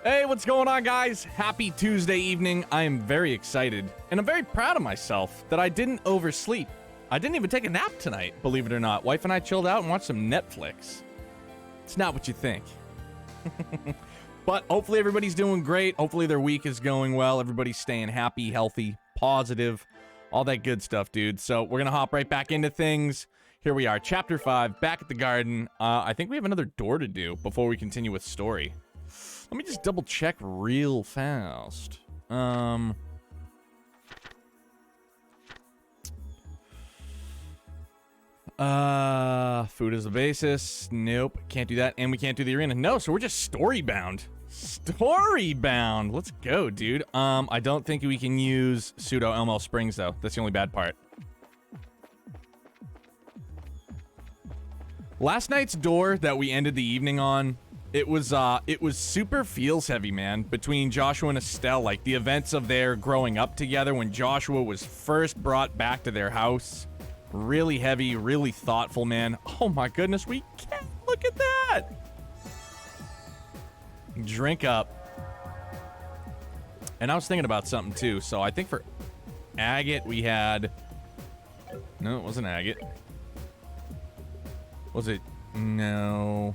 Hey, what's going on, guys? Happy Tuesday evening. I am very excited, and I'm very proud of myself that I didn't oversleep. I didn't even take a nap tonight, believe it or not. Wife and I chilled out and watched some Netflix. It's not what you think. But hopefully everybody's doing great. Hopefully their week is going well. Everybody's staying happy, healthy, positive, all that good stuff, dude. So we're gonna hop right back into things. Here we are, Chapter 5, back at the garden. I think we have another door to do before we continue with story. Let me just double check real fast. Food is the basis. Nope, can't do that. And we can't do the arena. No, so we're just story bound. Story bound. Let's go, dude. I don't think we can use pseudo Elmo Springs though. That's the only bad part. Last night's door that we ended the evening on, it was super feels heavy, man, between Joshua and Estelle, like the events of their growing up together when Joshua was first brought back to their house. Really heavy, really thoughtful, man. Oh my goodness, we can't look at that. Drink up. And I was thinking about something too, so I think for agate we had, no, it wasn't agate. Was it? No.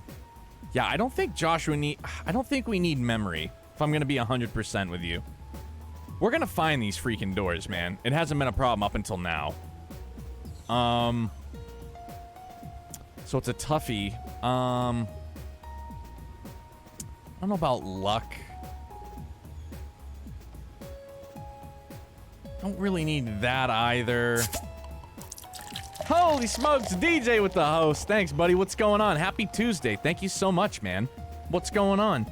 Yeah, I don't think I don't think we need memory, if I'm gonna be 100% with you. We're gonna find these freaking doors, man. It hasn't been a problem up until now. So it's a toughie. I don't know about luck. Don't really need that either. Holy smokes, DJ with the host. Thanks, buddy. What's going on? Happy Tuesday. Thank you so much, man. What's going on?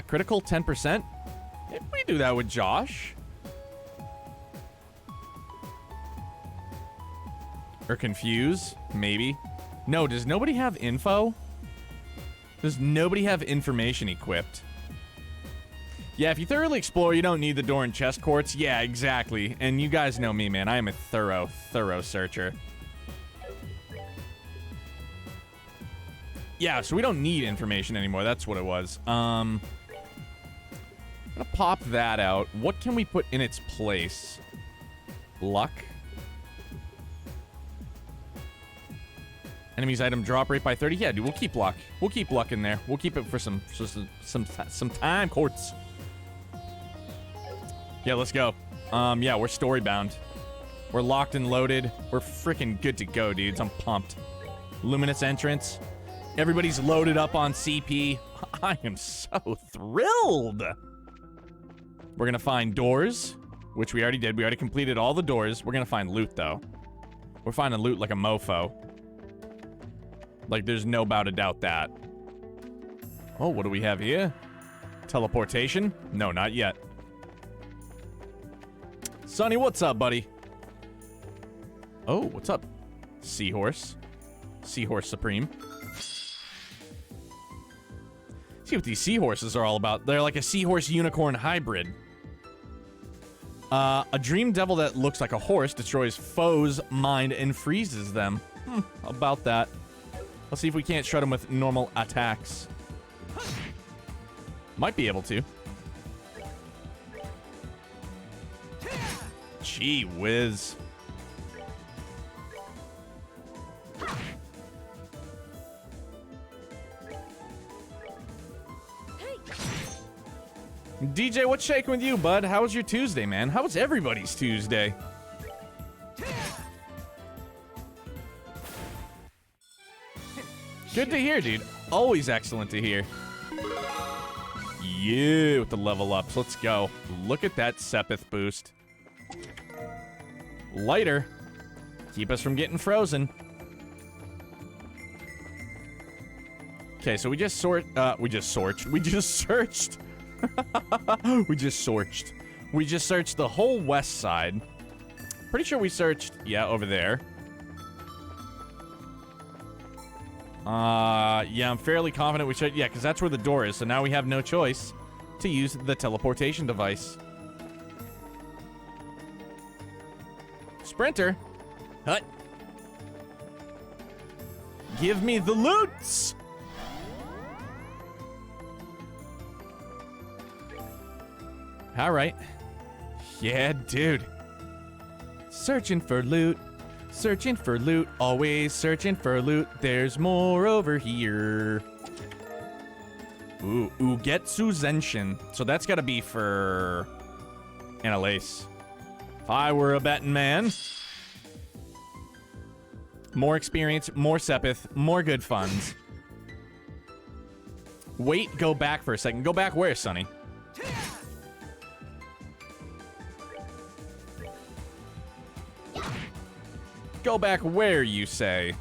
Critical 10%? If we do that with Josh. Or confuse? Maybe. No, does nobody have info? Does nobody have information equipped? Yeah, if you thoroughly explore, you don't need the door and chest quartz. Yeah, exactly. And you guys know me, man. I am a thorough searcher. Yeah, so we don't need information anymore. That's what it was. I'm gonna pop that out. What can we put in its place? Luck? Enemy's item drop rate by 30. Yeah, dude, we'll keep luck. We'll keep luck in there. We'll keep it for some time quartz. Yeah, let's go. Yeah, we're story bound. We're locked and loaded. We're freaking good to go, dudes. I'm pumped. Luminous entrance. Everybody's loaded up on CP. I am so thrilled. We're gonna find doors, which we already did. We already completed all the doors. We're gonna find loot, though. We're finding loot like a mofo. Like, there's no about a doubt that. Oh, what do we have here? Teleportation? No, not yet. Sonny, what's up, buddy? Oh, what's up? Seahorse. Seahorse Supreme. See what these seahorses are all about. They're like a seahorse unicorn hybrid. A dream devil that looks like a horse destroys foes' mind and freezes them. About that. Let's see if we can't shred them with normal attacks. Might be able to. Gee whiz. DJ, what's shaking with you, bud? How was your Tuesday, man? How was everybody's Tuesday? Good to hear, dude. Always excellent to hear. Yeah, with the level ups. Let's go. Look at that Ch.5 boost. Lighter. Keep us from getting frozen. Okay, so we just searched. We just searched. We just searched the whole west side. Pretty sure we searched, yeah, over there. Yeah, I'm fairly confident we should, yeah, because that's where the door is, so now we have no choice to use the teleportation device. Sprinter. Hut. Give me the loots! All right. Yeah, dude. Searching for loot. Searching for loot. Always searching for loot. There's more over here. Ooh, Ugetsu Zenshin. So that's gotta be for Annalise. If I were a betting man. More experience, more Sepith, more good funds. Wait, go back for a second. Go back where, Sonny? Go back where, you say?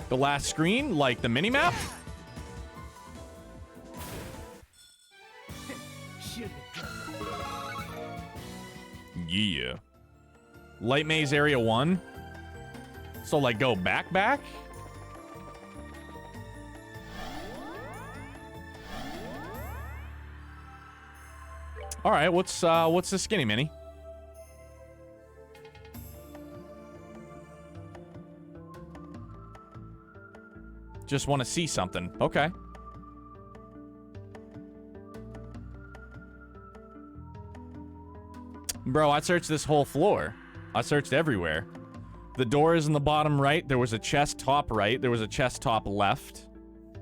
The last screen? Like the minimap? Yeah. Light Maze Area 1? So, like, go back? All right, what's the skinny mini? Just want to see something. Okay. Bro, I searched this whole floor. I searched everywhere. The door is in the bottom right. There was a chest top right. There was a chest top left.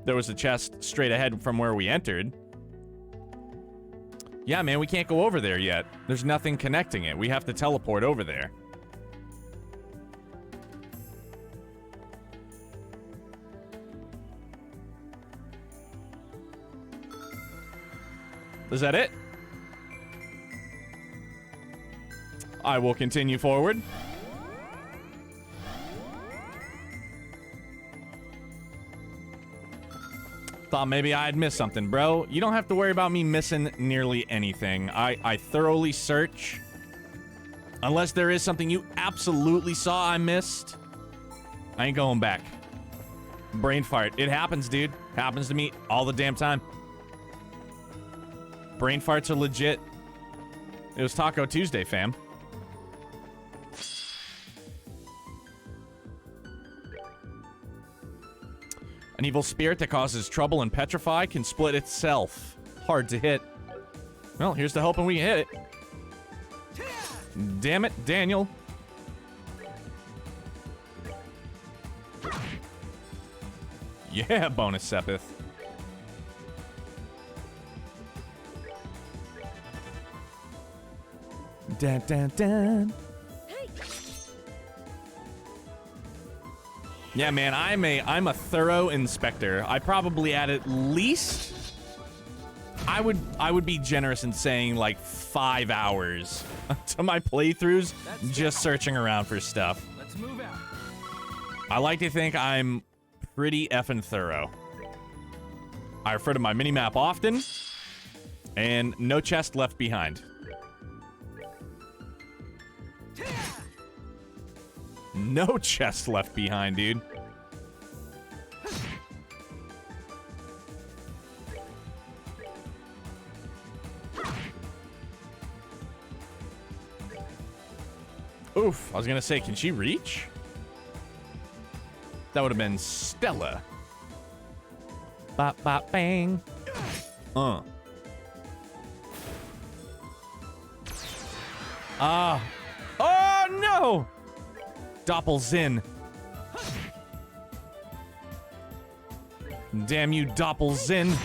There was a chest straight ahead from where we entered. Yeah, man, we can't go over there yet. There's nothing connecting it. We have to teleport over there. Is that it? I will continue forward. Thought maybe I had missed something, bro. You don't have to worry about me missing nearly anything. I thoroughly search. Unless there is something you absolutely saw I missed, I ain't going back. Brain fart. It happens, dude. Happens to me all the damn time. Brain farts are legit. It was Taco Tuesday, fam. An evil spirit that causes trouble and petrify can split itself. Hard to hit. Well, here's to hoping we can hit it. Damn it, Daniel. Yeah, bonus Sepith. Dun, dun, dun. Yeah, man, I'm a thorough inspector. I probably add at least I would be generous in saying like 5 hours to my playthroughs just searching around for stuff. Let's move out. I like to think I'm pretty effing thorough. I refer to my minimap often, and no chest left behind. No chest left behind, dude. Oof, I was gonna say, can she reach? That would have been Stella. Bop, bop, bang. Oh, no! Doppelzin. Damn you, Doppelzin.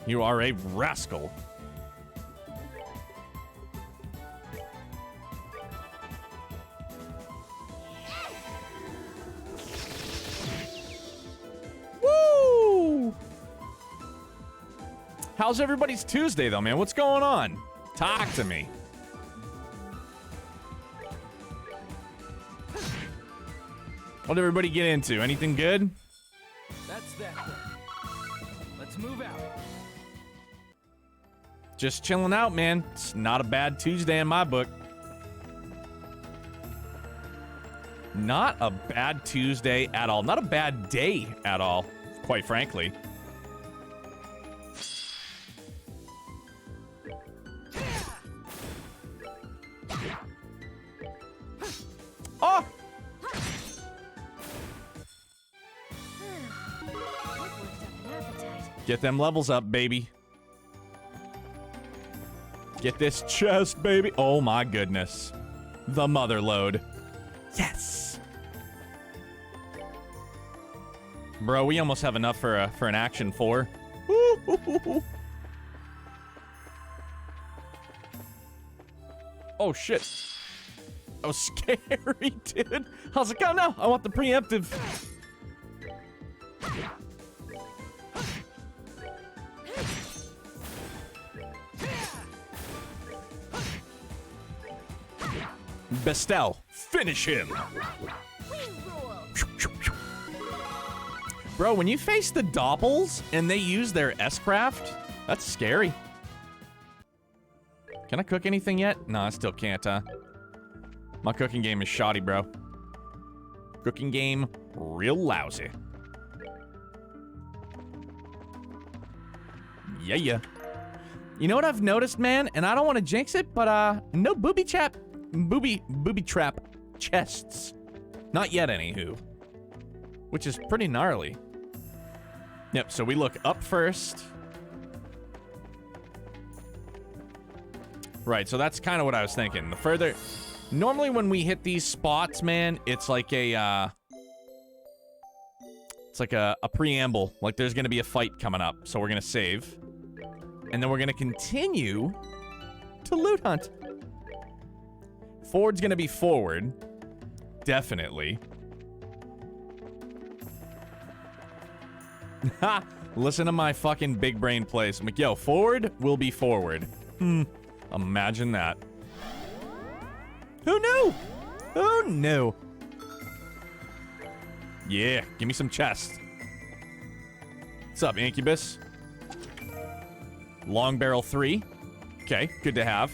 You are a rascal. Woo! How's everybody's Tuesday, though, man? What's going on? Talk to me. What'd everybody get into? Anything good? That's that. Let's move out. Just chilling out, man. It's not a bad Tuesday in my book. Not a bad Tuesday at all. Not a bad day at all, quite frankly. Oh! Get them levels up, baby. Get this chest, baby. Oh my goodness. The mother load. Yes. Bro, we almost have enough for an action 4. Ooh. Oh shit. That was scary, dude. I was like, oh no, I want the preemptive. Bestel, finish him. Bro, when you face the Doppels and they use their S-Craft, that's scary. Can I cook anything yet? No, I still can't, huh? My cooking game is shoddy, bro. Cooking game, real lousy. Yeah. You know what I've noticed, man? And I don't want to jinx it, but, no booby trap chests. Not yet, anywho. Which is pretty gnarly. Yep, so we look up first. Right, so that's kind of what I was thinking. The further... Normally when we hit these spots, man, it's like a, It's like a preamble. Like there's gonna be a fight coming up. So we're gonna save. And then we're gonna continue to loot hunt. Forward's gonna be forward. Definitely. Ha! Listen to my fucking big brain plays. I'm like, yo, forward will be forward. Imagine that. Who knew? Who knew? Yeah, give me some chest. What's up, Incubus? Long barrel 3. Okay, good to have.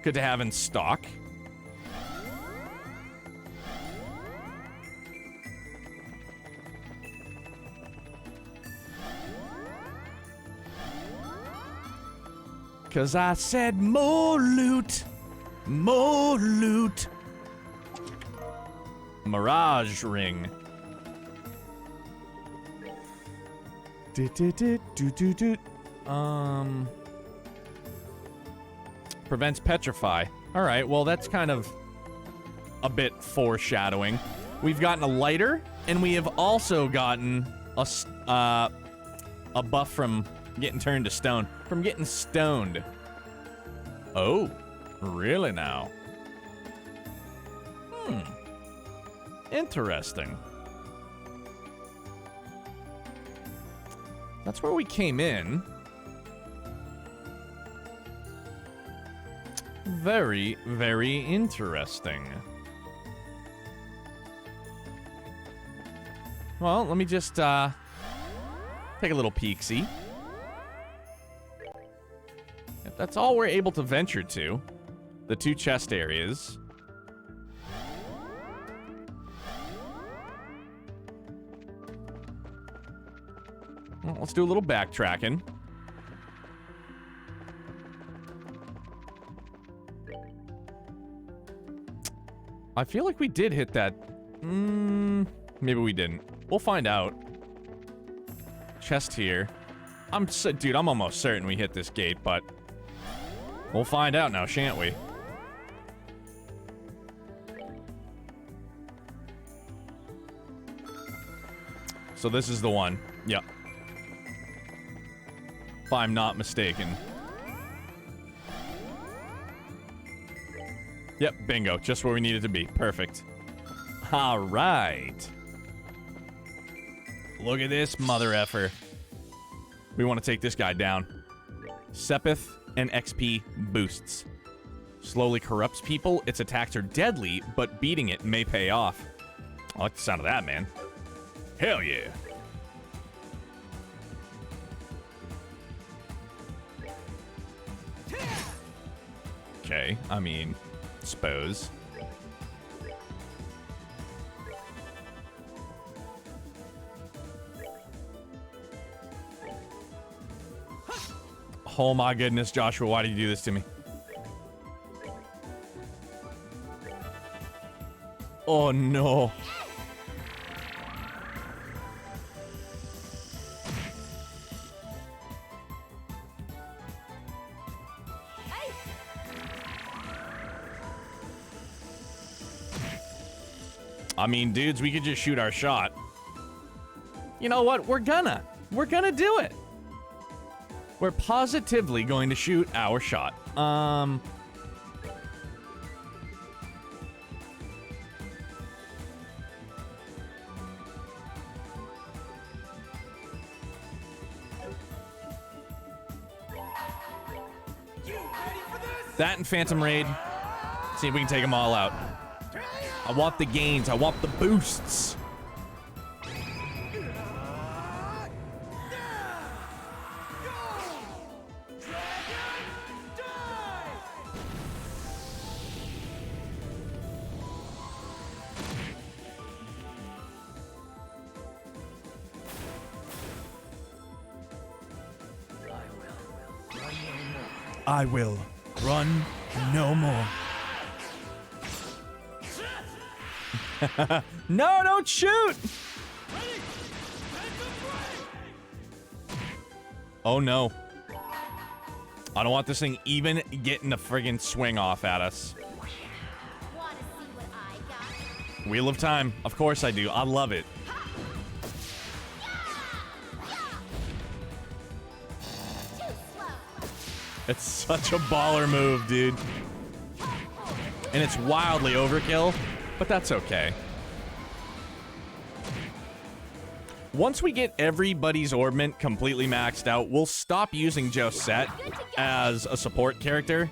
Good to have in stock. Cause I said more loot. More loot. Mirage ring. Prevents petrify. Alright, well that's kind of a bit foreshadowing. We've gotten a lighter, and we have also gotten a buff from getting turned to stone. From getting stoned. Oh, really now? Interesting. That's where we came in. Very, very interesting. Well, let me just, take a little peek-see. If that's all we're able to venture to, the 2 chest areas. Well, let's do a little backtracking. I feel like we did hit that. Maybe we didn't. We'll find out. Chest here. Dude, I'm almost certain we hit this gate, but we'll find out now, shan't we? So this is the one. Yep. If I'm not mistaken. Yep, bingo. Just where we needed to be. Perfect. All right. Look at this mother effer. We want to take this guy down. Ch.5 and XP boosts. Slowly corrupts people. Its attacks are deadly, but beating it may pay off. I like the sound of that, man. Hell yeah. Okay, I mean, suppose. Oh my goodness, Joshua, why did you do this to me? Oh no. I mean, dudes, we could just shoot our shot. You know what? We're gonna do it. We're positively going to shoot our shot. That and Phantom Raid. See if we can take them all out. I want the gains. I want the boosts. I will run no more. No, don't shoot! Oh no. I don't want this thing even getting the friggin' swing off at us. Wanna see what I got? Wheel of Time. Of course I do. I love it. Too slow. It's such a baller move, dude. And it's wildly overkill, but that's okay. Once we get everybody's orbment completely maxed out, we'll stop using Josette as a support character.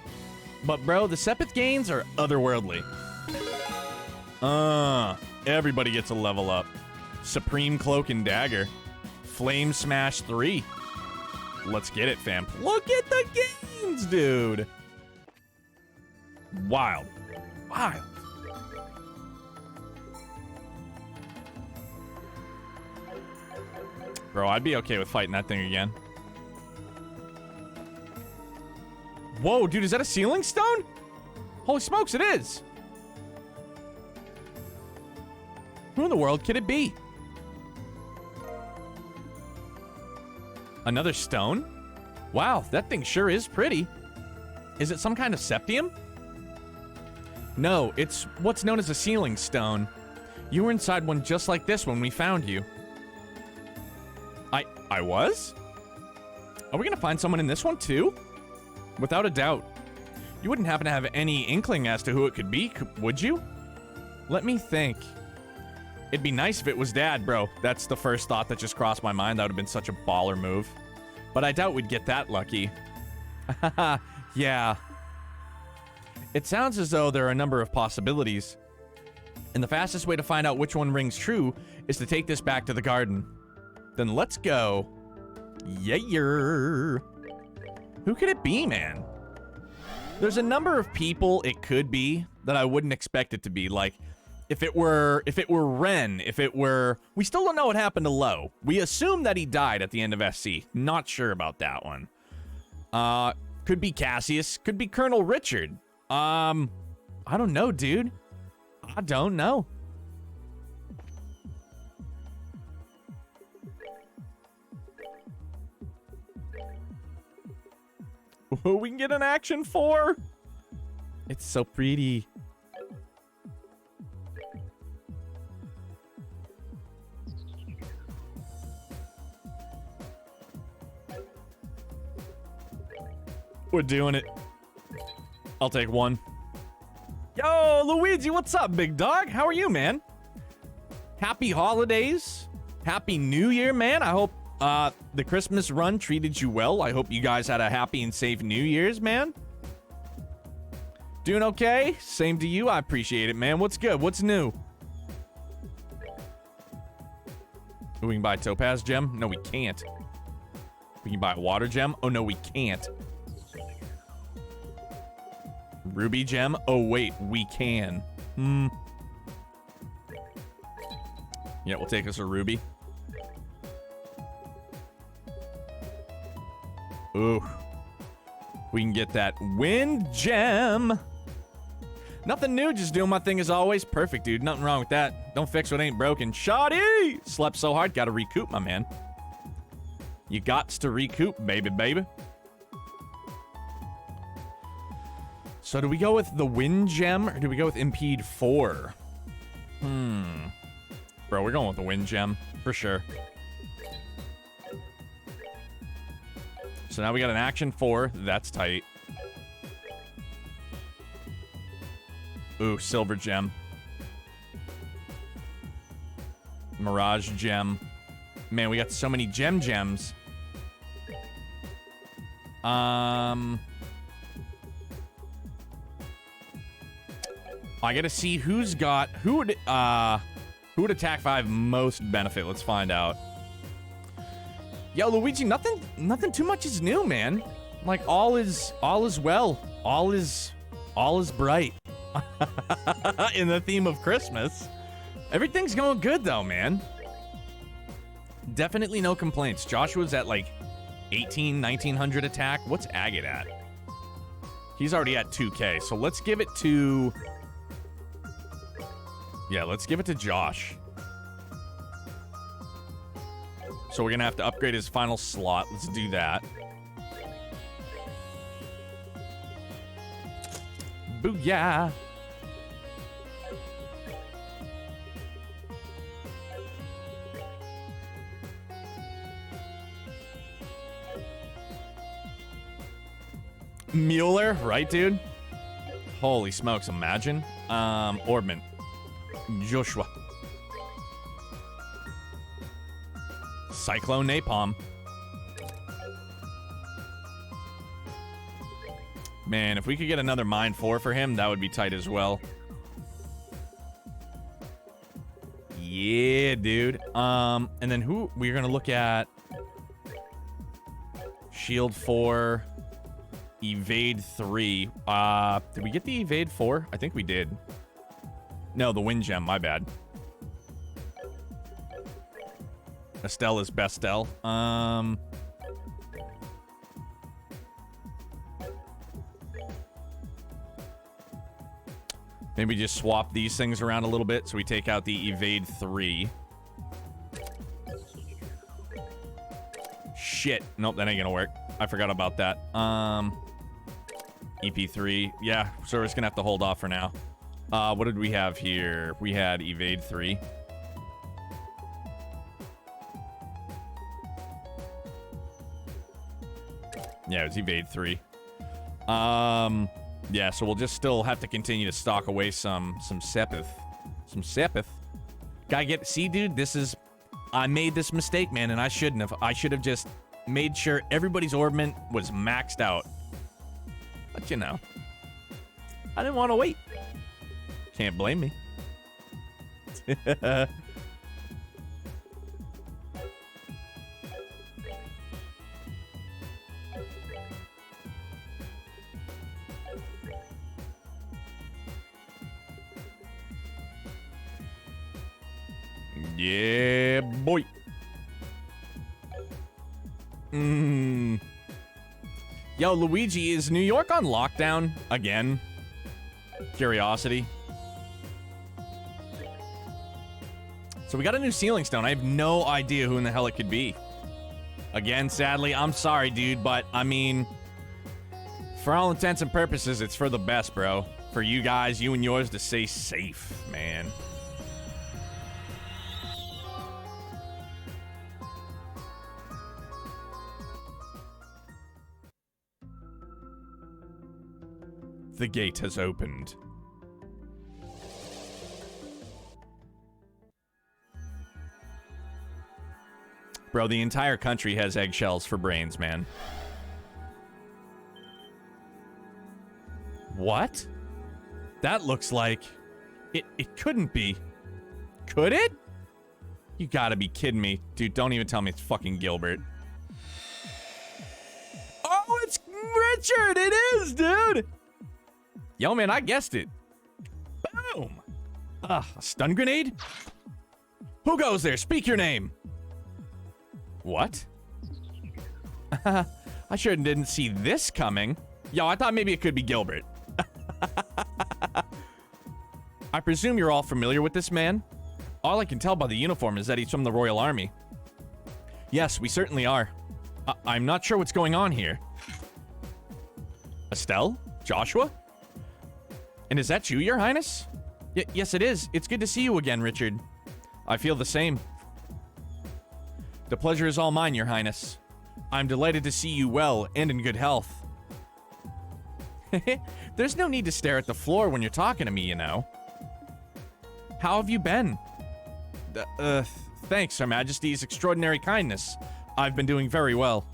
But bro, the Sepith gains are otherworldly. Everybody gets a level up. Supreme Cloak and Dagger. Flame Smash 3. Let's get it, fam. Look at the gains, dude. Wild. Wild. Bro, I'd be okay with fighting that thing again. Whoa, dude, is that a ceiling stone? Holy smokes, it is. Who in the world could it be? Another stone? Wow, that thing sure is pretty. Is it some kind of septium? No, it's what's known as a ceiling stone. You were inside one just like this when we found you. I was? Are we gonna find someone in this one too? Without a doubt. You wouldn't happen to have any inkling as to who it could be, would you? Let me think. It'd be nice if it was Dad, bro. That's the first thought that just crossed my mind. That would have been such a baller move. But I doubt we'd get that lucky. Haha, yeah. It sounds as though there are a number of possibilities. And the fastest way to find out which one rings true is to take this back to the garden. Then let's go. Yeah. Who could it be, man? There's a number of people it could be that I wouldn't expect it to be. Like, if it were Ren, we still don't know what happened to Lo. We assume that he died at the end of SC. Not sure about that one. Could be Cassius, could be Colonel Richard. I don't know, dude. I don't know. We can get an action 4. It's so pretty. We're doing it. I'll take one. Yo, Luigi, what's up, big dog? How are you, man? Happy holidays. Happy New Year, man. I hope the Christmas run treated you well. I hope you guys had a happy and safe New Year's, man. Doing okay? Same to you. I appreciate it, man. What's good? What's new? We can buy a Topaz gem? No, we can't. We can buy a water gem? Oh, no, we can't. Ruby gem? Oh, wait, we can. Yeah, we'll take us a ruby. Ooh. We can get that wind gem. Nothing new, just doing my thing as always. Perfect, dude. Nothing wrong with that. Don't fix what ain't broken. Shoddy! Slept so hard, gotta recoup, my man. You gots to recoup, baby. So do we go with the wind gem or do we go with impede 4? Bro, we're going with the wind gem. For sure. So now we got an action 4. That's tight. Ooh, silver gem. Mirage gem. Man, we got so many gems. I gotta see who's got who would attack 5 most benefit. Let's find out. Yo, Luigi, nothing too much is new, man. Like all is well. All is bright. In the theme of Christmas. Everything's going good though, man. Definitely no complaints. Joshua's at like 1900 attack. What's Agate at? He's already at 2K. So let's give it to... Yeah, let's give it to Josh. So we're going to have to upgrade his final slot. Let's do that. Booyah! Mueller, right, dude? Holy smokes, imagine. Orbman. Joshua. Cyclone Napalm. Man, if we could get another Mine 4 for him, that would be tight as well. Yeah, dude. And then who we're gonna look at? Shield 4. Evade 3. Did we get the Evade 4? I think we did. No, the Wind Gem, my bad. Estelle is Bestel. Maybe just swap these things around a little bit so we take out the Evade 3. Shit. Nope, that ain't gonna work. I forgot about that. EP3. Yeah, so we're just gonna have to hold off for now. What did we have here? We had Evade 3. Yeah, it was Evade 3. Yeah, so we'll just still have to continue to stock away some Sepith. Some Sepith. Gotta get... See, dude, this is... I made this mistake, man, and I shouldn't have. I should have just made sure everybody's orbment was maxed out. But, you know. I didn't want to wait. Can't blame me. Yeah, boy. Yo, Luigi, is New York on lockdown again? Curiosity. So we got a new ceiling stone. I have no idea who in the hell it could be. Again, sadly, I'm sorry, dude, but I mean, for all intents and purposes, it's for the best, bro. For you guys, you and yours to stay safe, man. The gate has opened. Bro, the entire country has eggshells for brains, man. What? That looks like... It couldn't be. Could it? You gotta be kidding me. Dude, don't even tell me it's fucking Gilbert. Oh, it's Richard! It is, dude! Yo, man, I guessed it. Boom! A stun grenade? Who goes there? Speak your name. What? I sure didn't see this coming. Yo, I thought maybe it could be Gilbert. I presume you're all familiar with this man? All I can tell by the uniform is that he's from the Royal Army. Yes, we certainly are. I'm not sure what's going on here. Estelle? Joshua? And is that you, Your Highness? Yes, it is. It's good to see you again, Richard. I feel the same. The pleasure is all mine, Your Highness. I'm delighted to see you well and in good health. There's no need to stare at the floor when you're talking to me, you know. How have you been? Thanks, Her Majesty's extraordinary kindness. I've been doing very well.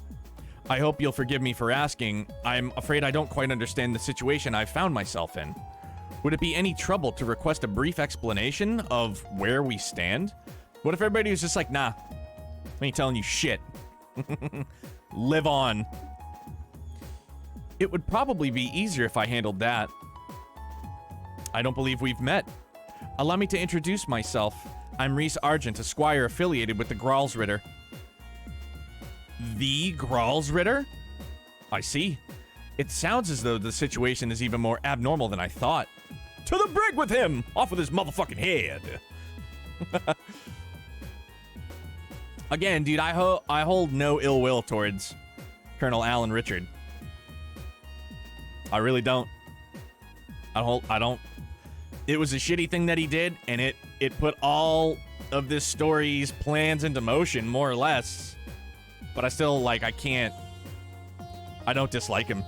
I hope you'll forgive me for asking. I'm afraid I don't quite understand the situation I've found myself in. Would it be any trouble to request a brief explanation of where we stand? What if everybody was just like, nah, I ain't telling you shit. Live on. It would probably be easier if I handled that. I don't believe we've met. Allow me to introduce myself. I'm Reese Argent, a squire affiliated with the Gralsritter. The Gralsritter? I see. It sounds as though the situation is even more abnormal than I thought. To the brig with him! Off with his motherfucking head! Again, dude, I hold no ill will towards Colonel Alan Richard. I really don't. I don't. It was a shitty thing that he did, and it put all of this story's plans into motion, more or less. But I still, like, I don't dislike him.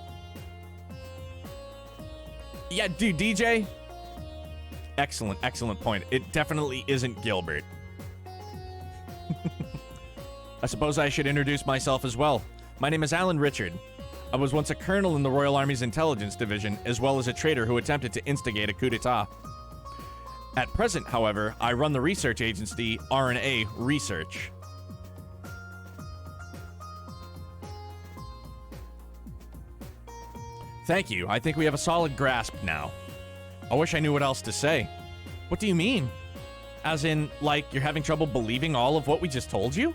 Yeah, dude, DJ. Excellent point. It definitely isn't Gilbert. I suppose I should introduce myself as well. My name is Alan Richard. I was once a colonel in the Royal Army's Intelligence Division, as well as a traitor who attempted to instigate a coup d'etat. At present, however, I run the research agency RNA Research. Thank you. I think we have a solid grasp now. I wish I knew what else to say. What do you mean? As in, like, you're having trouble believing all of what we just told you?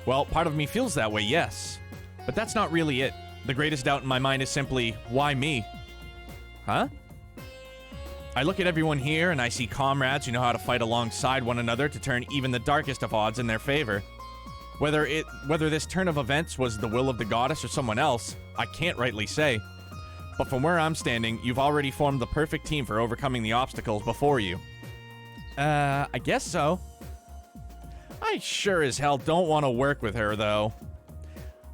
Well, part of me feels that way, yes. But that's not really it. The greatest doubt in my mind is simply, why me? Huh? I look at everyone here and I see comrades who know how to fight alongside one another to turn even the darkest of odds in their favor. Whether this turn of events was the will of the goddess or someone else, I can't rightly say. But from where I'm standing, you've already formed the perfect team for overcoming the obstacles before you. I guess so. I sure as hell don't want to work with her, though.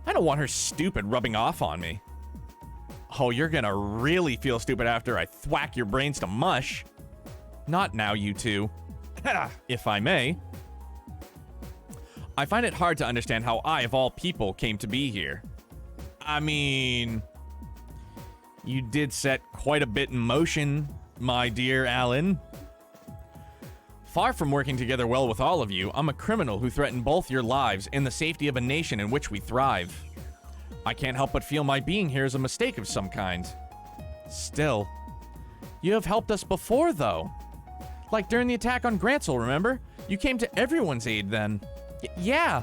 I don't want her stupid rubbing off on me. Oh, you're gonna really feel stupid after I thwack your brains to mush. Not now, you two. If I may. I find it hard to understand how I, of all people, came to be here. I mean, you did set quite a bit in motion, my dear Alan. Far from working together well with all of you, I'm a criminal who threatened both your lives and the safety of a nation in which we thrive. I can't help but feel my being here is a mistake of some kind. Still, you have helped us before, though. Like during the attack on Grancel, remember? You came to everyone's aid then. Yeah.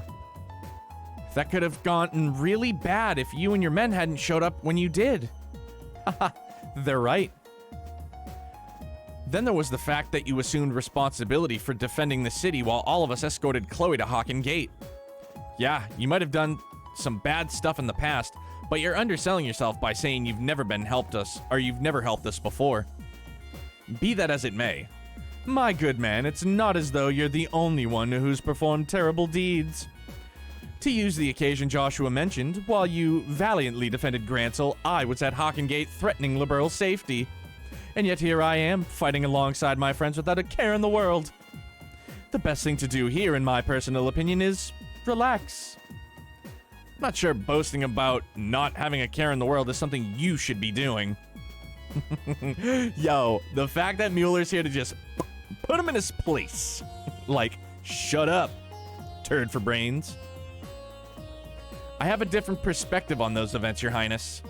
That could have gotten really bad if you and your men hadn't showed up when you did. Haha, they're right. Then there was the fact that you assumed responsibility for defending the city while all of us escorted Chloe to Hawken Gate. Yeah, you might have done some bad stuff in the past, but you're underselling yourself by saying you've never helped us before. Be that as it may, my good man, it's not as though you're the only one who's performed terrible deeds. To use the occasion Joshua mentioned, while you valiantly defended Grancel, I was at Hawken Gate threatening Liberal's safety. And yet here I am, fighting alongside my friends without a care in the world. The best thing to do here, in my personal opinion, is relax. I'm not sure boasting about not having a care in the world is something you should be doing. Yo, the fact that Mueller's here to just put him in his place. Like, shut up, turd for brains. I have a different perspective on those events, Your Highness.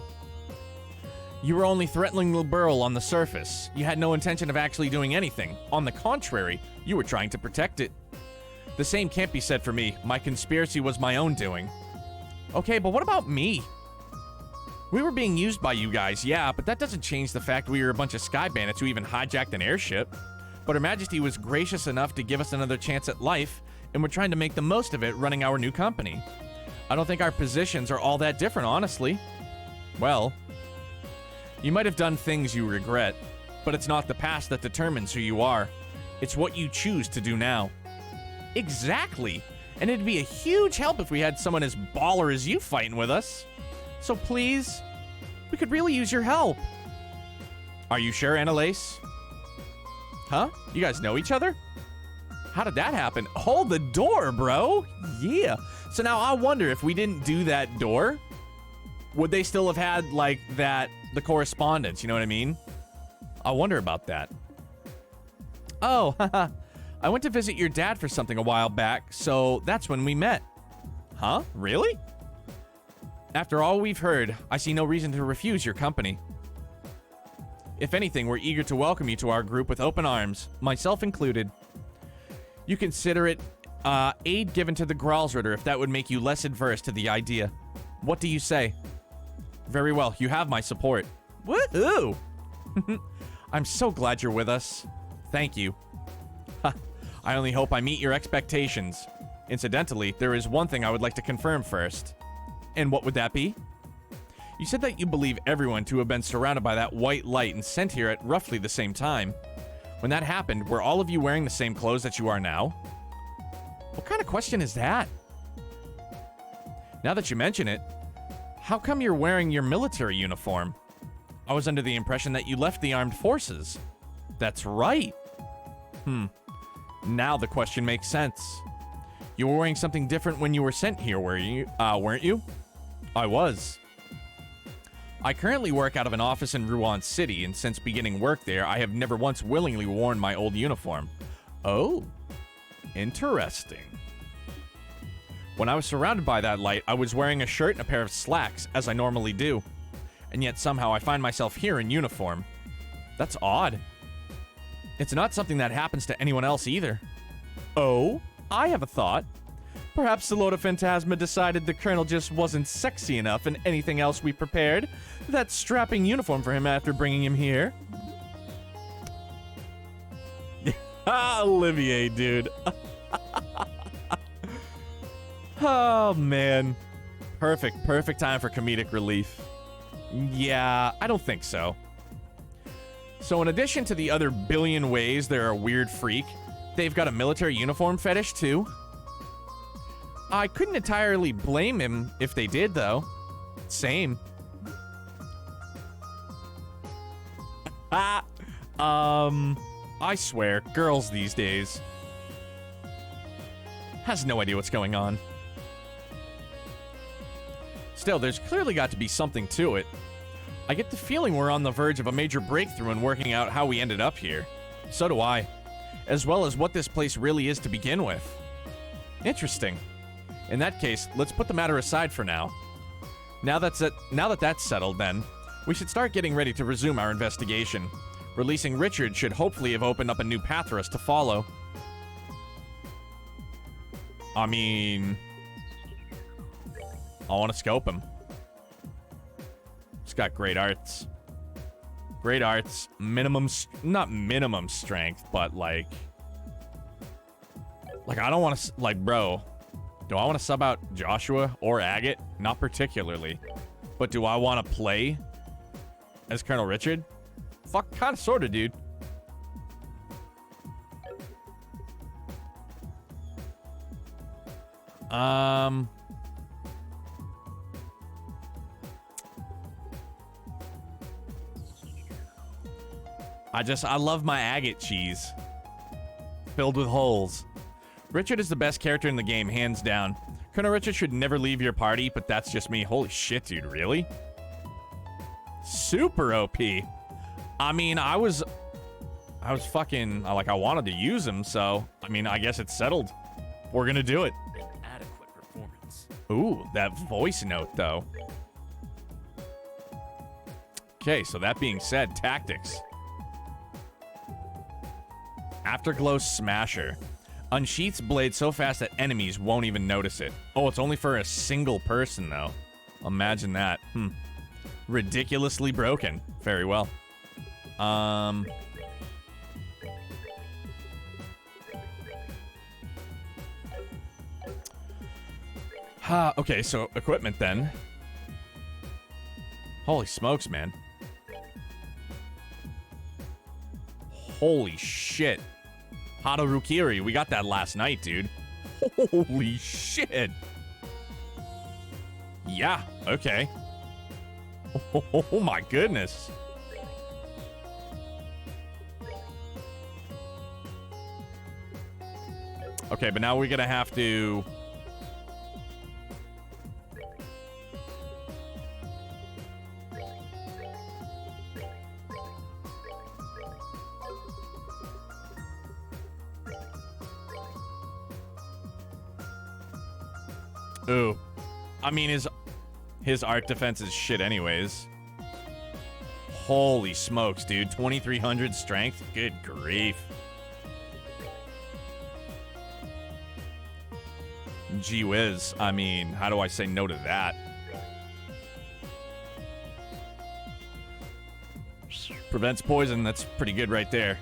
You were only threatening the Burl on the surface. You had no intention of actually doing anything. On the contrary, you were trying to protect it. The same can't be said for me. My conspiracy was my own doing. Okay, but what about me? We were being used by you guys, yeah, but that doesn't change the fact we were a bunch of sky bandits who even hijacked an airship. But Her Majesty was gracious enough to give us another chance at life, and we're trying to make the most of it running our new company. I don't think our positions are all that different, honestly. Well, you might have done things you regret, but it's not the past that determines who you are. It's what you choose to do now. Exactly. And it'd be a huge help if we had someone as baller as you fighting with us. So please, we could really use your help. Are you sure, Annalise? Huh? You guys know each other? How did that happen? Hold the door, bro. Yeah. So now I wonder if we didn't do that door, would they still have had, like, the correspondence, you know what I mean? I wonder about that. Oh, haha. I went to visit your dad for something a while back, so that's when we met. Huh? Really? After all we've heard, I see no reason to refuse your company. If anything, we're eager to welcome you to our group with open arms, myself included. You consider it aid given to the Gralsritter if that would make you less adverse to the idea. What do you say? Very well, you have my support. Woohoo! I'm so glad you're with us. Thank you. I only hope I meet your expectations. Incidentally, there is one thing I would like to confirm first. And what would that be? You said that you believe everyone to have been surrounded by that white light and sent here at roughly the same time. When that happened, were all of you wearing the same clothes that you are now? What kind of question is that? Now that you mention it, how come you're wearing your military uniform? I was under the impression that you left the armed forces. That's right. Now the question makes sense. You were wearing something different when you were sent here, weren't you? I was. I currently work out of an office in Rouen City, and since beginning work there, I have never once willingly worn my old uniform. Oh, interesting. When I was surrounded by that light, I was wearing a shirt and a pair of slacks, as I normally do. And yet somehow I find myself here in uniform. That's odd. It's not something that happens to anyone else either. Oh, I have a thought. Perhaps the Lord of Phantasma decided the Colonel just wasn't sexy enough in anything else we prepared. That strapping uniform for him after bringing him here. Olivier, dude. Oh, man. Perfect time for comedic relief. Yeah, I don't think so. So in addition to the other billion ways they're a weird freak, they've got a military uniform fetish too. I couldn't entirely blame him if they did, though. Same. I swear, girls these days has no idea what's going on. Still, there's clearly got to be something to it. I get the feeling we're on the verge of a major breakthrough in working out how we ended up here. So do I. As well as what this place really is to begin with. Interesting. In that case, let's put the matter aside for now. Now that that's settled, then, we should start getting ready to resume our investigation. Releasing Richard should hopefully have opened up a new path for us to follow. I mean, I want to scope him. He's got great arts. Great arts. Not minimum strength, but like I don't want to, like, bro. Do I want to sub out Joshua or Agate? Not particularly. But do I want to play as Colonel Richard? Fuck, kind of, sort of, dude. I love my agate cheese. Filled with holes. Richard is the best character in the game, hands down. Colonel Richard should never leave your party, but that's just me. Holy shit, dude, really? Super OP. I mean, I was fucking, like, I wanted to use him, so, I mean, I guess it's settled. We're gonna do it. An adequate performance. Ooh, that voice note, though. Okay, so that being said, tactics. Afterglow Smasher. Unsheaths blade so fast that enemies won't even notice it. Oh, it's only for a single person, though. Imagine that. Ridiculously broken. Very well. Okay, so equipment then. Holy smokes, man. Holy shit. Hadarukiri, we got that last night, dude. Holy shit. Yeah, okay. Oh my goodness. Okay, but now we're gonna have to... Ooh. I mean, his art defense is shit anyways. Holy smokes, dude. 2300 strength? Good grief. Gee whiz. I mean, how do I say no to that? Prevents poison. That's pretty good right there.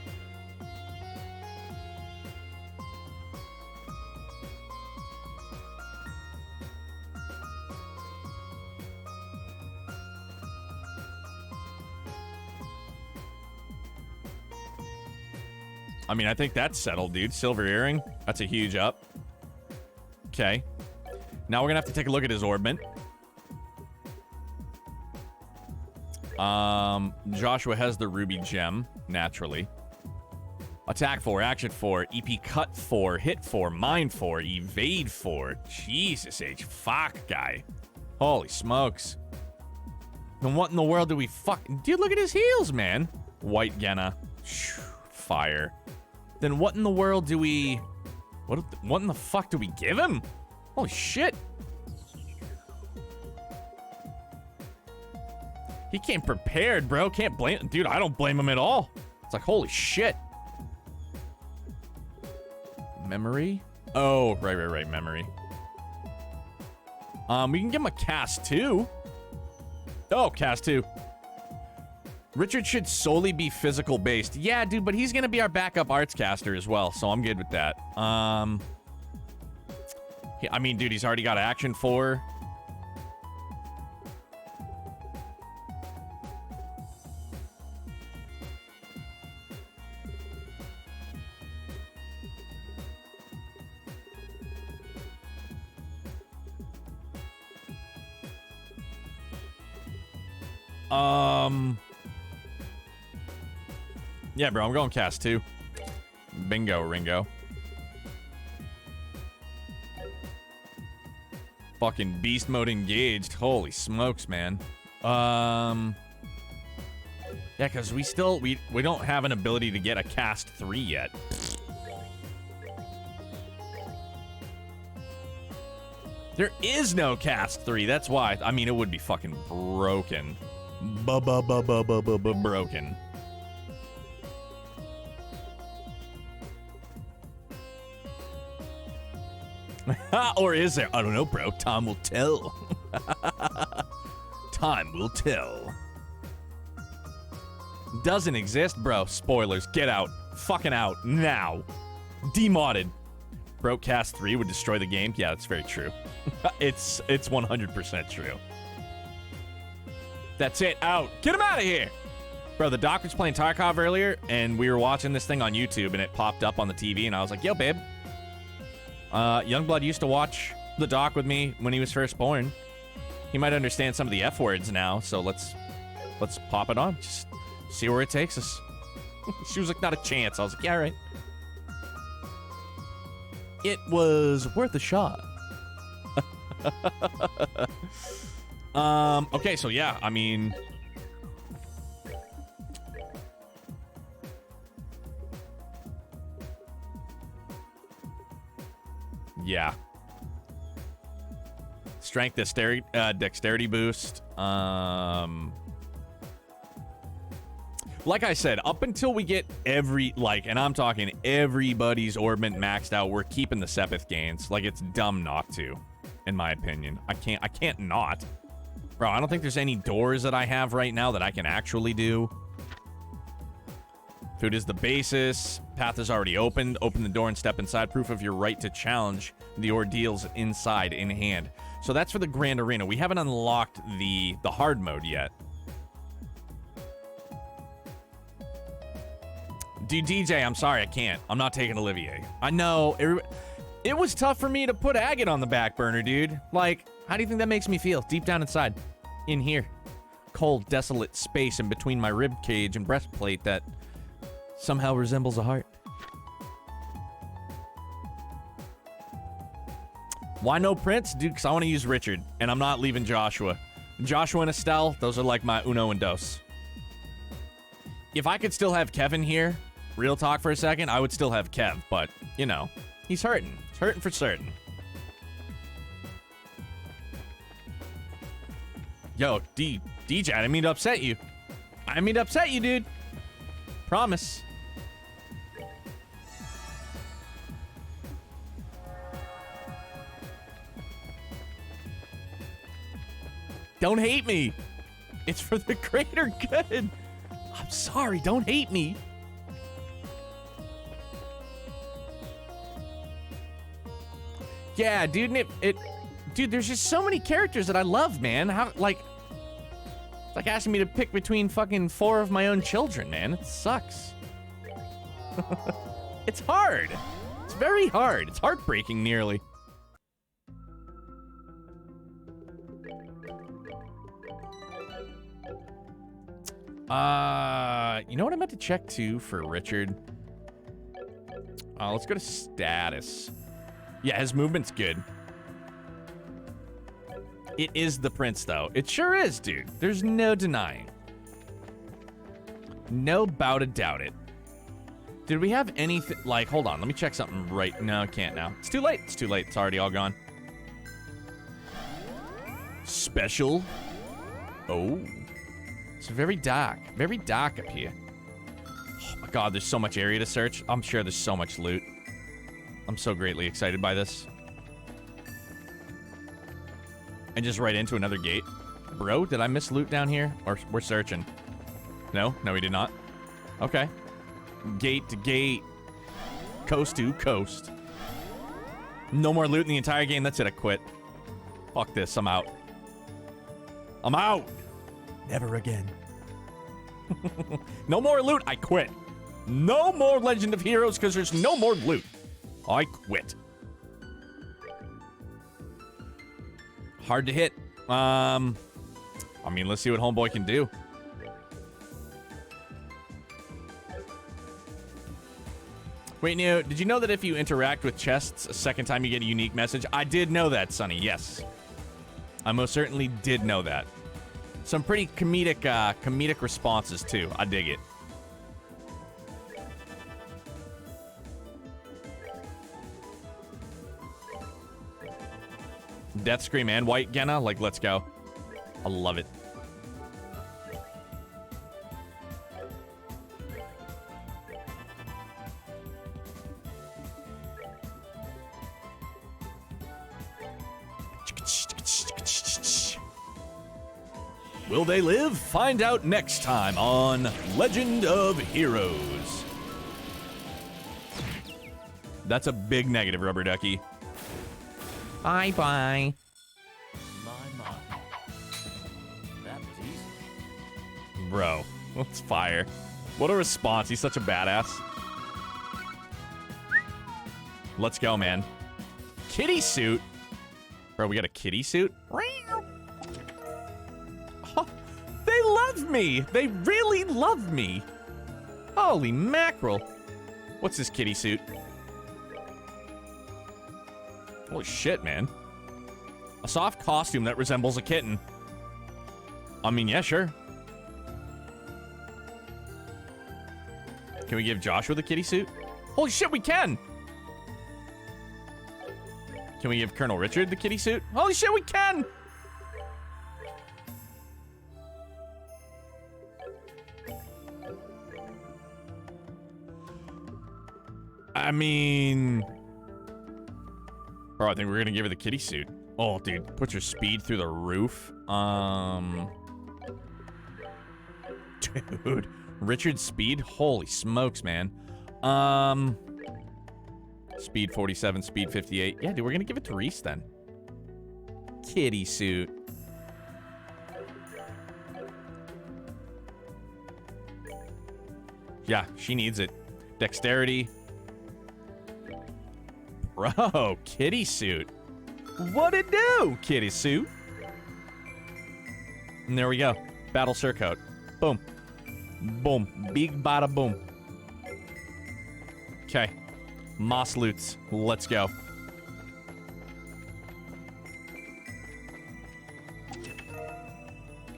I mean, I think that's settled, dude. Silver earring. That's a huge up. Okay. Now we're going to have to take a look at his orbment. Joshua has the ruby gem, naturally. Attack 4, action 4, EP cut 4, hit 4, mine 4, evade 4. Jesus H. Fuck, guy. Holy smokes. Then what in the world do we fuck... Dude, look at his heels, man. White Genna. Fire. Then what in the world do we... What in the fuck do we give him? Holy shit. He came prepared, bro. Can't blame... Dude, I don't blame him at all. It's like, holy shit. Memory? Oh, right, memory. We can give him a cast 2. Oh, cast 2. Richard should solely be physical based. Yeah, dude, but he's gonna be our backup arts caster as well, so I'm good with that. I mean, dude, he's already got action 4. Yeah, bro, I'm going cast 2. Bingo, Ringo. Fucking beast mode engaged. Holy smokes, man. Yeah, because we don't have an ability to get a cast 3 yet. There is no cast 3. That's why. I mean, it would be fucking broken. Broken. Or is there? I don't know, bro. Time will tell. Time will tell. Doesn't exist, bro. Spoilers. Get out. Fucking out. Now. Demodded. Bro, cast 3 would destroy the game. Yeah, that's very true. It's 100% true. That's it. Out. Get him out of here. Bro, the doc was playing Tarkov earlier, and we were watching this thing on YouTube, and it popped up on the TV, and I was like, yo, babe. Youngblood used to watch the doc with me when he was first born. He might understand some of the F words now, so let's pop it on. Just see where it takes us. She was like, not a chance. I was like, yeah, all right. It was worth a shot. Okay, so yeah, I mean... Yeah. Strength, dexterity boost. Like I said, up until we get and I'm talking everybody's orbment maxed out, we're keeping the Sepith gains. Like, it's dumb not to, in my opinion. I can't not. Bro, I don't think there's any doors that I have right now that I can actually do. Food is the basis. Path is already opened. Open the door and step inside. Proof of your right to challenge the ordeals inside in hand. So that's for the Grand Arena. We haven't unlocked the hard mode yet. Dude, DJ, I'm sorry, I can't. I'm not taking Olivier. I know. It was tough for me to put Agate on the back burner, dude. Like, how do you think that makes me feel deep down inside? In here. Cold, desolate space in between my rib cage and breastplate that somehow resembles a heart. Why no Prince? Dude, because I want to use Richard, and I'm not leaving Joshua. Joshua and Estelle, those are like my uno and dos. If I could still have Kevin here, real talk for a second, I would still have Kev, but, you know, he's hurting. He's hurting for certain. Yo, DJ, I didn't mean to upset you. I didn't mean to upset you, dude. Promise. Don't hate me. It's for the greater good. I'm sorry, don't hate me. Yeah, dude, dude, there's just so many characters that I love, man. How, like, it's like asking me to pick between fucking 4 of my own children, man. It sucks. It's hard. It's very hard. It's heartbreaking, nearly. You know what I meant to check too for Richard? Let's go to status. Yeah, his movement's good. It is the Prince, though. It sure is, dude. There's no denying. No bout a doubt it. Did we have anything? Like, hold on. Let me check something right. No, I can't now. It's too late. It's too late. It's already all gone. Special. Oh. It's very dark. Very dark up here. Oh my god, there's so much area to search. I'm sure there's so much loot. I'm so greatly excited by this. And just right into another gate. Bro, did I miss loot down here? Or we're searching? No? No, we did not. Okay. Gate to gate. Coast to coast. No more loot in the entire game. That's it. I quit. Fuck this. I'm out. I'm out. Never again. No more loot. I quit. No more Legend of Heroes because there's no more loot. I quit. Hard to hit. I mean, let's see what Homeboy can do. Wait, Neo, did you know that if you interact with chests a second time you get a unique message? I did know that, Sonny, yes. I most certainly did know that. Some pretty comedic responses, too. I dig it. Death Scream and White Genna? Like, let's go. I love it. Will they live? Find out next time on Legend of Heroes. That's a big negative, Rubber Ducky. Bye-bye. My. That was easy. Bro, that's fire. What a response. He's such a badass. Let's go, man. Kitty suit? Bro, we got a kitty suit? Oh, they love me. They really love me. Holy mackerel. What's this kitty suit? Holy shit, man. A soft costume that resembles a kitten. I mean, yeah, sure. Can we give Joshua the kitty suit? Holy shit, we can! Can we give Colonel Richard the kitty suit? Holy shit, we can! I mean... Bro, I think we're gonna give her the kitty suit. Oh, dude, put your speed through the roof. Dude, Richard's speed? Holy smokes, man. Speed 47, speed 58. Yeah, dude, we're gonna give it to Reese then. Kitty suit. Yeah, she needs it. Dexterity. Bro, kitty suit. What it do, kitty suit? And there we go. Battle surcoat. Boom. Boom. Big bada boom. Okay. Moss loots. Let's go.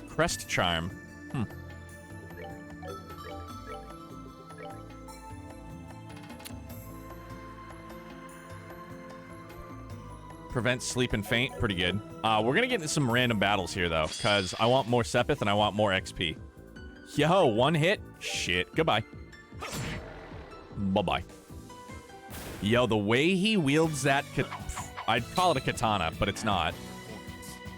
Crest charm. Prevent sleep and faint. Pretty good. We're gonna get into some random battles here, though, because I want more Ch.5 and I want more XP. Yo, one hit? Shit. Goodbye. Bye-bye. Yo, the way he wields that... I'd call it a katana, but it's not.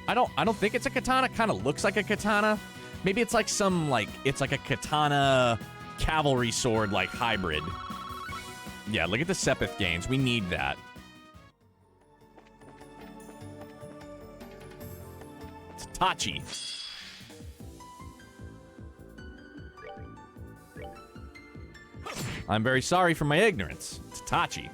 I don't think it's a katana. Kind of looks like a katana. Maybe it's like some, like... It's like a katana cavalry sword, like, hybrid. Yeah, look at the Ch.5 gains. We need that. Tachi. I'm very sorry for my ignorance. It's Tachi.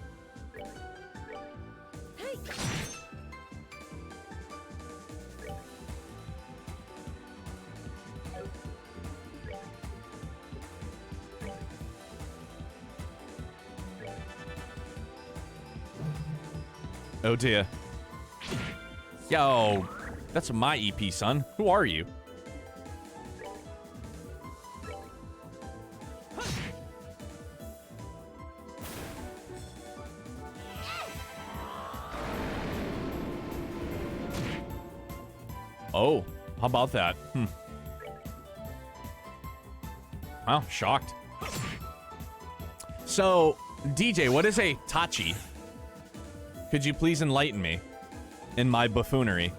Oh dear. Yo. That's my EP, son. Who are you? Oh, how about that? Wow, shocked. So, DJ, what is a Tachi? Could you please enlighten me in my buffoonery?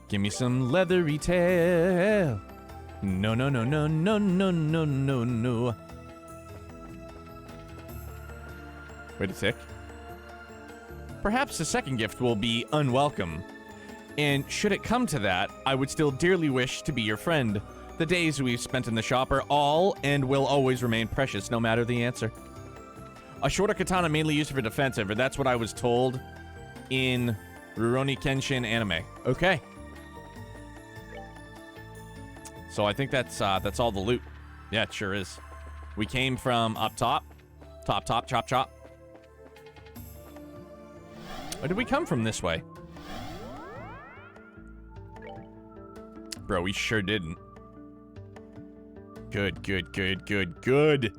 Give me some leathery tail. No, no, no, no, no, no, no, no, no. Wait a tick. Perhaps the second gift will be unwelcome. And should it come to that, I would still dearly wish to be your friend. The days we've spent in the shop are all and will always remain precious, no matter the answer. A shorter katana mainly used for defensive, or that's what I was told in Rurouni Kenshin anime. Okay. So I think that's all the loot. Yeah, it sure is. We came from up top. Top, chop, chop. Or did we come from this way? Bro, we sure didn't. Good, good, good, good, good.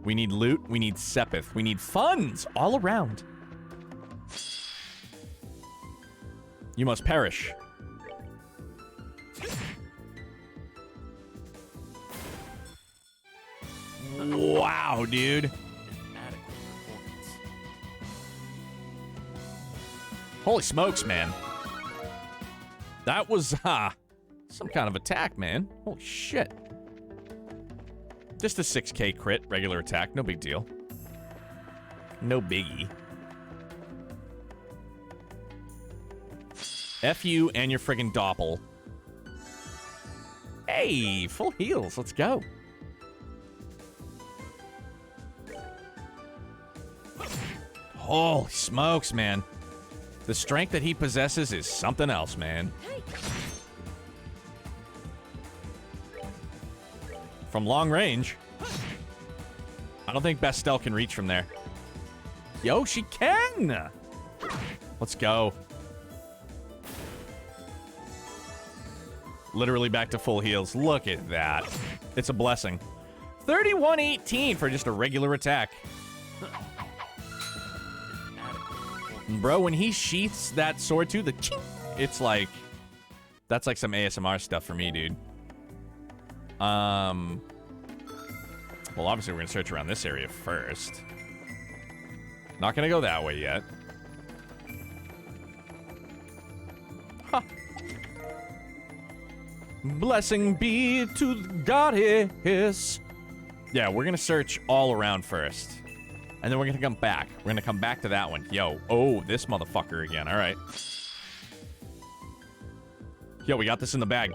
We need loot. We need Ch.5. We need funds all around. You must perish. Wow, dude. Holy smokes, man. That was, some kind of attack, man. Holy shit. Just a 6k crit, regular attack. No big deal. No biggie. F you and your friggin' doppel. Hey, full heals. Let's go. Holy smokes, man. The strength that he possesses is something else, man. From long range. I don't think Bestel can reach from there. Yo, she can! Let's go. Literally back to full heals. Look at that. It's a blessing. 3118 for just a regular attack. Bro, when he sheaths that sword too, the ching, it's like... That's like some ASMR stuff for me, dude. Well, obviously we're gonna search around this area first. Not gonna go that way yet. Ha! Blessing be to the goddess. Yeah, we're gonna search all around first. And then we're gonna come back. We're gonna come back to that one. Yo, oh, this motherfucker again. All right. Yo, we got this in the bag.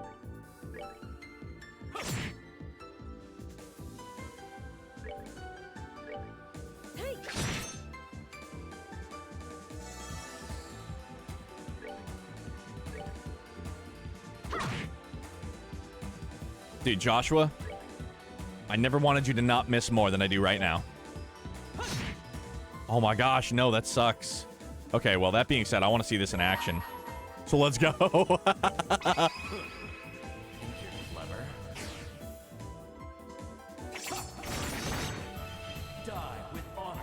Dude, Joshua, I never wanted you to not miss more than I do right now. Oh my gosh, no, that sucks. Okay, well, that being said, I want to see this in action. So let's go. Think you're clever. Die with honor.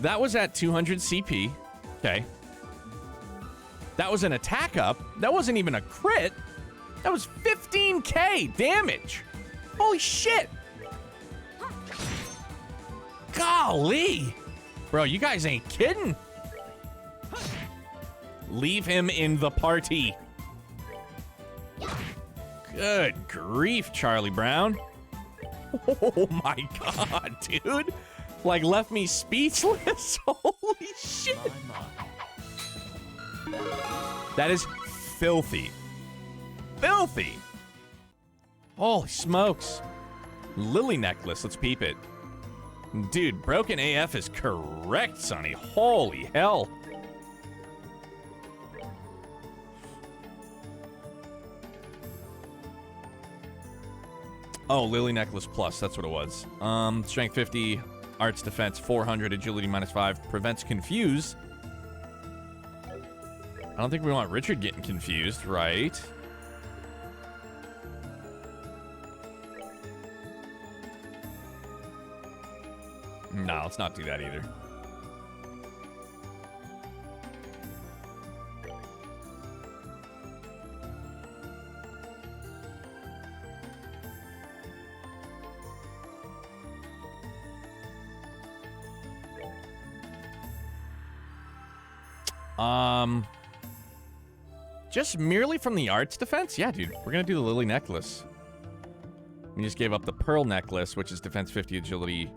That was at 200 CP. Okay. That was an attack up. That wasn't even a crit. That was 15k damage. Holy shit. Golly. Bro, you guys ain't kidding. Leave him in the party. Good grief, Charlie Brown. Oh my god, dude. Like, left me speechless. Holy shit. That is filthy. Filthy. Holy smokes. Lily necklace. Let's peep it. Dude, broken AF is correct, Sonny. Holy hell. Oh, Lily necklace plus. That's what it was. Strength 50. Arts defense 400, agility -5, prevents confuse. I don't think we want Richard getting confused, right? No, let's not do that either. Just merely from the arts defense? Yeah, dude. We're gonna do the Lily necklace. We just gave up the Pearl necklace, which is defense 50, agility.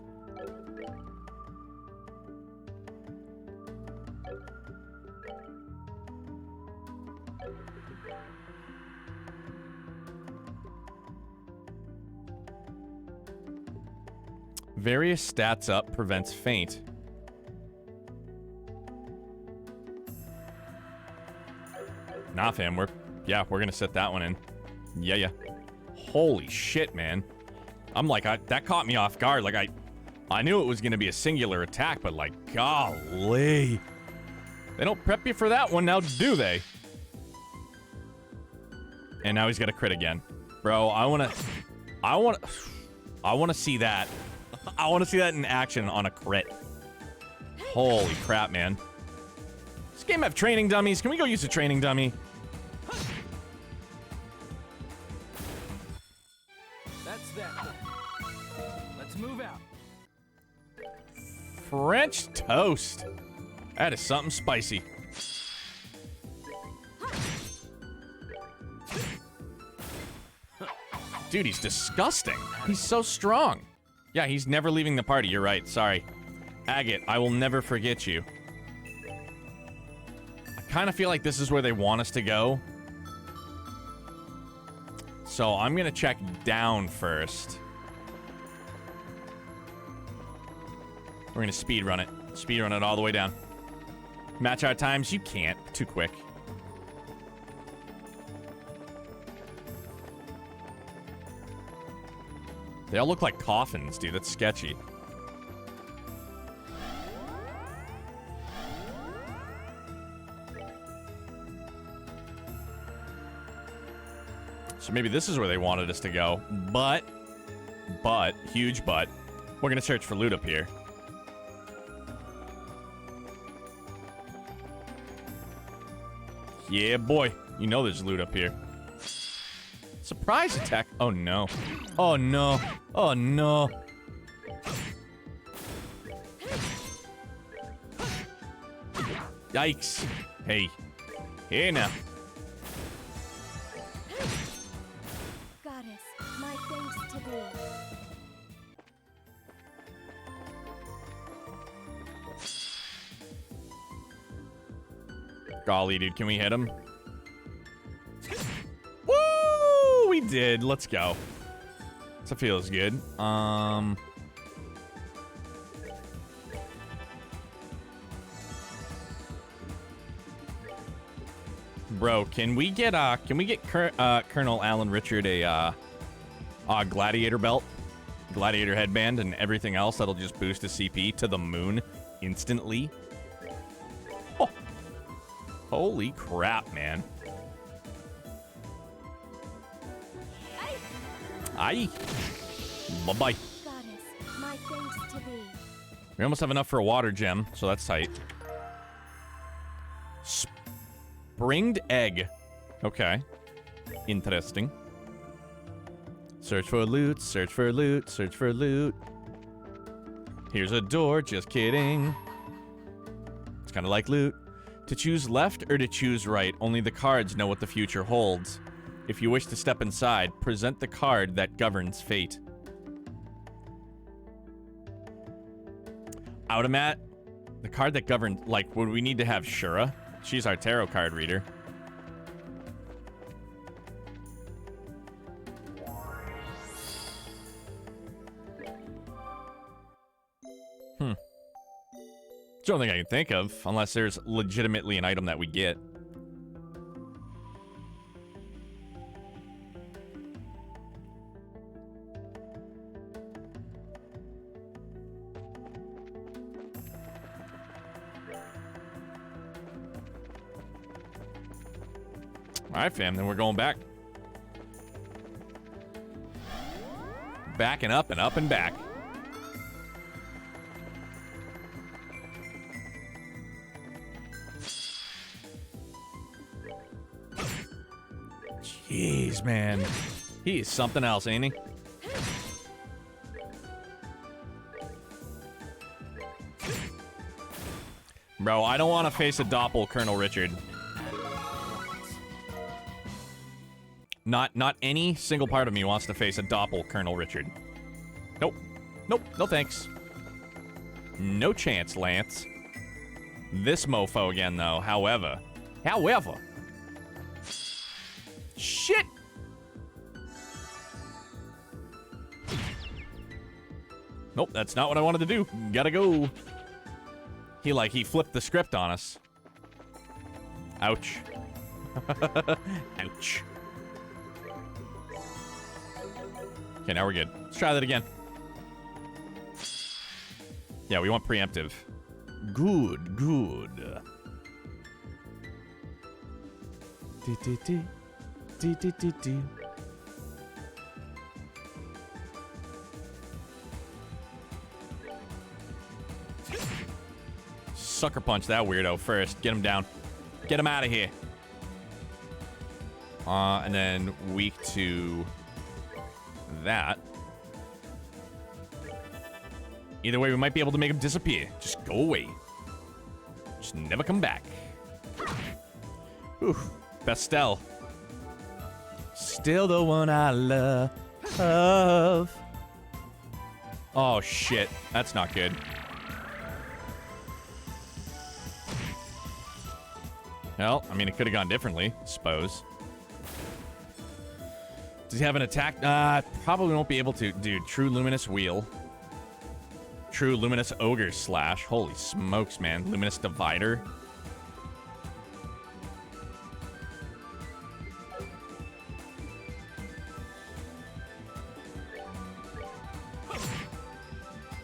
Various stats up prevents faint. Nah, fam, we're gonna set that one in. Yeah. Holy shit, man. I'm like, that caught me off guard. Like, I knew it was gonna be a singular attack, but like, golly. They don't prep you for that one now, do they? And now he's got a crit again. Bro, I wanna see that. I wanna see that in action on a crit. Holy crap, man. This game have training dummies. Can we go use a training dummy? That's that. Let's move out. French toast. That is something spicy. Dude, he's disgusting. He's so strong. Yeah, he's never leaving the party. You're right. Sorry. Agate, I will never forget you. I kind of feel like this is where they want us to go. So I'm going to check down first. We're going to speed run it. Speed run it all the way down. Match our times. You can't. Too quick. They all look like coffins, dude. That's sketchy. So maybe this is where they wanted us to go. But, huge but, we're going to search for loot up here. Yeah, boy. You know there's loot up here. Surprise attack. Oh, no. Oh, no. Oh, no. Yikes. Hey. Hey now. Goddess, my thanks to thee. Golly, dude, can we hit him? Woo! We did. Let's go. That feels good. Bro, can we get Colonel Alan Richard a gladiator belt, gladiator headband, and everything else that'll just boost his CP to the moon instantly? Oh. Holy crap, man. Aye. Bye-bye. Goddess, my thanks to thee. We almost have enough for a water gem, so that's tight. Springed egg. Okay. Interesting. Search for loot, search for loot, search for loot. Here's a door, just kidding. It's kind of like loot. To choose left or to choose right, only the cards know what the future holds. If you wish to step inside, present the card that governs fate. Automat? The card that governs... Like, would we need to have Shura? She's our tarot card reader. It's the only thing I can think of, unless there's legitimately an item that we get. Alright, fam, then we're going back. Back and up and back. Jeez, man. He is something else, ain't he? Bro, I don't want to face a doppel Colonel Richard. Not any single part of me wants to face a doppel Colonel Richard. Nope. Nope. No thanks. No chance, Lance. This mofo again, though. However. Shit! Nope, that's not what I wanted to do. Gotta go. He flipped the script on us. Ouch. Ouch. Okay, now we're good. Let's try that again. Yeah, we want preemptive. Good, good. Sucker punch that weirdo first. Get him down. Get him out of here. And then weak to that. Either way, we might be able to make him disappear. Just go away. Just never come back. Ooh, Bestel. Still the one I love. Oh, shit. That's not good. Well, I mean, it could have gone differently, I suppose. Does he have an attack? Probably won't be able to. Dude, True Luminous Wheel. True Luminous Ogre Slash. Holy smokes, man. Luminous Divider.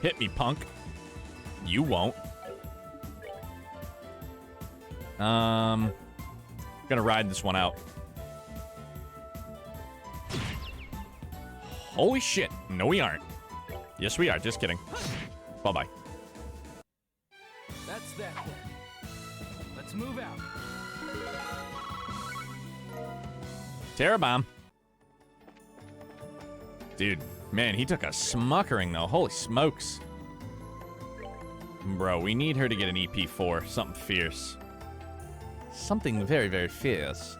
Hit me, punk. You won't. Gonna ride this one out. Holy shit. No, we aren't. Yes, we are. Just kidding. Bye-bye. That's that then. Let's move out. Terror Bomb. Dude, man, he took a smuckering, though. Holy smokes. Bro, we need her to get an EP4. Something fierce. something very, very fierce.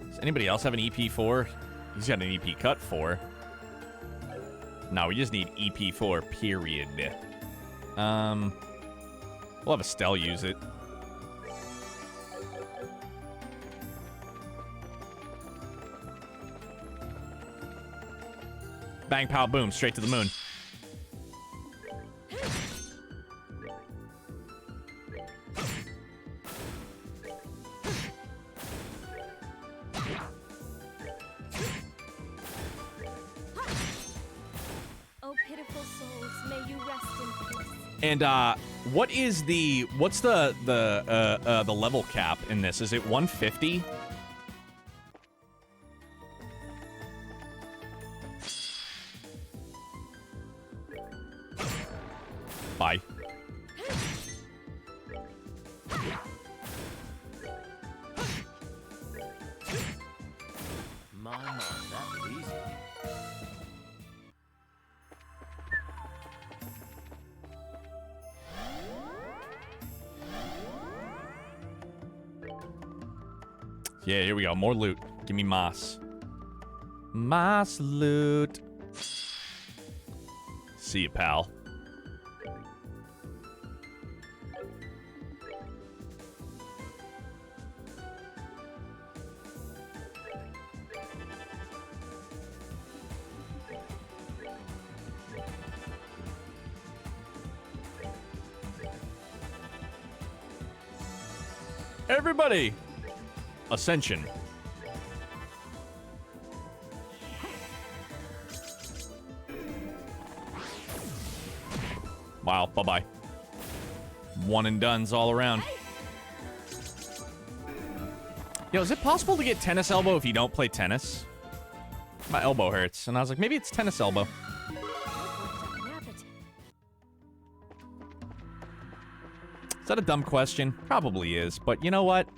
Does anybody else have an EP4? He's got an EP cut 4. No, we just need EP4, period. We'll have Estelle use it. Bang, pow, boom, straight to the moon. Oh, pitiful souls, may you rest in peace. And what's the level cap in this? Is it 150? Bye. My, that was easy. Yeah, here we go. More loot. Give me moss. Moss loot. See you, pal. Everybody! Ascension. Wow, bye-bye. One and dones all around. Yo, is it possible to get tennis elbow if you don't play tennis? My elbow hurts, and I was like, maybe it's tennis elbow. Is that a dumb question? Probably is, but you know what?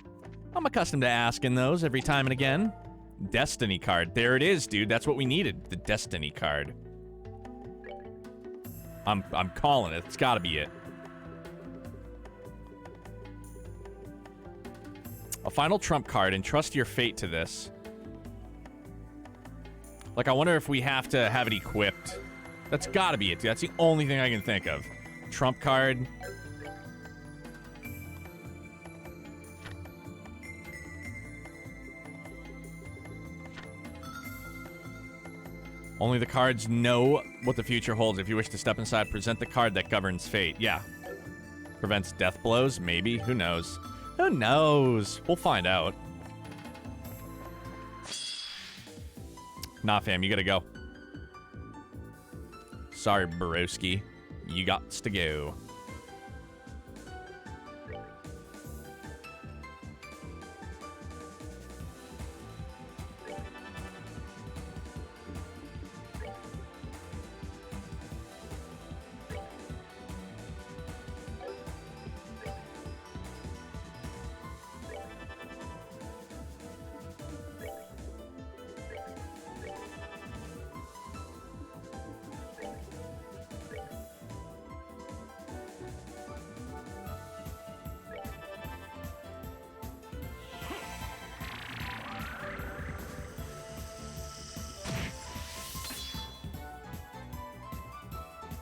I'm accustomed to asking those every time and again. Destiny card. There it is, dude. That's what we needed. The Destiny card. I'm calling it. It's gotta be it. A final trump card, and trust your fate to this. Like, I wonder if we have to have it equipped. That's gotta be it, dude. That's the only thing I can think of. Trump card. Only the cards know what the future holds. If you wish to step inside, present the card that governs fate. Yeah. Prevents death blows? Maybe. Who knows? Who knows? We'll find out. Nah, fam. You gotta go. Sorry, broski. You gots to go.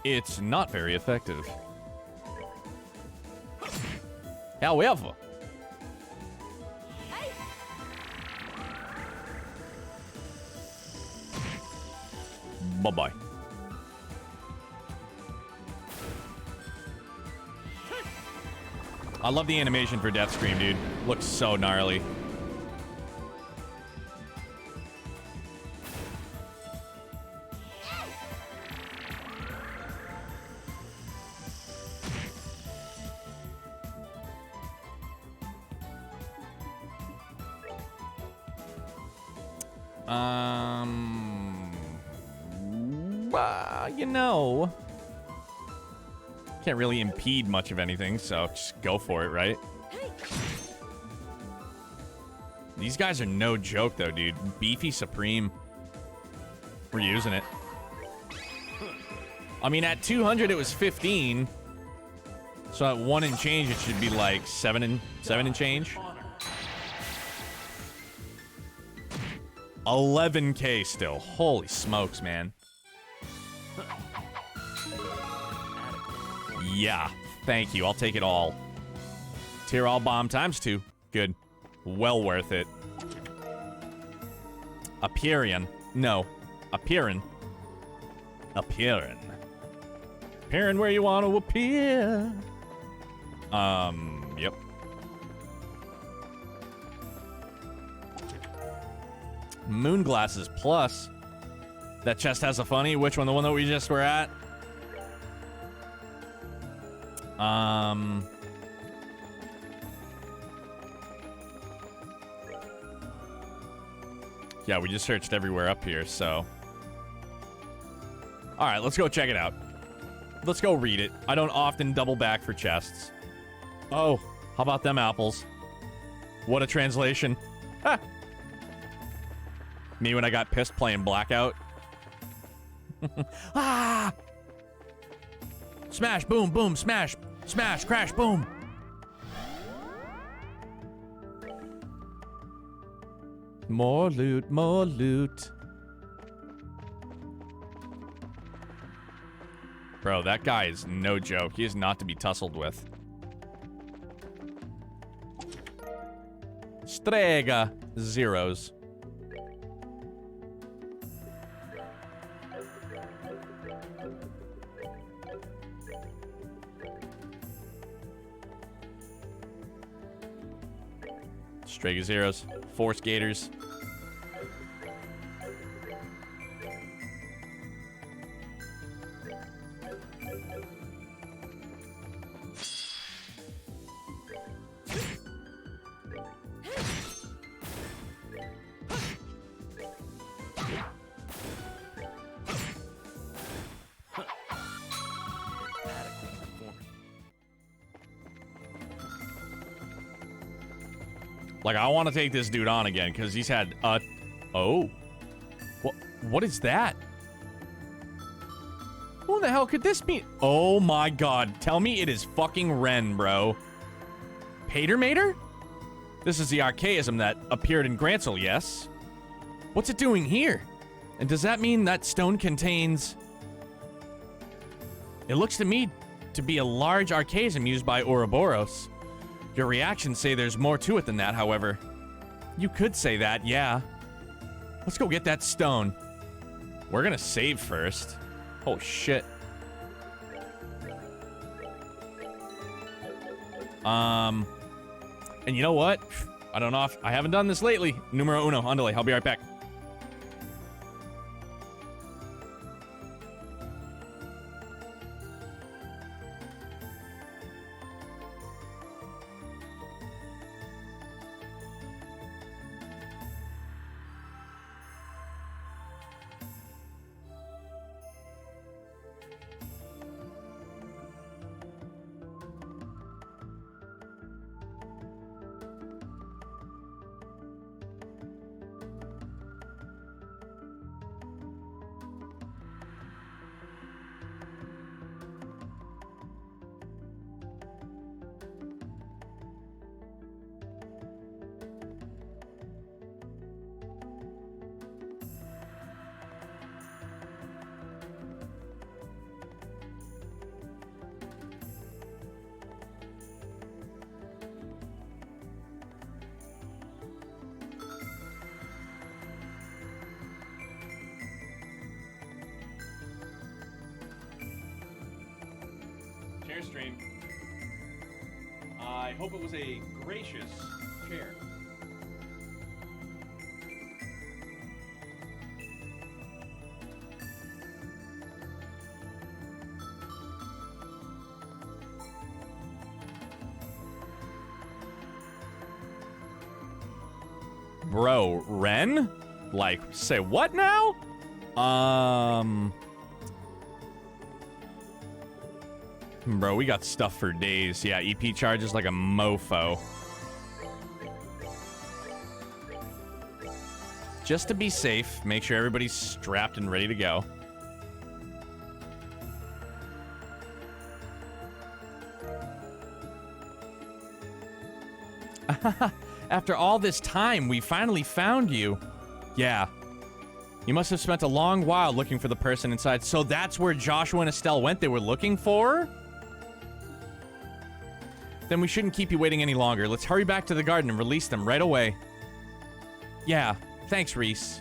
It's not very effective. However, bye-bye. I love the animation for Death Scream, dude. Looks so gnarly. You know, can't really impede much of anything, so just go for it, right? These guys are no joke, though, dude. Beefy Supreme. We're using it. I mean, at 200, it was 15. So at 1 and change, it should be like 7 and change. 11K still. Holy smokes, man. Yeah, thank you. I'll take it all. Tier all bomb times 2. Good. Well worth it. Appearing. No. Appearing. Appearing. Appearing where you want to appear. Yep. Moon glasses plus. That chest has a funny. Which one? The one that we just were at? Yeah, we just searched everywhere up here, so. All right, let's go check it out. Let's go read it. I don't often double back for chests. Oh, how about them apples? What a translation. Ha! Me when I got pissed playing Blackout. Ah! Smash, boom, boom, smash, smash, crash, boom. More loot, more loot. Bro, that guy is no joke. He is not to be tussled with. Strega. Zeros. Strega zeros. Force gators. Like, I want to take this dude on again, because he's had a... Oh. What is that? Who the hell could this be? Oh my god. Tell me it is fucking Ren, bro. Patermater? This is the archaism that appeared in Grantsel, yes? What's it doing here? And does that mean that stone contains... It looks to me to be a large archaism used by Ouroboros. Your reactions say there's more to it than that, however. You could say that, yeah. Let's go get that stone. We're gonna save first. Oh, shit. And you know what? I don't know if... I haven't done this lately. Numero uno, underlay. I'll be right back. Stream. I hope it was a gracious chair. Bro, Ren? Like, say what now? Bro, we got stuff for days. Yeah, EP charges like a mofo. Just to be safe, make sure everybody's strapped and ready to go. After all this time, we finally found you. Yeah. You must have spent a long while looking for the person inside. So that's where Joshua and Estelle went. They were looking for? Then we shouldn't keep you waiting any longer. Let's hurry back to the garden and release them right away. Yeah. Thanks, Reese.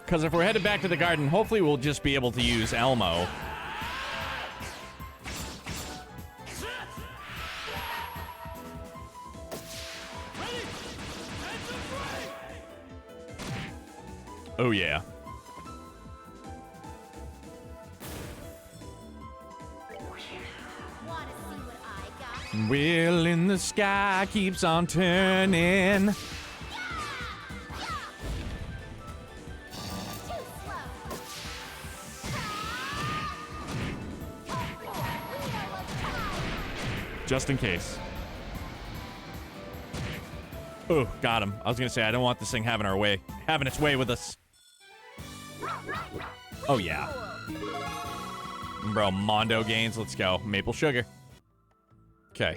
Because if we're headed back to the garden, hopefully we'll just be able to use Elmo. Oh, yeah. Wanna see what I got? Wheel in the sky keeps on turning. Too slow. Just in case. Oh, got him. I was gonna say, I don't want this thing having its way with us. Oh, yeah. Bro, Mondo gains. Let's go. Maple sugar. Okay.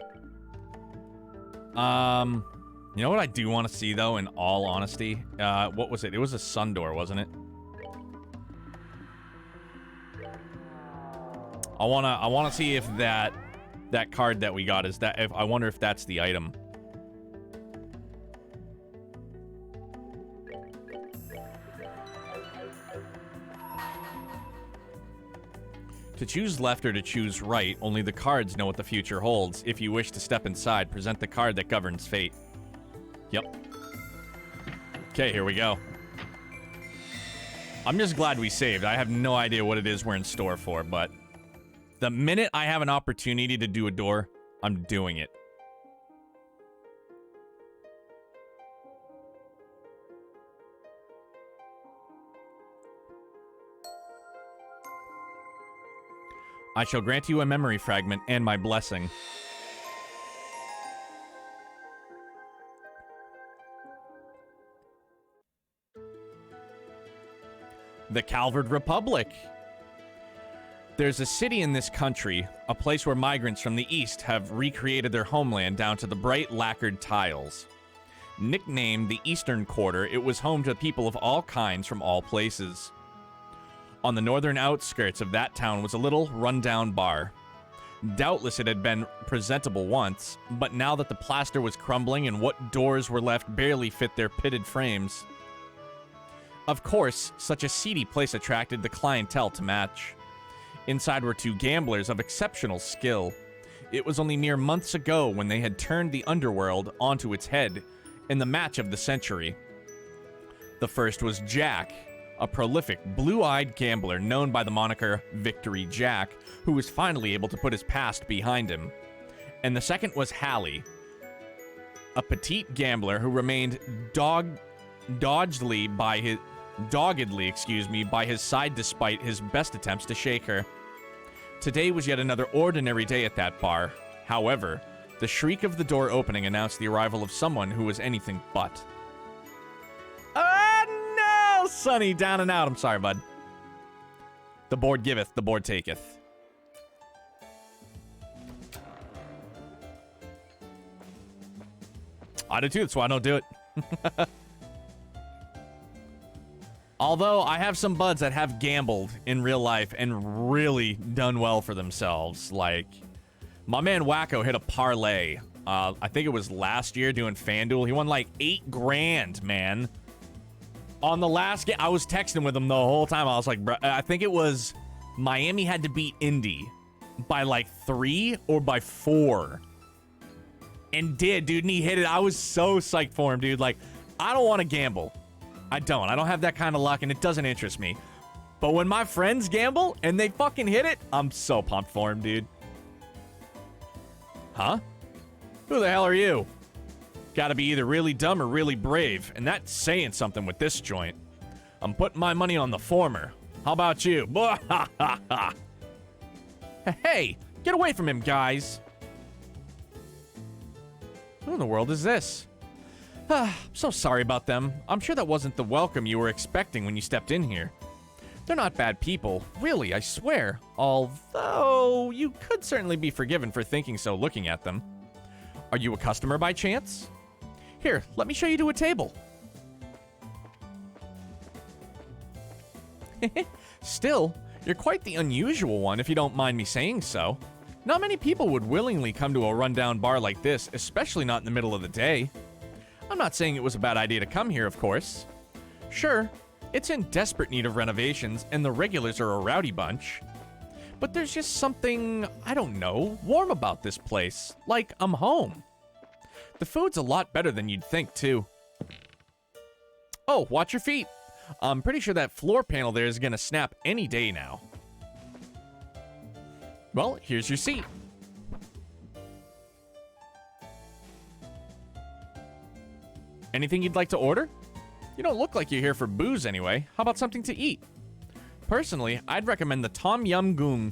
You know what I do want to see, though, in all honesty? What was it? It was a sun door, wasn't it? I wanna see if that card that we got is that. I wonder if that's the item. To choose left or to choose right, only the cards know what the future holds. If you wish to step inside, present the card that governs fate. Yep. Okay, here we go. I'm just glad we saved. I have no idea what it is we're in store for, but the minute I have an opportunity to do a door, I'm doing it. I shall grant you a memory fragment and my blessing. The Calvard Republic. There's a city in this country, a place where migrants from the East have recreated their homeland down to the bright lacquered tiles. Nicknamed the Eastern Quarter, it was home to people of all kinds from all places. On the northern outskirts of that town was a little rundown bar. Doubtless it had been presentable once, but now that the plaster was crumbling and what doors were left barely fit their pitted frames. Of course, such a seedy place attracted the clientele to match. Inside were two gamblers of exceptional skill. It was only mere months ago when they had turned the underworld onto its head in the match of the century. The first was Jack, a prolific, blue-eyed gambler known by the moniker Victory Jack, who was finally able to put his past behind him. And the second was Hallie, a petite gambler who remained doggedly by his side despite his best attempts to shake her. Today was yet another ordinary day at that bar. However, the shriek of the door opening announced the arrival of someone who was anything but. No, Sonny, down and out. I'm sorry, bud. The board giveth, the board taketh. I do too, that's why I don't do it. Although, I have some buds that have gambled in real life and really done well for themselves. Like, my man Wacko hit a parlay. I think it was last year doing FanDuel. He won like $8 grand, man. On the last game, I was texting with him the whole time. I was like, bro, I think it was Miami had to beat Indy. by like 3 or by 4. And dude, and he hit it. I was so psyched for him, dude. Like, I don't want to gamble. I don't have that kind of luck, and it doesn't interest me. But when my friends gamble and they fucking hit it, I'm so pumped for him, dude. Huh? Who the hell are you? Gotta be either really dumb or really brave, and that's saying something with this joint. I'm putting my money on the former. How about you? Hey, get away from him, guys. Who in the world is this? I'm so sorry about them. I'm sure that wasn't the welcome you were expecting when you stepped in here. They're not bad people, really, I swear. Although, you could certainly be forgiven for thinking so looking at them. Are you a customer by chance? Here, let me show you to a table. Still, you're quite the unusual one if you don't mind me saying so. Not many people would willingly come to a rundown bar like this, especially not in the middle of the day. I'm not saying it was a bad idea to come here, of course. Sure, it's in desperate need of renovations, and the regulars are a rowdy bunch. But there's just something, I don't know, warm about this place. Like, I'm home. The food's a lot better than you'd think, too. Oh, watch your feet. I'm pretty sure that floor panel there is gonna snap any day now. Well, here's your seat. Anything you'd like to order? You don't look like you're here for booze anyway. How about something to eat? Personally, I'd recommend the Tom Yum Goong.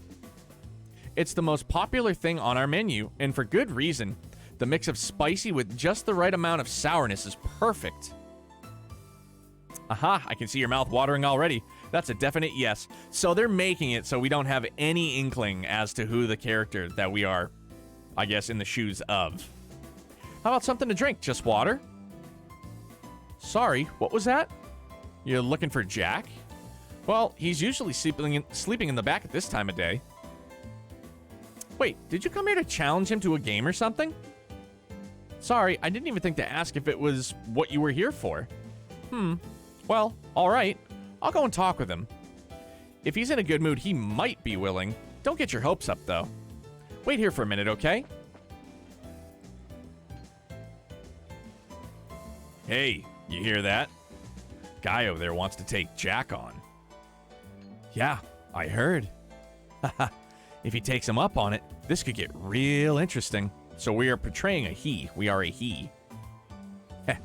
It's the most popular thing on our menu, and for good reason. The mix of spicy with just the right amount of sourness is perfect. Aha, I can see your mouth watering already. That's a definite yes. So they're making it so we don't have any inkling as to who the character that we are, I guess, in the shoes of. How about something to drink? Just water? Sorry, what was that? You're looking for Jack? Well, he's usually sleeping in the back at this time of day. Wait, did you come here to challenge him to a game or something? Sorry, I didn't even think to ask if it was what you were here for. Well, alright. I'll go and talk with him. If he's in a good mood, he might be willing. Don't get your hopes up, though. Wait here for a minute, okay? Hey, you hear that? Guy over there wants to take Jack on. Yeah, I heard. Haha, if he takes him up on it, this could get real interesting. So we are portraying a he. We are a he. Heh,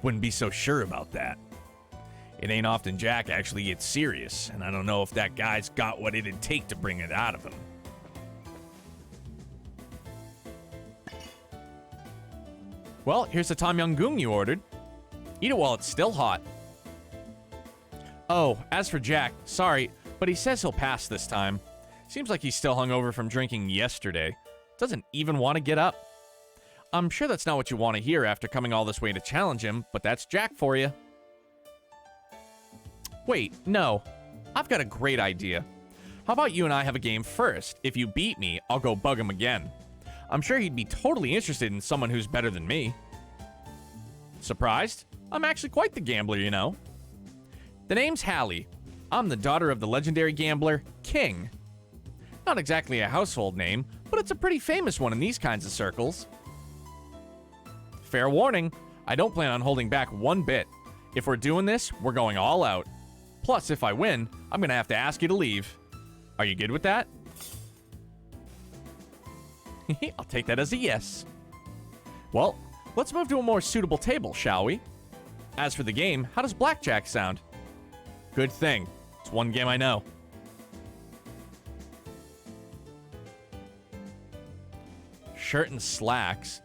wouldn't be so sure about that. It ain't often Jack actually gets serious, and I don't know if that guy's got what it'd take to bring it out of him. Well, here's the Tom Yum Goong you ordered. Eat it while it's still hot. Oh, as for Jack, sorry, but he says he'll pass this time. Seems like he's still hungover from drinking yesterday. Doesn't even want to get up. I'm sure that's not what you want to hear after coming all this way to challenge him, but that's Jack for you. Wait, no. I've got a great idea. How about you and I have a game first? If you beat me, I'll go bug him again. I'm sure he'd be totally interested in someone who's better than me. Surprised? I'm actually quite the gambler, you know. The name's Hallie. I'm the daughter of the legendary gambler, King. Not exactly a household name, but it's a pretty famous one in these kinds of circles. Fair warning, I don't plan on holding back one bit. If we're doing this, we're going all out. Plus, if I win, I'm gonna have to ask you to leave. Are you good with that? I'll take that as a yes. Well, let's move to a more suitable table, shall we? As for the game, how does blackjack sound? Good thing. It's one game I know. Shirt and slacks.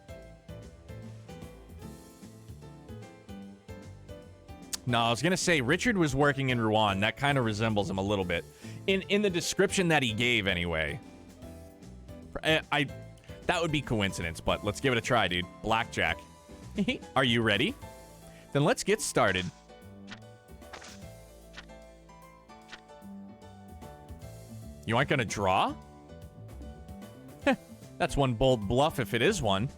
No, I was gonna say Richard was working in Rouen. That kind of resembles him a little bit. In the description that he gave, anyway. That would be coincidence, but let's give it a try, dude. Blackjack. Are you ready? Then let's get started. You aren't gonna draw? That's one bold bluff if it is one.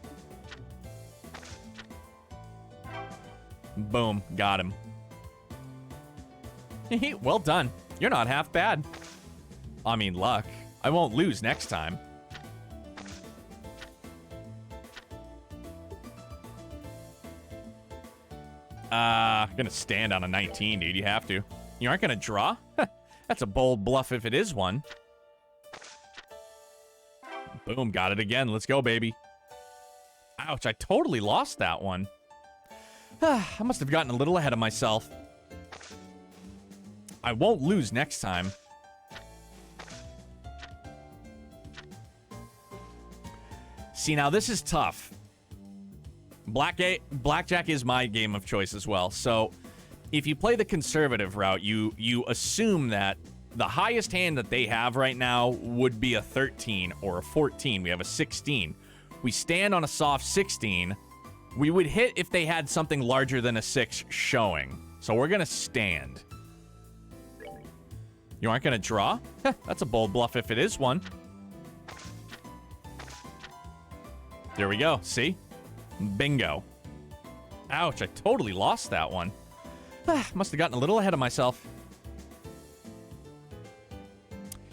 Boom, got him. Well done. You're not half bad. I mean, luck. I won't lose next time. Gonna stand on a 19, dude. You have to. You aren't gonna draw? That's a bold bluff if it is one. Boom, got it again. Let's go, baby. Ouch, I totally lost that one. I must have gotten a little ahead of myself. I won't lose next time. See, now this is tough. Blackjack is my game of choice as well. So, if you play the conservative route, you assume that the highest hand that they have right now would be a 13 or a 14. We have a 16. We stand on a soft 16. We would hit if they had something larger than a 6 showing. So we're going to stand. You aren't going to draw? That's a bold bluff if it is one. There we go. See? Bingo. Ouch, I totally lost that one. Must have gotten a little ahead of myself.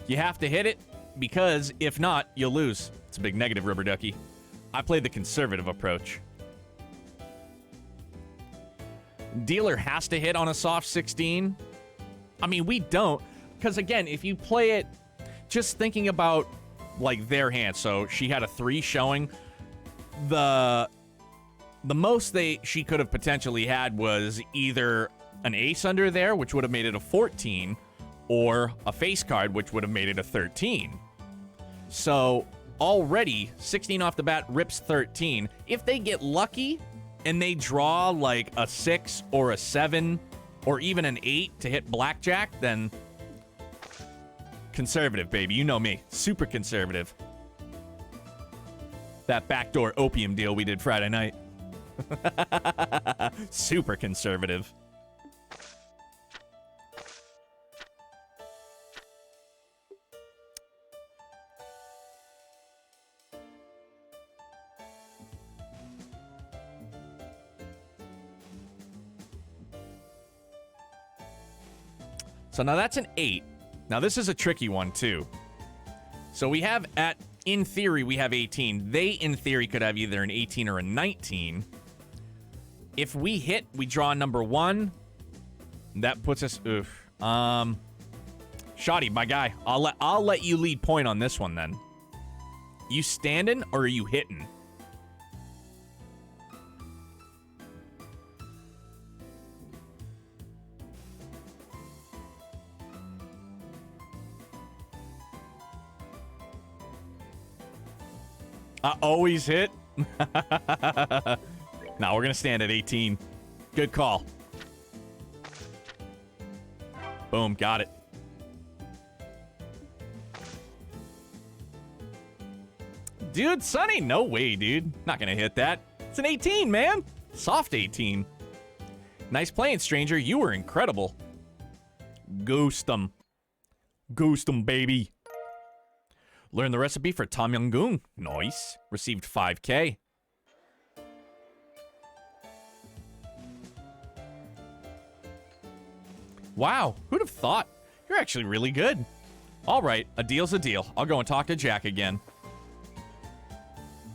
You have to hit it, because if not, you'll lose. It's a big negative, Rubber Ducky. I played the conservative approach. Dealer has to hit on a soft 16. I mean, we don't. Because, again, if you play it just thinking about, like, their hand. So, she had a 3 showing. The most she could have potentially had was either an ace under there, which would have made it a 14, or a face card, which would have made it a 13. So, already, 16 off the bat rips 13. If they get lucky and they draw, like, a 6 or a 7 or even an 8 to hit blackjack, then conservative, baby. You know me. Super conservative. That backdoor opium deal we did Friday night. Super conservative. So now that's an 8. Now this is a tricky one too. So we have in theory, we have 18. They, in theory, could have either an 18 or a 19. If we hit, we draw number 1. That puts us... Oof. Shoddy, my guy. I'll let you lead point on this one, then. You standing, or are you hitting? I always hit. Nah, we're going to stand at 18. Good call. Boom, got it. Dude, Sonny, no way, dude. Not going to hit that. It's an 18, man. Soft 18. Nice playing, stranger. You were incredible. Ghost 'em. Ghost 'em, baby. Learn the recipe for Tom Yum Goong. Nice. Received 5K. Wow, who'd have thought? You're actually really good. All right, a deal's a deal. I'll go and talk to Jack again.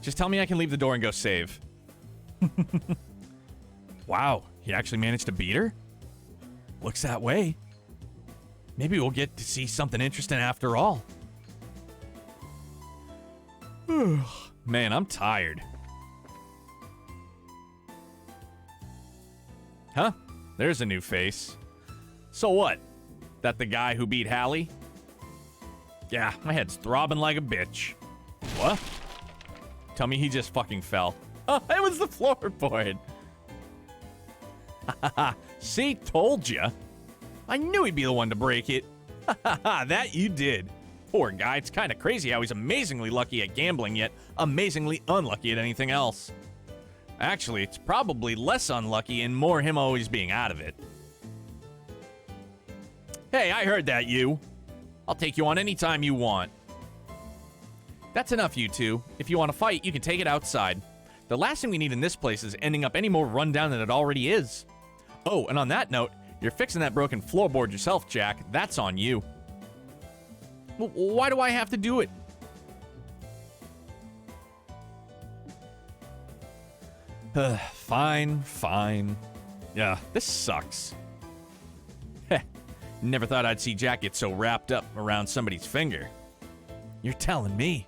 Just tell me I can leave the door and go save. Wow, he actually managed to beat her? Looks that way. Maybe we'll get to see something interesting after all. Man, I'm tired. Huh? There's a new face. So what? That the guy who beat Hallie? Yeah, my head's throbbing like a bitch. What? Tell me he just fucking fell. Oh, it was the floorboard. See, told ya. I knew he'd be the one to break it. That you did. Poor guy, it's kind of crazy how he's amazingly lucky at gambling, yet amazingly unlucky at anything else. Actually, it's probably less unlucky and more him always being out of it. Hey, I heard that, you. I'll take you on any time you want. That's enough, you two. If you want to fight, you can take it outside. The last thing we need in this place is ending up any more rundown than it already is. Oh, and on that note, you're fixing that broken floorboard yourself, Jack. That's on you. Why do I have to do it? Fine, fine. Yeah, this sucks. Heh, never thought I'd see Jack get so wrapped up around somebody's finger. You're telling me.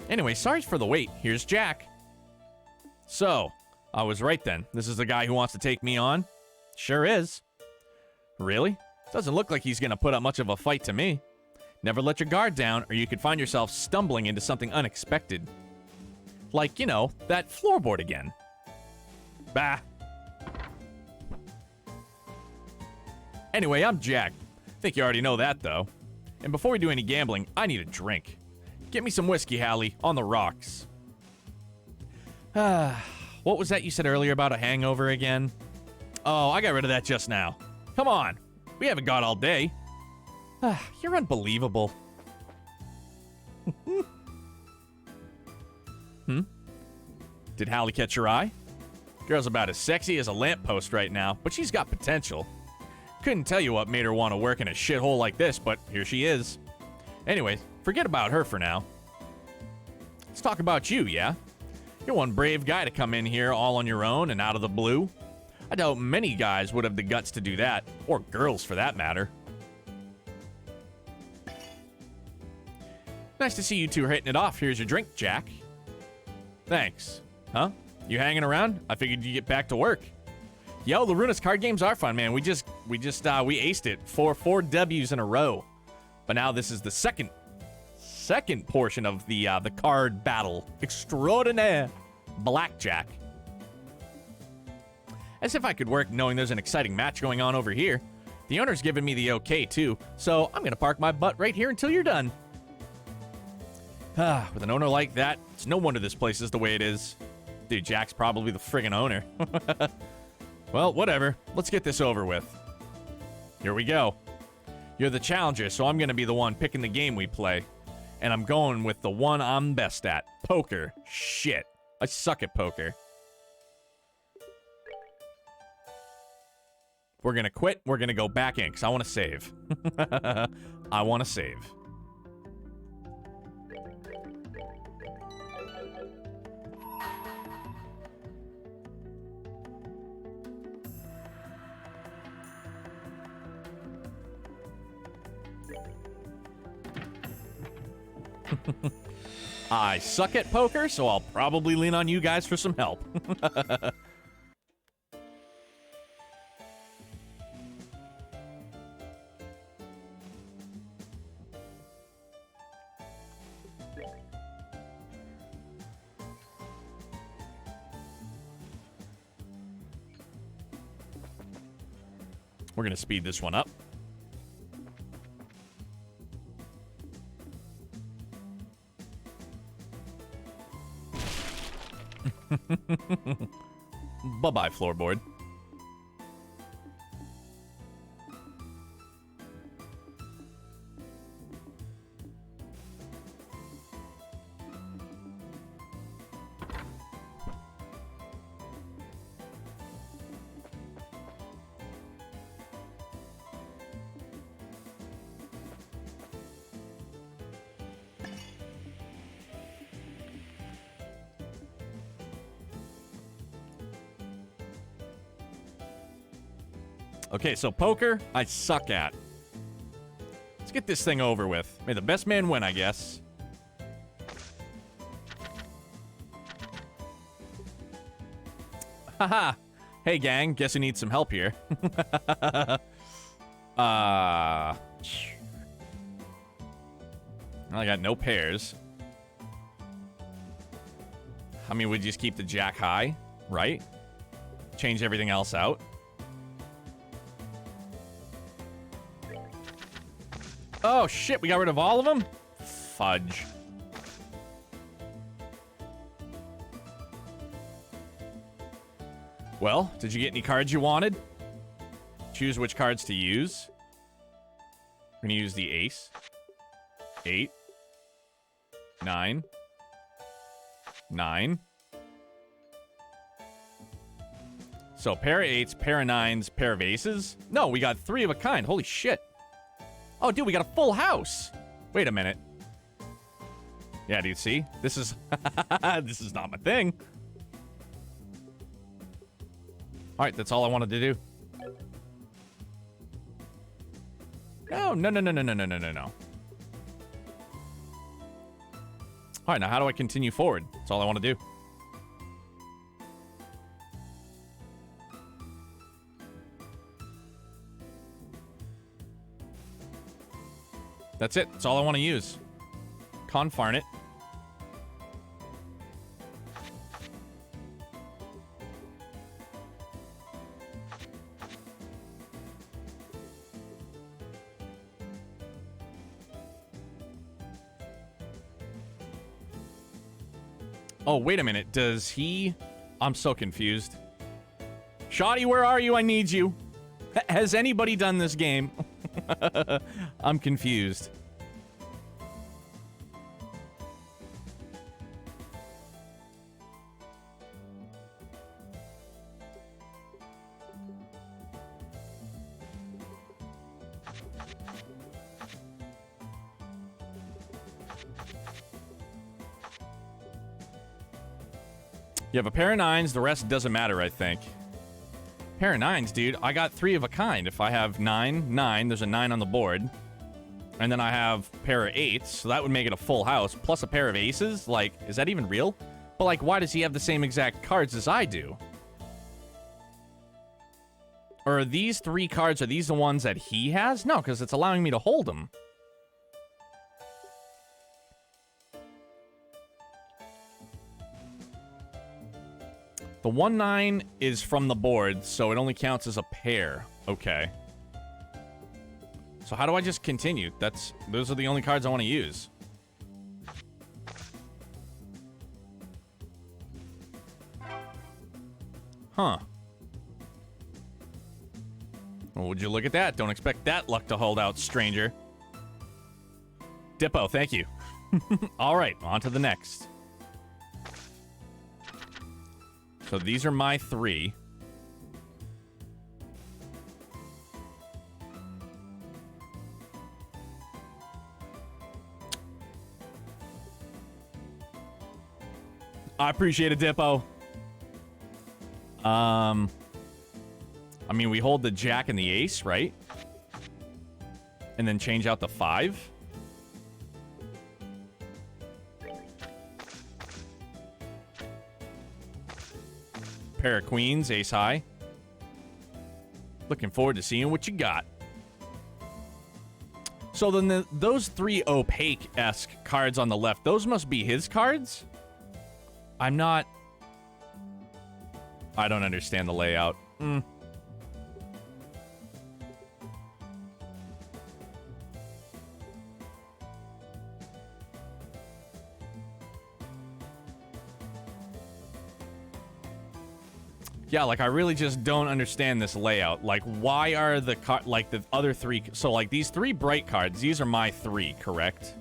Anyway, sorry for the wait. Here's Jack. So, I was right then. This is the guy who wants to take me on? Sure is. Really? Doesn't look like he's gonna put up much of a fight to me. Never let your guard down, or you could find yourself stumbling into something unexpected. Like, you know, that floorboard again. Bah. Anyway, I'm Jack. Think you already know that, though. And before we do any gambling, I need a drink. Get me some whiskey, Hallie, on the rocks. What was that you said earlier about a hangover again? Oh, I got rid of that just now. Come on. We haven't got all day. You're unbelievable. Did Hallie catch your eye? Girl's about as sexy as a lamppost right now, but she's got potential. Couldn't tell you what made her want to work in a shithole like this, but here she is. Anyway, forget about her for now. Let's talk about you, yeah? You're one brave guy to come in here all on your own and out of the blue. I doubt many guys would have the guts to do that, or girls for that matter. Nice to see you two hitting it off. Here's your drink, Jack. Thanks. Huh? You hanging around? I figured you'd get back to work. Yo, the Runas card games are fun, man. We aced it. Four W's in a row. But now this is the second portion of the card battle extraordinaire, Blackjack. As if I could work knowing there's an exciting match going on over here. The owner's giving me the okay too, so I'm gonna park my butt right here until you're done. With an owner like that, it's no wonder this place is the way it is. Dude, Jack's probably the friggin' owner. Well, whatever. Let's get this over with. Here we go. You're the challenger, so I'm gonna be the one picking the game we play. And I'm going with the one I'm best at. Poker. Shit. I suck at poker. We're gonna quit. We're gonna go back in, because I want to save. I want to save. I suck at poker, so I'll probably lean on you guys for some help. We're going to speed this one up. Bye-bye, floorboard. Okay, so poker, I suck at. Let's get this thing over with. May the best man win, I guess. Haha. Hey, gang. Guess who needs some help here? I got no pairs. I mean, we just keep the jack high, right? Change everything else out. Oh, shit, we got rid of all of them? Fudge. Well, did you get any cards you wanted? Choose which cards to use. We're gonna use the ace. 8. 9. 9. So pair of 8s, pair of 9s, pair of aces. No, we got 3 of a kind. Holy shit. Oh, dude, we got a full house. Wait a minute. Yeah, dude, see? This is... this is not my thing. All right, that's all I wanted to do. No. All right, now how do I continue forward? That's all I want to do. That's it. That's all I want to use. Confarn it. Oh, wait a minute. Does he... I'm so confused. Shoddy, where are you? I need you. Has anybody done this game? I'm confused. You have a pair of 9s, the rest doesn't matter, I think. Pair of 9s, dude. I got 3 of a kind. If I have 9, 9, there's a 9 on the board. And then I have a pair of 8s, so that would make it a full house, plus a pair of aces. Like, is that even real? But, like, why does he have the same exact cards as I do? Or are these 3 cards, are these the ones that he has? No, because it's allowing me to hold them. The 1-9 is from the board, so it only counts as a pair. Okay. So how do I just continue? Those are the only cards I want to use. Huh. Well, would you look at that? Don't expect that luck to hold out, stranger. Dippo, thank you. All right, on to the next. So these are my 3. I appreciate it, Dippo. I mean, we hold the jack and the ace, right? And then change out the 5. Pair of queens, ace high. Looking forward to seeing what you got. So then those 3 opaque-esque cards on the left, those must be his cards? I don't understand the layout. Yeah, like, I really just don't understand this layout. Like, why are the other 3... So, like, these 3 bright cards, these are my 3, correct?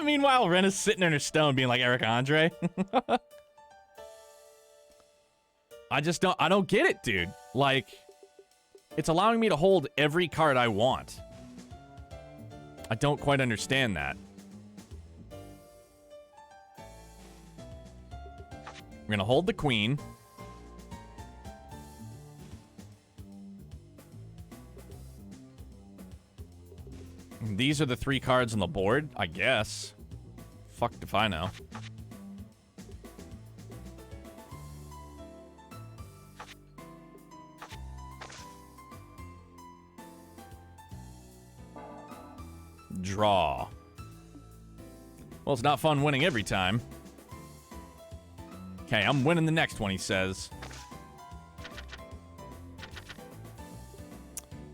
Meanwhile, Ren is sitting in her stone being like, Eric Andre. I don't get it, dude. Like, it's allowing me to hold every card I want. I don't quite understand that. I'm gonna hold the queen. These are the 3 cards on the board, I guess. Fucked if I know. Draw. Well, it's not fun winning every time. Okay, I'm winning the next one, he says.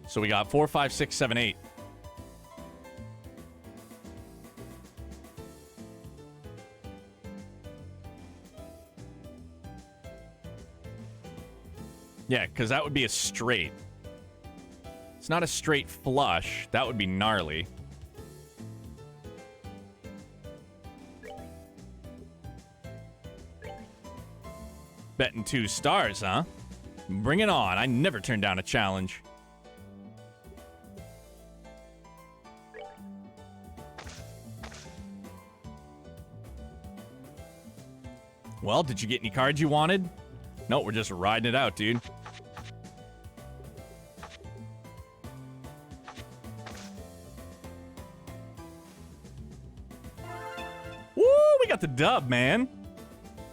So we got 4, 5, 6, 7, 8. Yeah, because that would be a straight. It's not a straight flush. That would be gnarly. Betting 2 stars, huh? Bring it on. I never turn down a challenge. Well, did you get any cards you wanted? No, we're just riding it out, dude. Woo, we got the dub, man.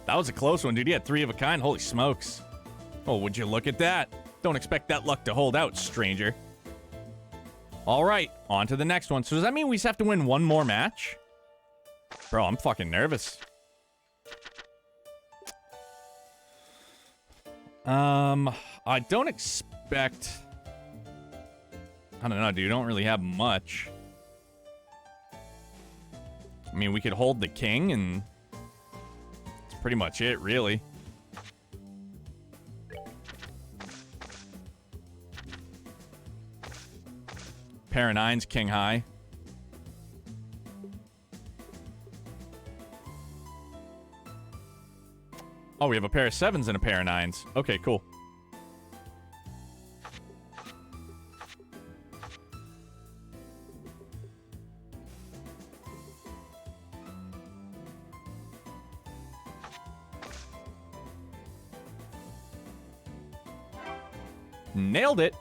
That was a close one, dude. You had 3 of a kind. Holy smokes. Oh, would you look at that? Don't expect that luck to hold out, stranger. All right, on to the next one. So does that mean we just have to win one more match? Bro, I'm fucking nervous. I don't expect... I don't know, dude. I don't really have much. I mean, we could hold the king, and... that's pretty much it, really. Pair of 9s, king high. Oh, we have a pair of 7s and a pair of 9s. Okay, cool. Nailed it.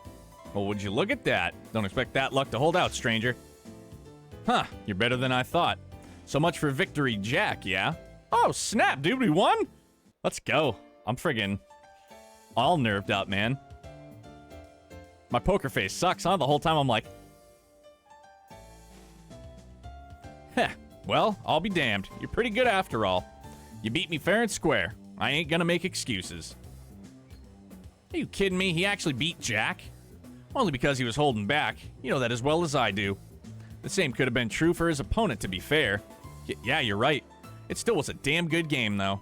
Well, would you look at that? Don't expect that luck to hold out, stranger. Huh, you're better than I thought. So much for victory, Jack, yeah? Oh, snap, dude, we won? Let's go. I'm friggin' all nerved up, man. My poker face sucks, huh? The whole time I'm like... heh, well, I'll be damned. You're pretty good after all. You beat me fair and square. I ain't gonna make excuses. Are you kidding me? He actually beat Jack? Only because he was holding back. You know that as well as I do. The same could have been true for his opponent, to be fair. Yeah, you're right. It still was a damn good game, though.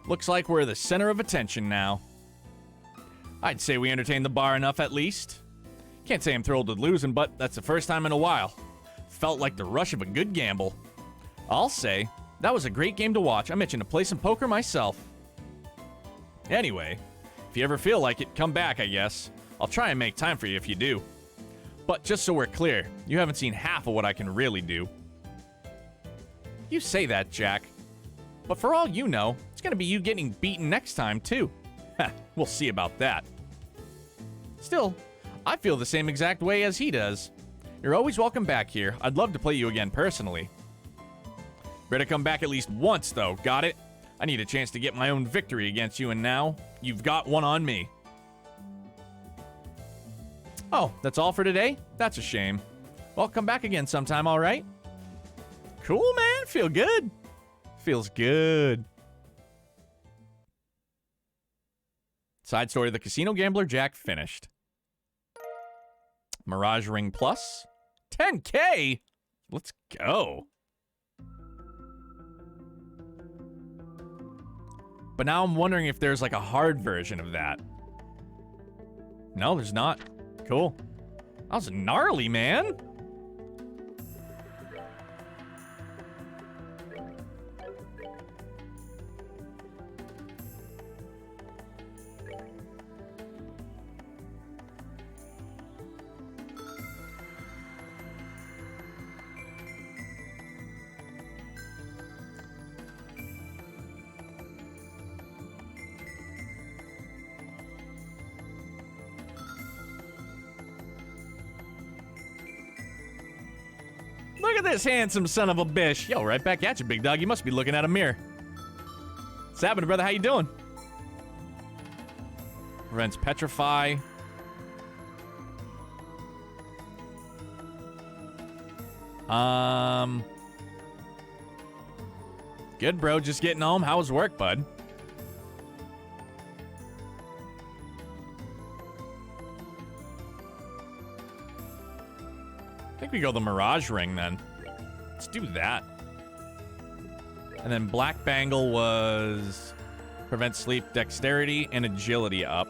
Looks like we're the center of attention now. I'd say we entertained the bar enough, at least. Can't say I'm thrilled with losing, but that's the first time in a while. Felt like the rush of a good gamble. I'll say, that was a great game to watch. I'm itching to play some poker myself. Anyway, if you ever feel like it, come back, I guess. I'll try and make time for you if you do. But just so we're clear, you haven't seen half of what I can really do. You say that, Jack. But for all you know, it's gonna be you getting beaten next time, too. Heh, we'll see about that. Still, I feel the same exact way as he does. You're always welcome back here. I'd love to play you again personally. Better come back at least once, though, got it? I need a chance to get my own victory against you, and now, you've got one on me. Oh, that's all for today? That's a shame. Well, come back again sometime, all right? Cool, man. Feel good. Feels good. Side story of the Casino Gambler Jack finished. Mirage Ring Plus. 10K? Let's go. But now I'm wondering if there's like a hard version of that. No, there's not. Cool. That was gnarly, man. Look at this handsome son of a bitch. Yo, right back at you, big dog. You must be looking at a mirror. What's happening, brother? How you doing? Prevents petrify. Good, bro. Just getting home. How was work, bud? I think we go the Mirage Ring, then. Let's do that. And then Black Bangle was... prevent sleep, dexterity, and agility up.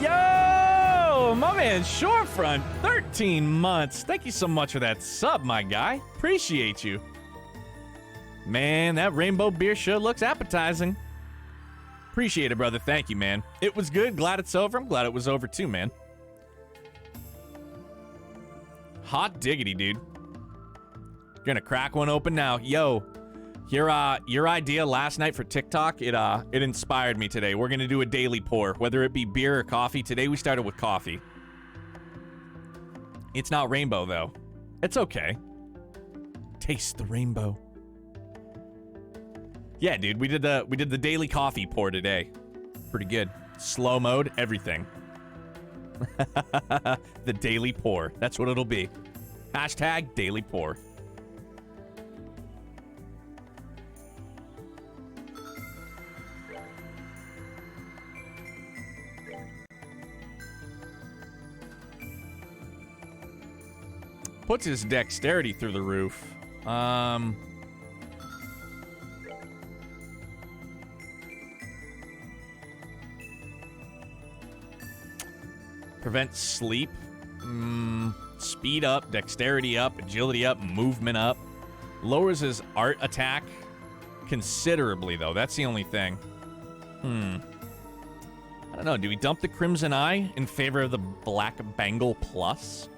Yo! My man man, Shorefront, 13 months. Thank you so much for that sub, my guy. Appreciate you. Man, that rainbow beer sure looks appetizing. Appreciate it, brother. Thank you, man. It was good. Glad it's over. I'm glad it was over, too, man. Hot diggity, dude. Gonna crack one open now. Yo, your idea last night for TikTok, it inspired me today. We're gonna do a daily pour, whether it be beer or coffee. Today we started with coffee. It's not rainbow, though. It's okay. Taste the rainbow. Yeah, dude, we did the daily coffee pour today. Pretty good. Slow mode, everything. The daily pour. That's what it'll be. Hashtag daily pour. Puts his dexterity through the roof. Prevent sleep. Speed up, dexterity up, agility up, movement up. Lowers his art attack considerably, though. That's the only thing. I don't know. Do we dump the Crimson Eye in favor of the Black Bangle Plus?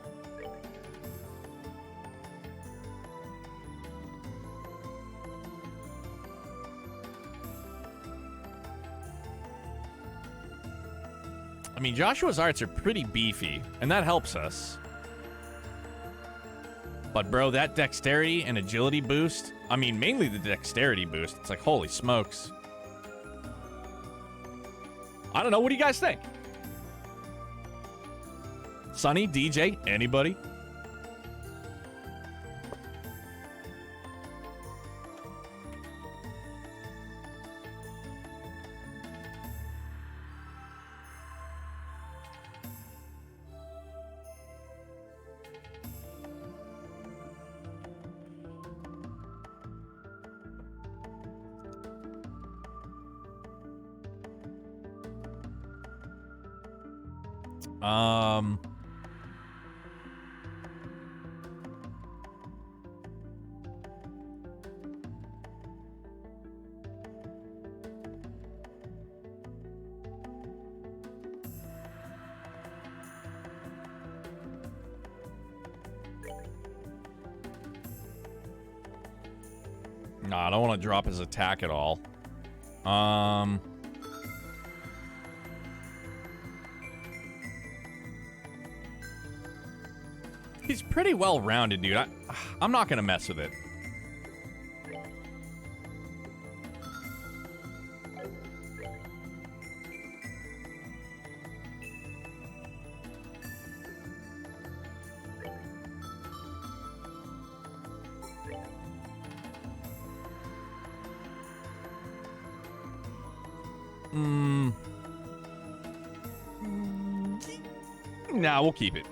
I mean, Joshua's arts are pretty beefy, and that helps us. But, bro, that dexterity and agility boost, I mean, mainly the dexterity boost, it's like, holy smokes. I don't know, what do you guys think? Sonny, DJ, anybody? Nah, I don't want to drop his attack at all. He's pretty well-rounded, dude. I'm not gonna mess with it. Nah, we'll keep it.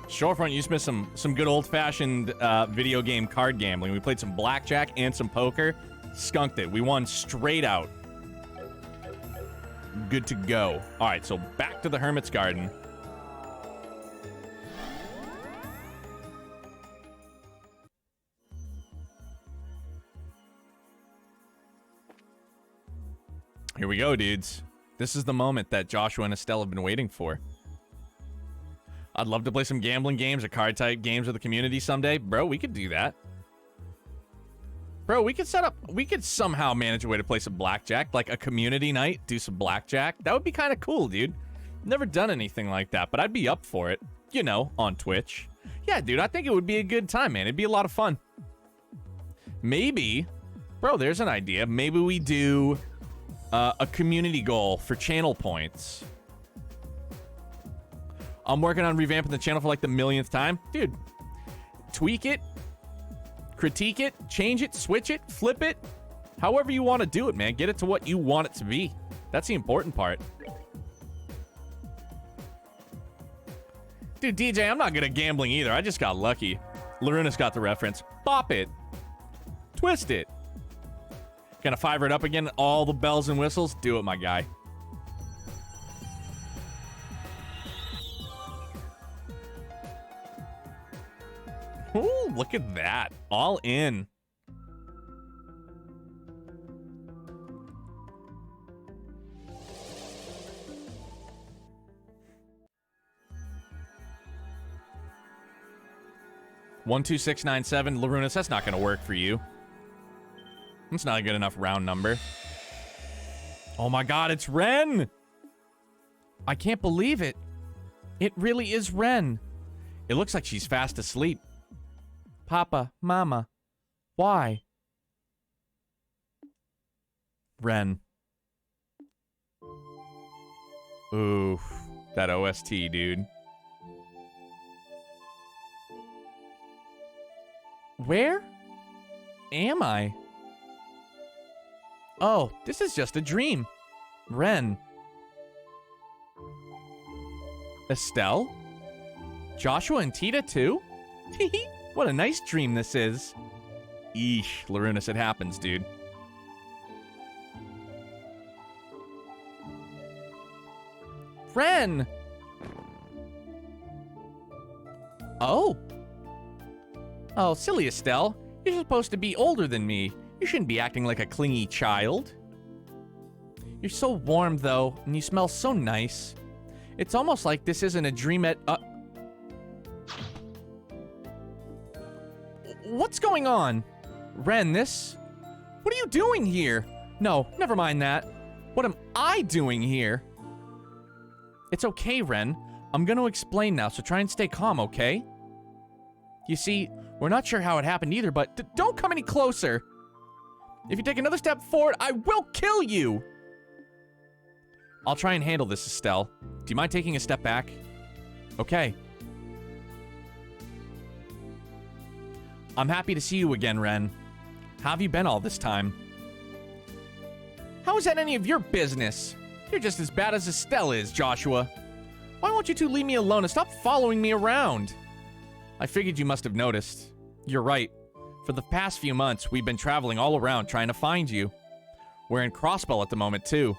Shorefront used to miss some good old-fashioned video game card gambling. We played some blackjack and some poker. Skunked it. We won straight out. Good to go. All right, so back to the Hermit's Garden. Here we go, dudes. This is the moment that Joshua and Estelle have been waiting for. I'd love to play some gambling games or card-type games with the community someday. Bro, we could do that. Bro, we could somehow manage a way to play some blackjack, like a community night, do some blackjack. That would be kind of cool, dude. Never done anything like that, but I'd be up for it. You know, on Twitch. Yeah, dude, I think it would be a good time, man. It'd be a lot of fun. Maybe, bro, there's an idea. Maybe we do a community goal for channel points. I'm working on revamping the channel for like the millionth time. Dude, tweak it, critique it, change it, switch it, flip it. However you want to do it, man. Get it to what you want it to be. That's the important part. Dude, DJ, I'm not good at gambling either. I just got lucky. Larunas got the reference. Bop it. Twist it. Gonna fire it up again, all the bells and whistles. Do it, my guy. Ooh, look at that. All in. One, 2, 6, 9, 7. Larunas, that's not gonna work for you. That's not a good enough round number. Oh my god, it's Ren! I can't believe it. It really is Ren. It looks like she's fast asleep. Papa, Mama, why? Ren. Oof, that OST, dude. Where am I? Oh, this is just a dream. Ren. Estelle? Joshua and Tita too? What a nice dream this is. Eesh, Larunas, it happens, dude. Ren! Oh. Oh, silly Estelle. You're supposed to be older than me. You shouldn't be acting like a clingy child. You're so warm, though, and you smell so nice. It's almost like this isn't a dream at... What's going on? Ren, this... What are you doing here? No, never mind that. What am I doing here? It's okay, Ren. I'm gonna explain now, so try and stay calm, okay? You see, we're not sure how it happened either, but don't come any closer. If you take another step forward, I will kill you! I'll try and handle this, Estelle. Do you mind taking a step back? Okay. I'm happy to see you again, Ren. How have you been all this time? How is that any of your business? You're just as bad as Estelle is, Joshua. Why won't you two leave me alone and stop following me around? I figured you must have noticed. You're right. For the past few months, we've been traveling all around trying to find you. We're in Crossbell at the moment, too.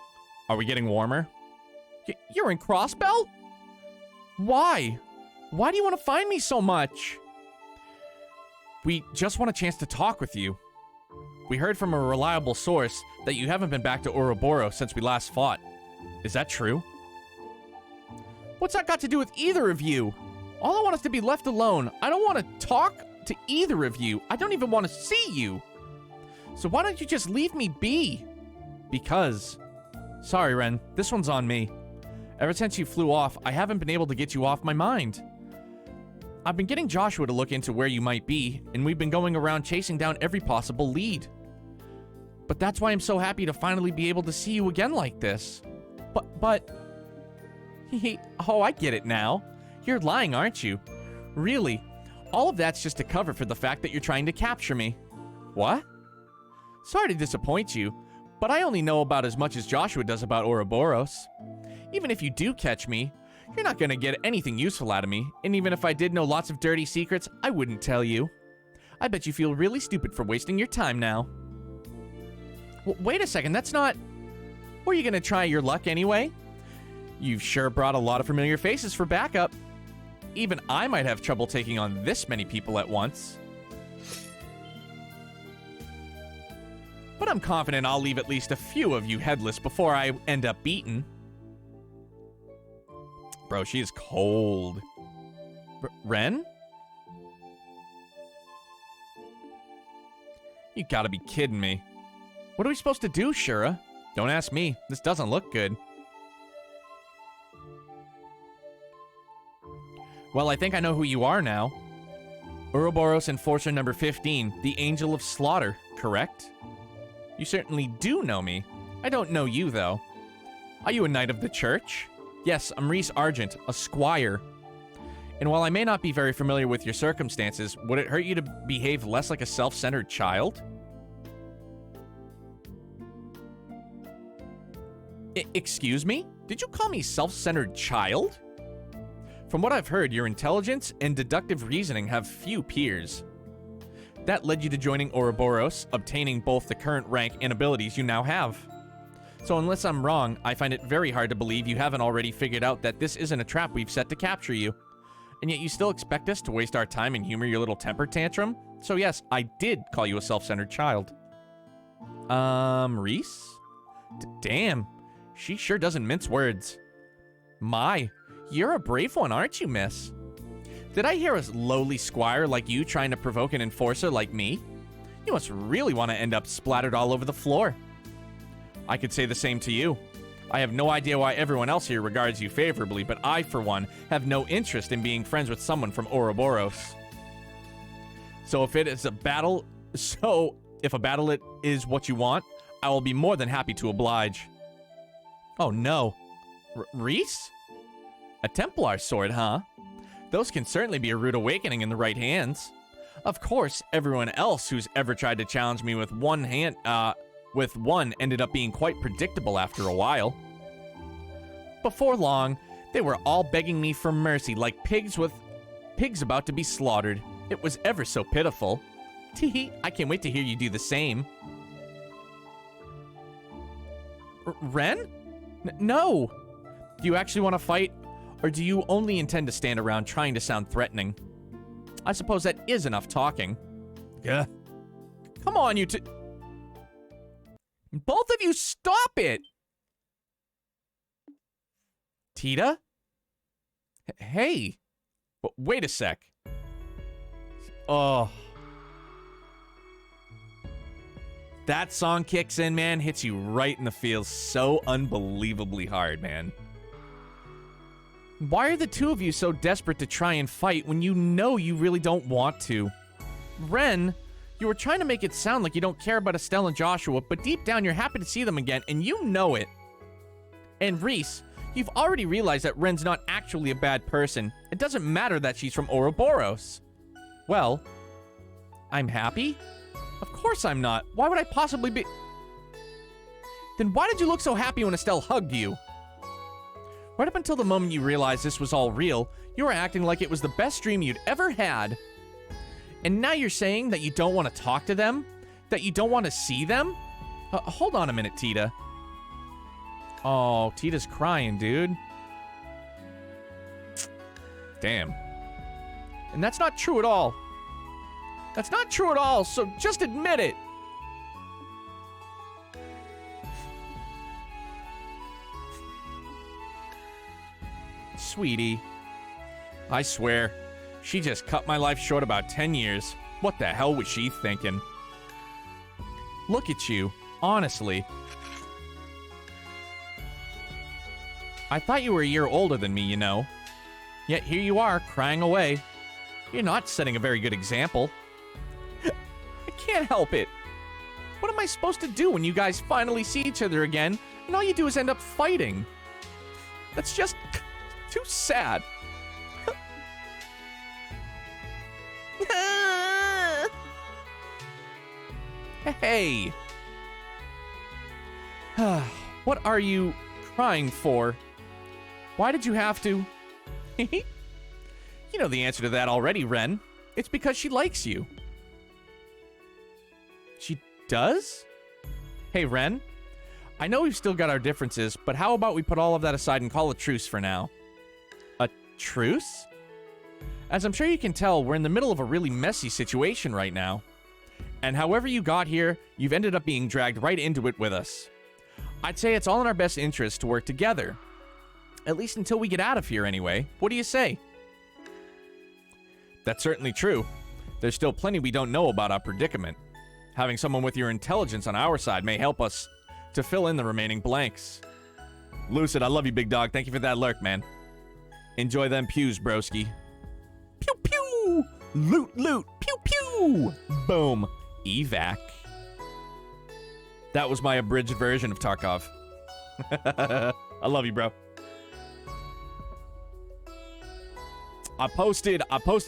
Are we getting warmer? You're in Crossbell? Why? Why do you want to find me so much? We just want a chance to talk with you. We heard from a reliable source that you haven't been back to Ouroboros since we last fought. Is that true? What's that got to do with either of you? All I want is to be left alone. I don't want to talk to either of you. I don't even want to see you. So why don't you just leave me be? Because... Sorry, Ren. This one's on me. Ever since you flew off, I haven't been able to get you off my mind. I've been getting Joshua to look into where you might be, and we've been going around chasing down every possible lead. But that's why I'm so happy to finally be able to see you again like this. But... Oh, I get it now. You're lying, aren't you? Really? All of that's just a cover for the fact that you're trying to capture me. What? Sorry to disappoint you, but I only know about as much as Joshua does about Ouroboros. Even if you do catch me, you're not gonna get anything useful out of me, and even if I did know lots of dirty secrets, I wouldn't tell you. I bet you feel really stupid for wasting your time now. Wait a second, that's not... Were you gonna try your luck anyway? You've sure brought a lot of familiar faces for backup. Even I might have trouble taking on this many people at once. But I'm confident I'll leave at least a few of you headless before I end up beaten. Bro, she is cold. Ren? You gotta be kidding me. What are we supposed to do, Shura? Don't ask me. This doesn't look good. Well, I think I know who you are now. Ouroboros Enforcer number 15, the Angel of Slaughter, correct? You certainly do know me. I don't know you, though. Are you a knight of the church? Yes, I'm Reese Argent, a squire. And while I may not be very familiar with your circumstances, would it hurt you to behave less like a self-centered child? Excuse me? Did you call me self-centered child? From what I've heard, your intelligence and deductive reasoning have few peers. That led you to joining Ouroboros, obtaining both the current rank and abilities you now have. So unless I'm wrong, I find it very hard to believe you haven't already figured out that this isn't a trap we've set to capture you. And yet you still expect us to waste our time and humor your little temper tantrum? So yes, I did call you a self-centered child. Reese? Damn, she sure doesn't mince words. My, you're a brave one, aren't you, miss? Did I hear a lowly squire like you trying to provoke an enforcer like me? You must really want to end up splattered all over the floor. I could say the same to you. I have no idea why everyone else here regards you favorably, but I, for one, have no interest in being friends with someone from Ouroboros. So if a battle it is what you want, I will be more than happy to oblige. Oh no. Reese? A Templar sword, huh? Those can certainly be a rude awakening in the right hands. Of course, everyone else who's ever tried to challenge me with one ended up being quite predictable after a while. Before long, they were all begging me for mercy like pigs about to be slaughtered. It was ever so pitiful. Teehee, I can't wait to hear you do the same. Ren? No! Do you actually want to fight? Or do you only intend to stand around trying to sound threatening? I suppose that is enough talking. Yeah. Come on, you two. Both of you, stop it! Tita? Hey. Wait a sec. Oh. That song kicks in, man, hits you right in the feels so unbelievably hard, man. Why are the two of you so desperate to try and fight when you know you really don't want to? Ren, you were trying to make it sound like you don't care about Estelle and Joshua, but deep down you're happy to see them again, and you know it. And Reese, you've already realized that Ren's not actually a bad person. It doesn't matter that she's from Ouroboros. Well, I'm happy? Of course I'm not. Why would I possibly be... Then why did you look so happy when Estelle hugged you? Right up until the moment you realized this was all real, you were acting like it was the best dream you'd ever had. And now you're saying that you don't want to talk to them? That you don't want to see them? Hold on a minute, Tita. Oh, Tita's crying, dude. Damn. And that's not true at all. That's not true at all, so just admit it. Sweetie, I swear, she just cut my life short about 10 years. What the hell was she thinking? Look at you, honestly. I thought you were a year older than me, you know. Yet here you are, crying away. You're not setting a very good example. I can't help it. What am I supposed to do when you guys finally see each other again, and all you do is end up fighting? That's just... too sad. Hey. What are you crying for? Why did you have to? You know the answer to that already, Ren. It's because she likes you. She does? Hey, Ren. I know we've still got our differences, but how about we put all of that aside and call a truce for now? A truce? As I'm sure you can tell, we're in the middle of a really messy situation right now. And however you got here, you've ended up being dragged right into it with us. I'd say it's all in our best interest to work together. At least until we get out of here anyway. What do you say? That's certainly true. There's still plenty we don't know about our predicament. Having someone with your intelligence on our side may help us to fill in the remaining blanks. Lucid, I love you, big dog. Thank you for that lurk, man. Enjoy them pews, broski. Pew, pew! Loot, loot! Pew, pew! Boom. Evac. That was my abridged version of Tarkov. I love you, bro. I posted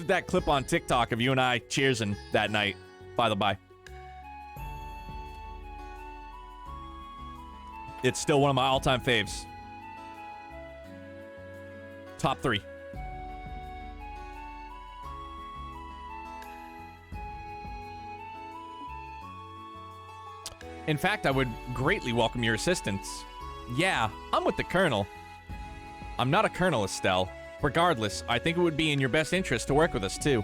that clip on TikTok of you and I cheersing that night, by the by. It's still one of my all-time faves. Top 3. In fact, I would greatly welcome your assistance. Yeah, I'm with the Colonel. I'm not a Colonel, Estelle. Regardless, I think it would be in your best interest to work with us, too.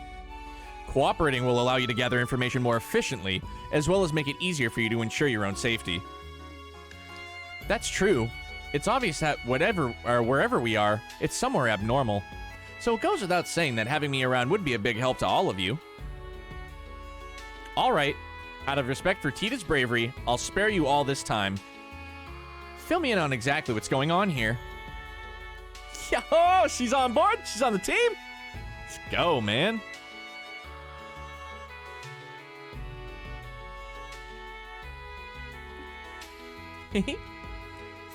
Cooperating will allow you to gather information more efficiently, as well as make it easier for you to ensure your own safety. That's true. It's obvious that wherever we are, it's somewhere abnormal. So it goes without saying that having me around would be a big help to all of you. Alright, out of respect for Tita's bravery, I'll spare you all this time. Fill me in on exactly what's going on here. Yo, she's on board? She's on the team? Let's go, man.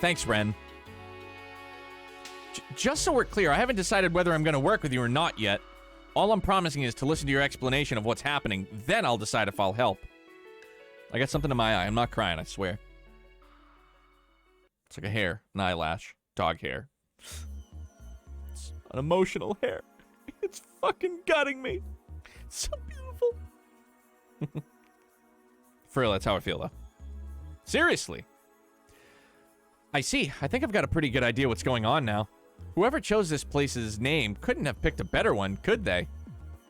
Thanks, Ren. Just so we're clear, I haven't decided whether I'm going to work with you or not yet. All I'm promising is to listen to your explanation of what's happening. Then I'll decide if I'll help. I got something in my eye. I'm not crying, I swear. It's like a hair, an eyelash, dog hair. It's an emotional hair. It's fucking gutting me. It's so beautiful. For real, that's how I feel, though. Seriously. I see. I think I've got a pretty good idea what's going on now. Whoever chose this place's name couldn't have picked a better one, could they?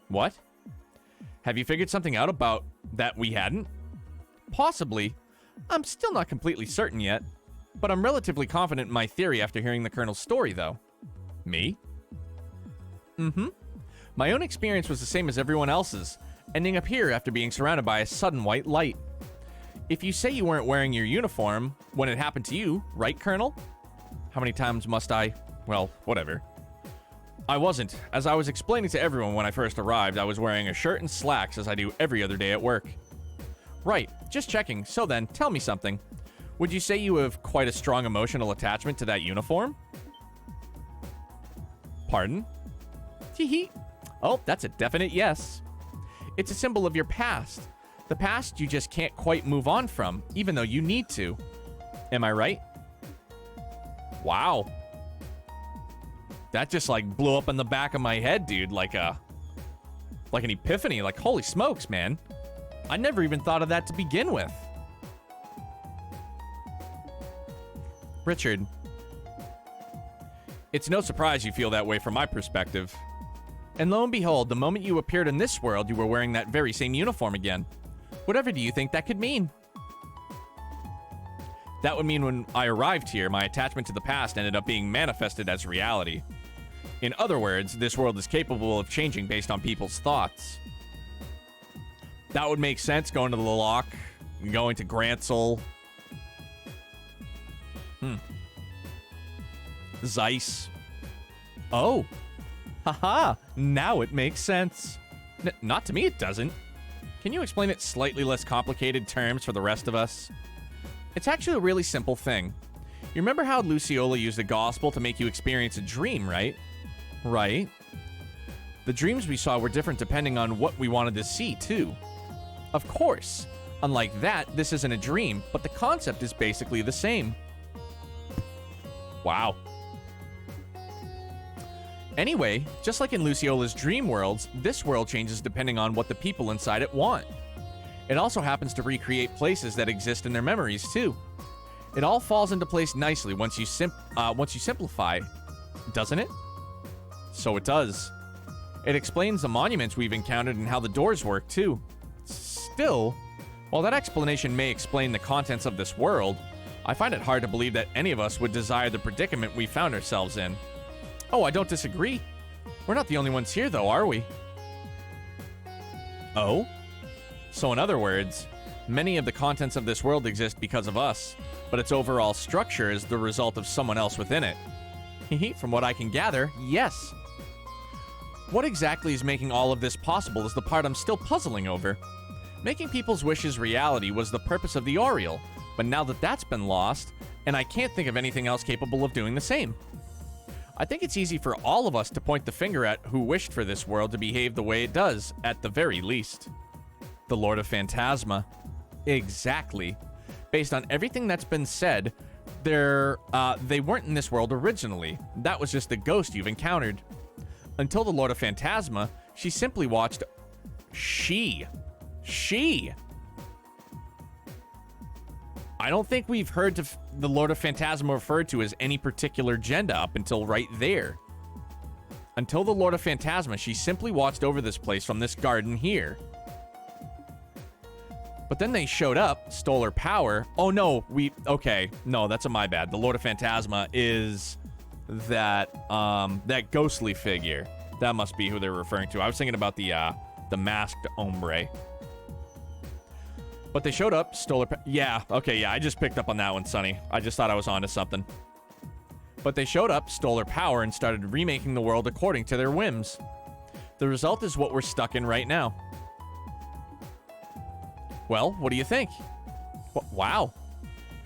What? Have you figured something out about that we hadn't? Possibly. I'm still not completely certain yet. But I'm relatively confident in my theory after hearing the Colonel's story, though. Me? Mm-hmm. My own experience was the same as everyone else's, ending up here after being surrounded by a sudden white light. If you say you weren't wearing your uniform when it happened to you, right, Colonel? How many times must I? Well, whatever. I wasn't. As I was explaining to everyone when I first arrived, I was wearing a shirt and slacks as I do every other day at work. Right, just checking. So then, tell me something. Would you say you have quite a strong emotional attachment to that uniform? Pardon? Hee. Oh, that's a definite yes. It's a symbol of your past. The past you just can't quite move on from, even though you need to. Am I right? Wow. That just like blew up in the back of my head, dude, like an epiphany. Like, holy smokes, man. I never even thought of that to begin with. Richard. It's no surprise you feel that way from my perspective. And lo and behold, the moment you appeared in this world, you were wearing that very same uniform again. Whatever do you think that could mean? That would mean when I arrived here, my attachment to the past ended up being manifested as reality. In other words, this world is capable of changing based on people's thoughts. That would make sense, going to the lock, going to Grancel. Zeiss. Oh. Haha, now it makes sense. Not to me, it doesn't. Can you explain it slightly less complicated terms for the rest of us? It's actually a really simple thing. You remember how Luciola used the gospel to make you experience a dream, right? Right. The dreams we saw were different depending on what we wanted to see, too. Of course. Unlike that, this isn't a dream, but the concept is basically the same. Wow. Anyway, just like in Luciola's dream worlds, this world changes depending on what the people inside it want. It also happens to recreate places that exist in their memories, too. It all falls into place nicely once you simplify, doesn't it? So it does. It explains the monuments we've encountered and how the doors work, too. Still, while that explanation may explain the contents of this world, I find it hard to believe that any of us would desire the predicament we found ourselves in. Oh, I don't disagree. We're not the only ones here, though, are we? Oh? So in other words, many of the contents of this world exist because of us, but its overall structure is the result of someone else within it. From what I can gather, yes. What exactly is making all of this possible is the part I'm still puzzling over. Making people's wishes reality was the purpose of the Oriole, but now that that's been lost, and I can't think of anything else capable of doing the same. I think it's easy for all of us to point the finger at who wished for this world to behave the way it does, at the very least. The Lord of Phantasma. Exactly. Based on everything that's been said, they weren't in this world originally. That was just the ghost you've encountered. Until the Lord of Phantasma, she simply watched... She. I don't think we've heard the Lord of Phantasma referred to as any particular gender up until right there. Until the Lord of Phantasma, she simply watched over this place from this garden here. But then they showed up, stole her power. Oh no, okay, no, that's my bad. The Lord of Phantasma is that ghostly figure. That must be who they're referring to. I was thinking about the masked hombre. But they showed up, stole her yeah, okay, yeah, I just picked up on that one, Sonny. I just thought I was onto something. But they showed up, stole her power, and started remaking the world according to their whims. The result is what we're stuck in right now. Well, what do you think? Wow.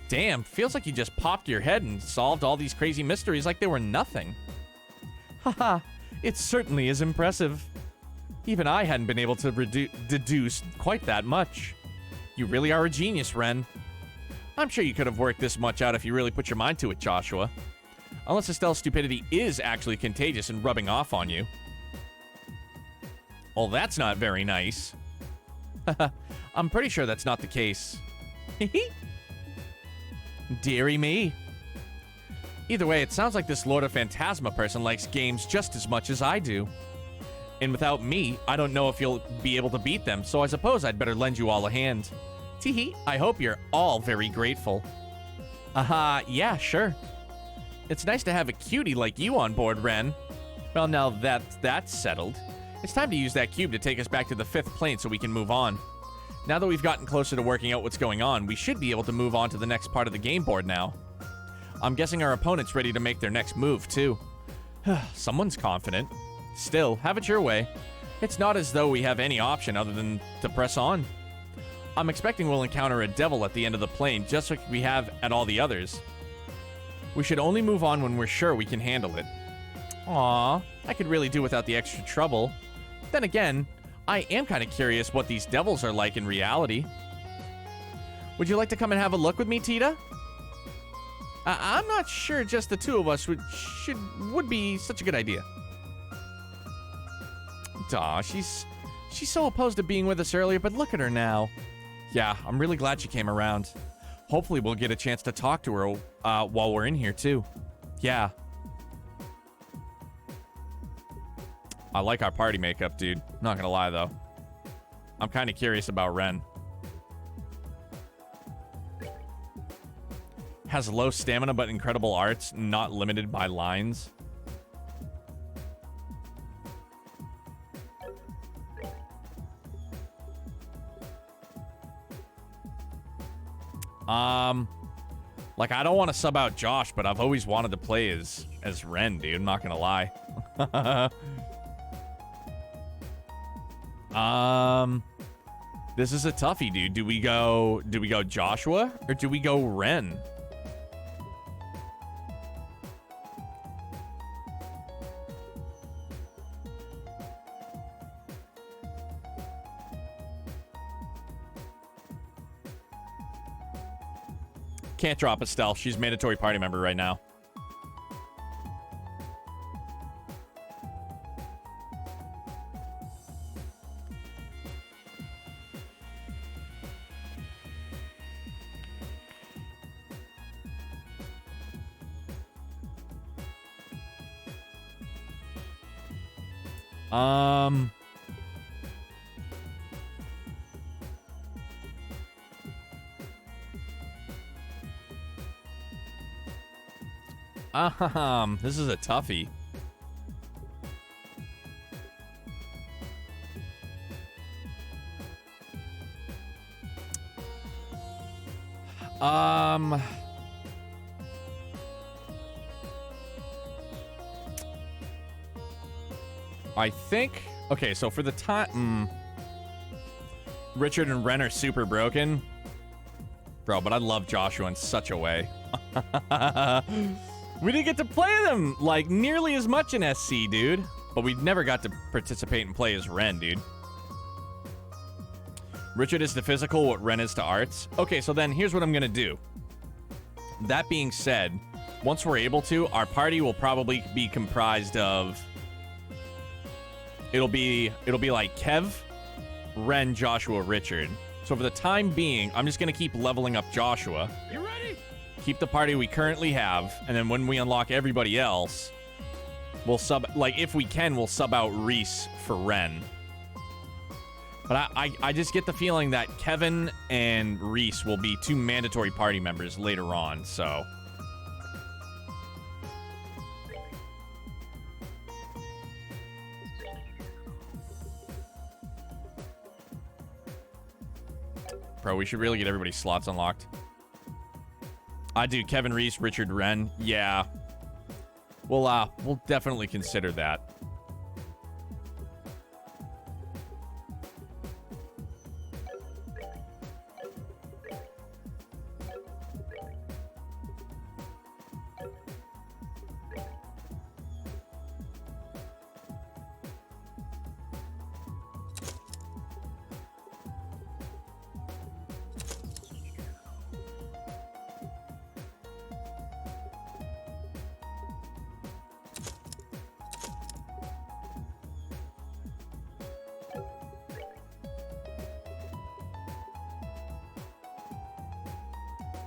Damn, feels like you just popped your head and solved all these crazy mysteries like they were nothing. Haha, it certainly is impressive. Even I hadn't been able to deduce quite that much. You really are a genius, Ren. I'm sure you could have worked this much out if you really put your mind to it, Joshua. Unless Estelle's stupidity is actually contagious and rubbing off on you. Well, that's not very nice. I'm pretty sure that's not the case. Dearie me. Either way, it sounds like this Lord of Phantasma person likes games just as much as I do. And without me, I don't know if you'll be able to beat them, so I suppose I'd better lend you all a hand. Teehee, I hope you're all very grateful. Yeah, sure. It's nice to have a cutie like you on board, Ren. Well, now that's settled, it's time to use that cube to take us back to the 5th plane so we can move on. Now that we've gotten closer to working out what's going on, we should be able to move on to the next part of the game board now. I'm guessing our opponent's ready to make their next move, too. Someone's confident. Still, have it your way. It's not as though we have any option other than to press on. I'm expecting we'll encounter a devil at the end of the plane, just like we have at all the others. We should only move on when we're sure we can handle it. Aww, I could really do without the extra trouble. Then again, I am kind of curious what these devils are like in reality. Would you like to come and have a look with me, Tita? I'm not sure just the two of us would be such a good idea. Aw, she's so opposed to being with us earlier, but look at her now. Yeah, I'm really glad she came around. Hopefully we'll get a chance to talk to her while we're in here, too. Yeah. I like our party makeup, dude. Not gonna lie, though. I'm kind of curious about Ren. Has low stamina but incredible arts, not limited by lines. Like, I don't want to sub out Josh, but I've always wanted to play as Ren, dude. I'm not gonna lie. This is a toughie, dude. Do we go Joshua or do we go Ren? Can't drop Estelle. She's mandatory party member right now. This is a toughie. I think, okay, so for the time, Richard and Ren are super broken. Bro, but I love Joshua in such a way. We didn't get to play them, like, nearly as much in SC, dude. But we never got to participate and play as Ren, dude. Richard is to physical what Ren is to arts. Okay, so then here's what I'm gonna do. That being said, once we're able to, our party will probably be comprised of... It'll be like Kev, Ren, Joshua, Richard. So for the time being, I'm just going to keep leveling up Joshua. You ready? Keep the party we currently have, and then when we unlock everybody else, we'll sub... Like, if we can, we'll sub out Reese for Ren. But I just get the feeling that Kevin and Reese will be 2 mandatory party members later on, so... Bro, we should really get everybody's slots unlocked. I do. Kevin, Reese, Richard, Ren. Yeah. We'll definitely consider that.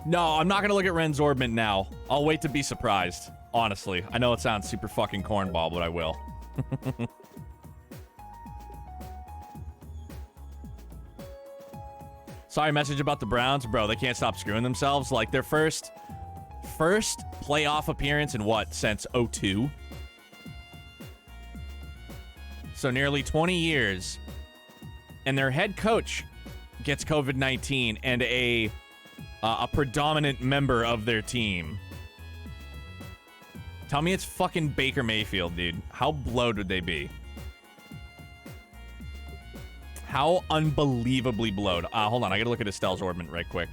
No, I'm not going to look at Ren's Orbment now. I'll wait to be surprised. Honestly. I know it sounds super fucking cornball, but I will. Sorry, message about the Browns. Bro, they can't stop screwing themselves. Like, their first playoff appearance in what? Since 02? So nearly 20 years. And their head coach gets COVID-19 and a predominant member of their team. Tell me it's fucking Baker Mayfield, dude. How blowed would they be? How unbelievably blowed. Hold on, I gotta look at Estelle's Orbment right quick.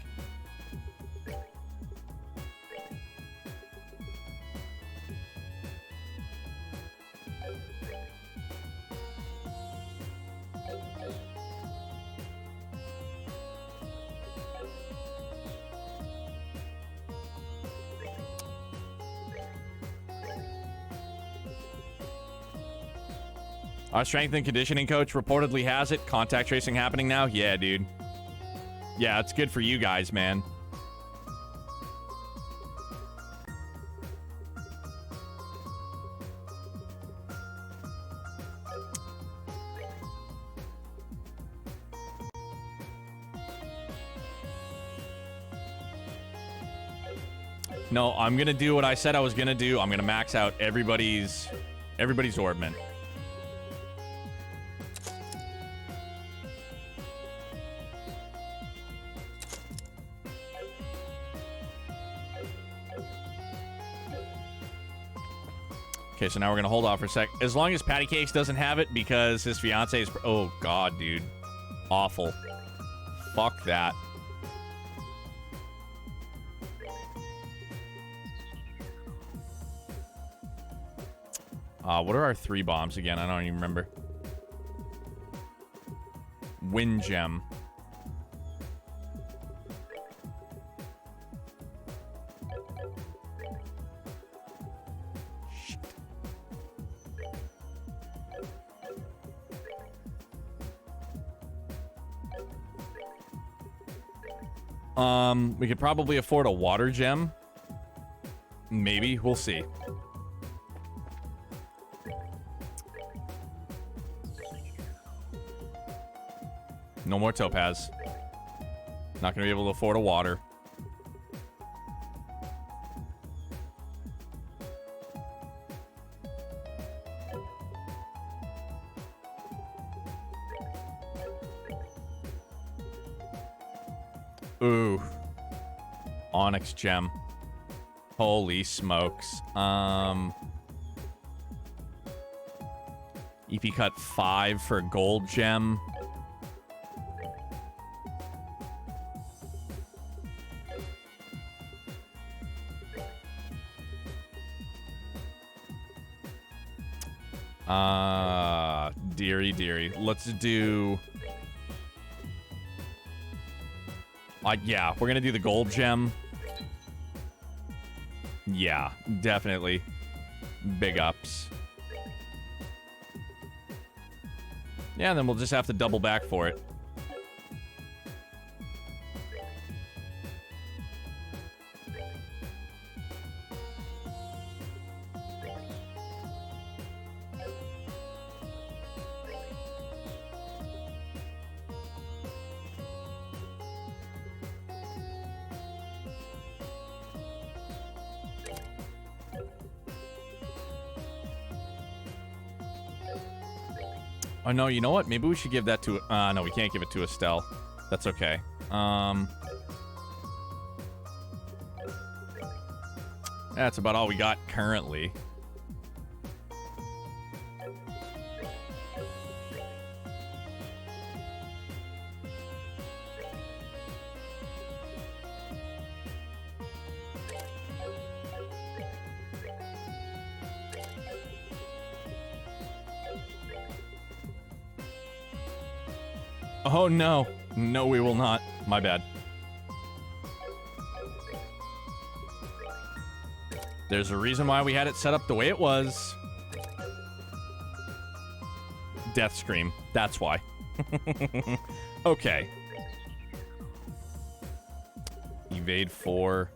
Our strength and conditioning coach reportedly has it. Contact tracing happening now? Yeah, dude. Yeah, it's good for you guys, man. No, I'm gonna do what I said I was gonna do. I'm gonna max out everybody's Orbment. Okay, so now we're gonna hold off for a sec. As long as Patty Cakes doesn't have it because his fiance is... Oh, God, dude. Awful. Fuck that. What are our 3 bombs again? I don't even remember. Wind Gem. We could probably afford a water gem. Maybe. We'll see. No more topaz. Not gonna be able to afford a water. Ooh. Onyx gem. Holy smokes. EP cut 5 for gold gem. Deary. Let's do... yeah, we're gonna do the gold gem. Yeah, definitely. Big ups. Yeah, then we'll just have to double back for it. Oh, no, you know what? Maybe we should give that to... no, we can't give it to Estelle. That's okay. That's about all we got currently. Oh, no. No, we will not. My bad. There's a reason why we had it set up the way it was. Death Scream. That's why. Okay. Evade 4.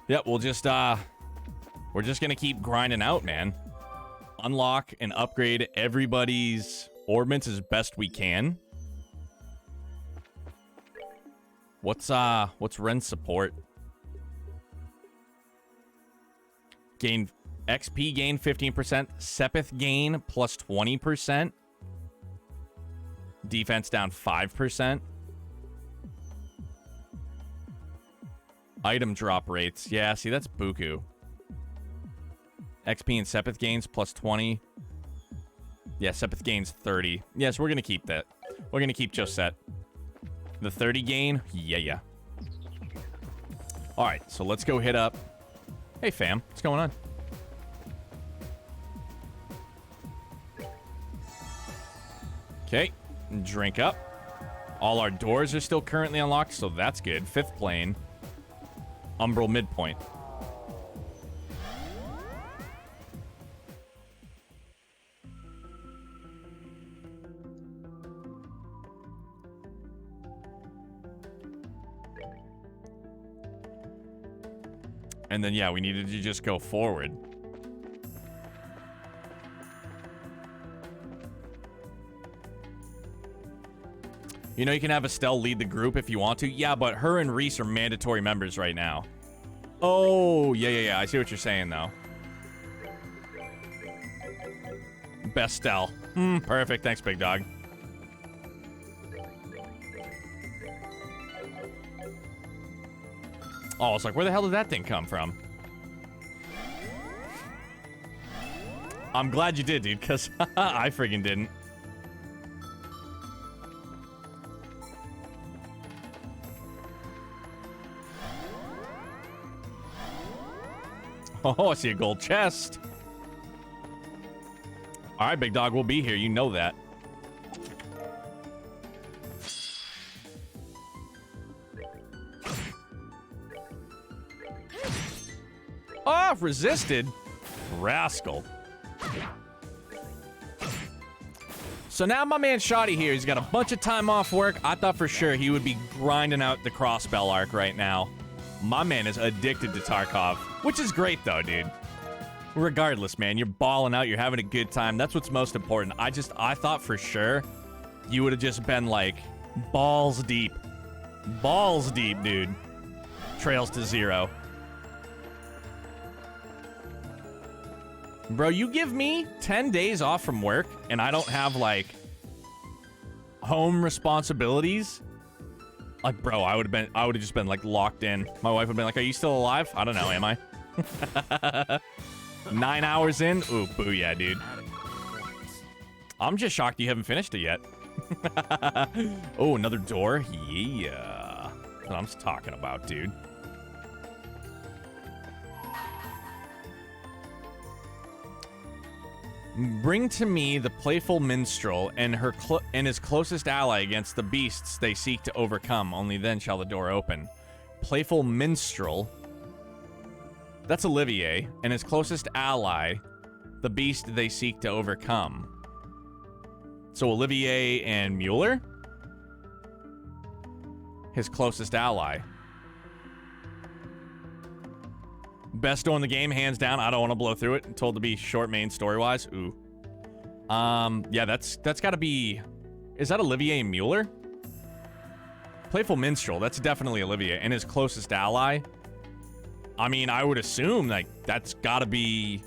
Yep, we'll just, we're just gonna keep grinding out, man. Unlock and upgrade everybody's orbments as best we can. What's Ren's support? Gain XP gain 15%, Sepith gain plus 20%. Defense down 5%. Item drop rates. Yeah, see, that's buku. XP and Sepith gains plus 20. Yeah, Sepith gains 30. Yes, we're going to keep that. We're going to keep Josette. The 30 gain? Yeah. All right, so let's go hit up. Hey, fam. What's going on? Okay, drink up. All our doors are still currently unlocked, so that's good. 5th plane. Umbral midpoint. And then, yeah, we needed to just go forward. You know, you can have Estelle lead the group if you want to. Yeah, but her and Reese are mandatory members right now. Oh, yeah. I see what you're saying, though. Best Stell. Perfect. Thanks, big dog. Oh, it's like, where the hell did that thing come from? I'm glad you did, dude, because I friggin' didn't. Oh, I see a gold chest. All right, big dog, we'll be here. You know that. Oh, resisted. Rascal. So now my man Shoddy here, he's got a bunch of time off work. I thought for sure he would be grinding out the crossbell arc right now. My man is addicted to Tarkov, which is great though, dude. Regardless, man, you're balling out, you're having a good time. That's what's most important. I thought for sure you would have just been like balls deep. Balls deep, dude. Trails to 0. Bro, you give me 10 days off from work and I don't have like home responsibilities. Like, bro, I would have just been like locked in. My wife would have been like, are you still alive? I don't know, am I? 9 hours in? Ooh, booyah, dude. I'm just shocked you haven't finished it yet. Oh, another door? Yeah. That's what I'm talking about, dude. Bring to me the playful minstrel and his closest ally against the beasts they seek to overcome. Only then shall the door open. Playful minstrel. That's Olivier. And his closest ally, the beast they seek to overcome. So Olivier and Mueller? His closest ally. Best door in the game, hands down. I don't want to blow through it. I'm told to be short main story-wise. Ooh. Yeah, that's gotta be... Is that Olivier Mueller? Playful Minstrel. That's definitely Olivier. And his closest ally? I mean, I would assume, like, that's gotta be...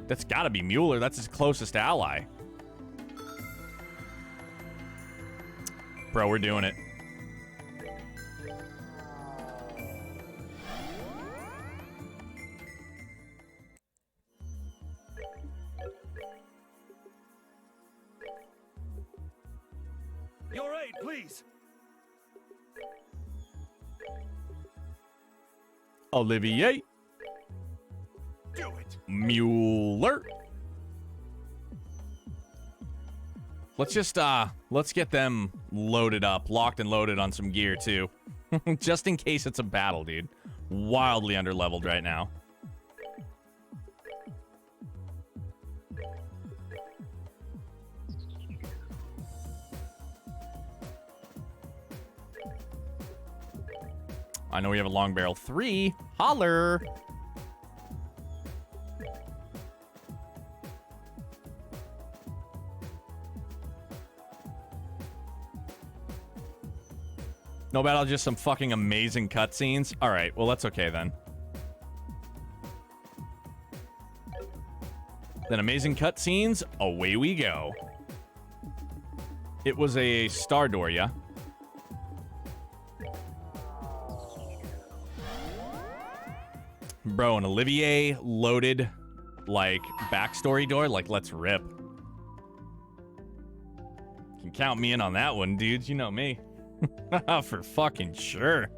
That's gotta be Mueller. That's his closest ally. Bro, we're doing it. Your aid, please. Olivier. Do it. Mueller. Let's just, let's get them loaded up, locked and loaded on some gear, too. Just in case it's a battle, dude. Wildly underleveled right now. I know we have a long barrel 3. Holler! No battle, just some fucking amazing cutscenes? Alright, well that's okay then. Then amazing cutscenes, away we go. It was a star door, yeah? Bro, an Olivier loaded, like, backstory door? Like, let's rip. Can count me in on that one, dudes. You know me. For fucking sure.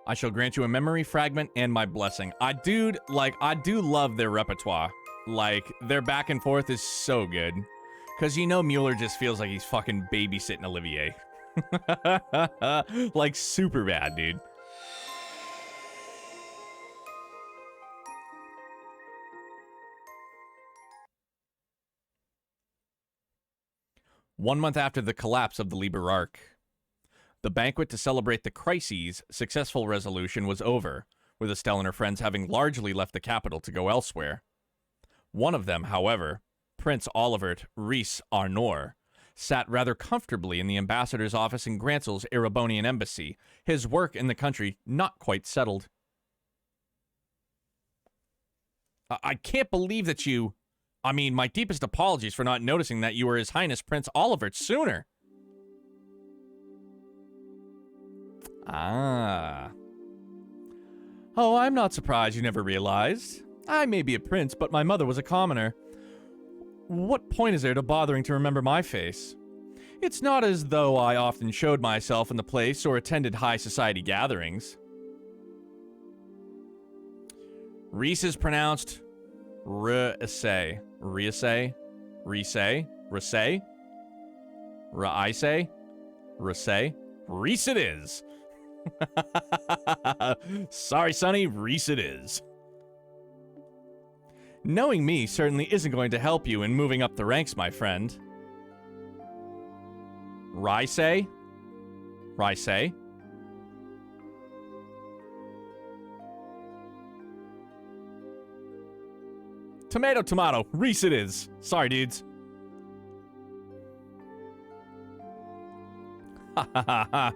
I shall grant you a memory fragment and my blessing. I do love their repertoire. Like, their back and forth is so good. Because you know Mueller just feels like he's fucking babysitting Olivier. Like, super bad, dude. One month after the collapse of the Liber Arc, the banquet to celebrate the crises' successful resolution was over, with Estelle and her friends having largely left the capital to go elsewhere. One of them, however, Prince Olivert Rhys Arnor, sat rather comfortably in the ambassador's office in Gransel's Erebonian embassy, his work in the country not quite settled. I can't believe that you... I mean, my deepest apologies for not noticing that you were His Highness Prince Olivert sooner. Ah. Oh, I'm not surprised you never realized. I may be a prince, but my mother was a commoner. What point is there to bothering to remember my face? It's not as though I often showed myself in the place or attended high society gatherings. Rhys is pronounced Rhys-ay. Rhys-ay? Rhys-ay? Rhys-ay? Rhys-ay? Rhys-ay? Rhys it is! Sorry, Sonny, Rhys it is. Knowing me certainly isn't going to help you in moving up the ranks, my friend. Rhys-ay? Rhys-ay? Tomato, tomato, Rhys it is. Sorry, dudes. Ha ha ha ha,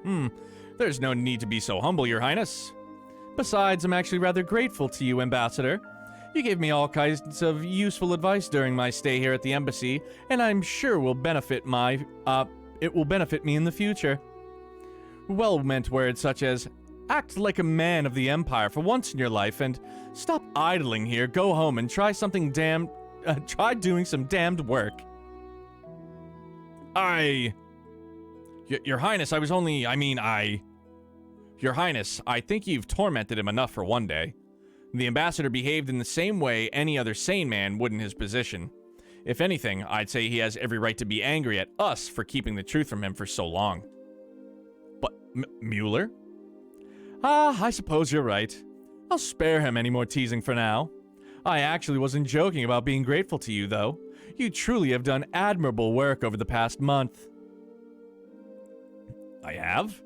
There's no need to be so humble, Your Highness. Besides, I'm actually rather grateful to you, Ambassador. You gave me all kinds of useful advice during my stay here at the embassy, and I'm sure it will benefit me in the future. Well-meant words such as, act like a man of the Empire for once in your life, and stop idling here, go home, and try doing some damned work. Your Highness, I was only, Your Highness, I think you've tormented him enough for one day. The ambassador behaved in the same way any other sane man would in his position. If anything, I'd say he has every right to be angry at us for keeping the truth from him for so long. But, Mueller? I suppose you're right. I'll spare him any more teasing for now. I actually wasn't joking about being grateful to you, though. You truly have done admirable work over the past month. I have?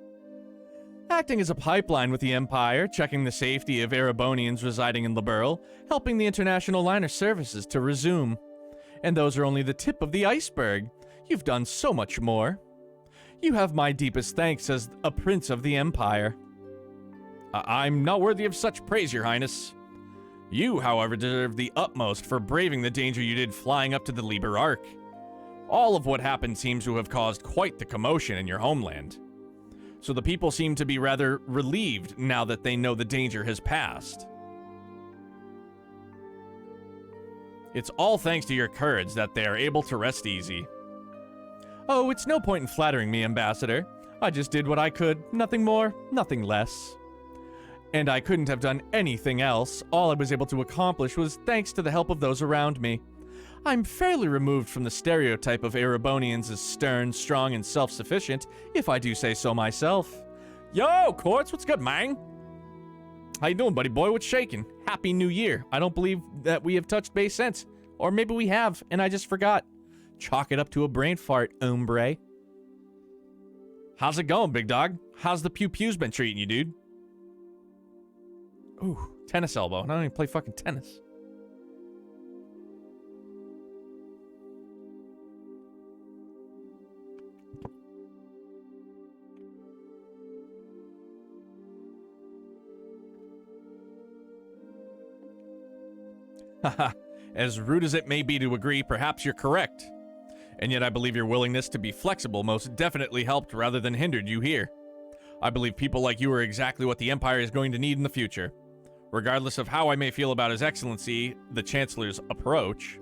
Acting as a pipeline with the Empire, checking the safety of Erebonians residing in Liberl, helping the international liner services to resume. And those are only the tip of the iceberg. You've done so much more. You have my deepest thanks as a prince of the Empire. I'm not worthy of such praise, Your Highness. You, however, deserve the utmost for braving the danger you did flying up to the Liber Arc. All of what happened seems to have caused quite the commotion in your homeland. So the people seem to be rather relieved now that they know the danger has passed. It's all thanks to your courage that they are able to rest easy. Oh, it's no point in flattering me, Ambassador. I just did what I could, nothing more, nothing less. And I couldn't have done anything else. All I was able to accomplish was thanks to the help of those around me. I'm fairly removed from the stereotype of Erebonians as stern, strong, and self-sufficient, if I do say so myself. Yo, Quartz, what's good, man? How you doing, buddy boy? What's shaking? Happy New Year. I don't believe that we have touched base since. Or maybe we have, and I just forgot. Chalk it up to a brain fart, hombre. How's it going, big dog? How's the pew-pews been treating you, dude? Ooh, tennis elbow. I don't even play fucking tennis. Haha, as rude as it may be to agree, perhaps you're correct. And yet I believe your willingness to be flexible most definitely helped rather than hindered you here. I believe people like you are exactly what the Empire is going to need in the future. Regardless of how I may feel about His Excellency, the Chancellor's approach.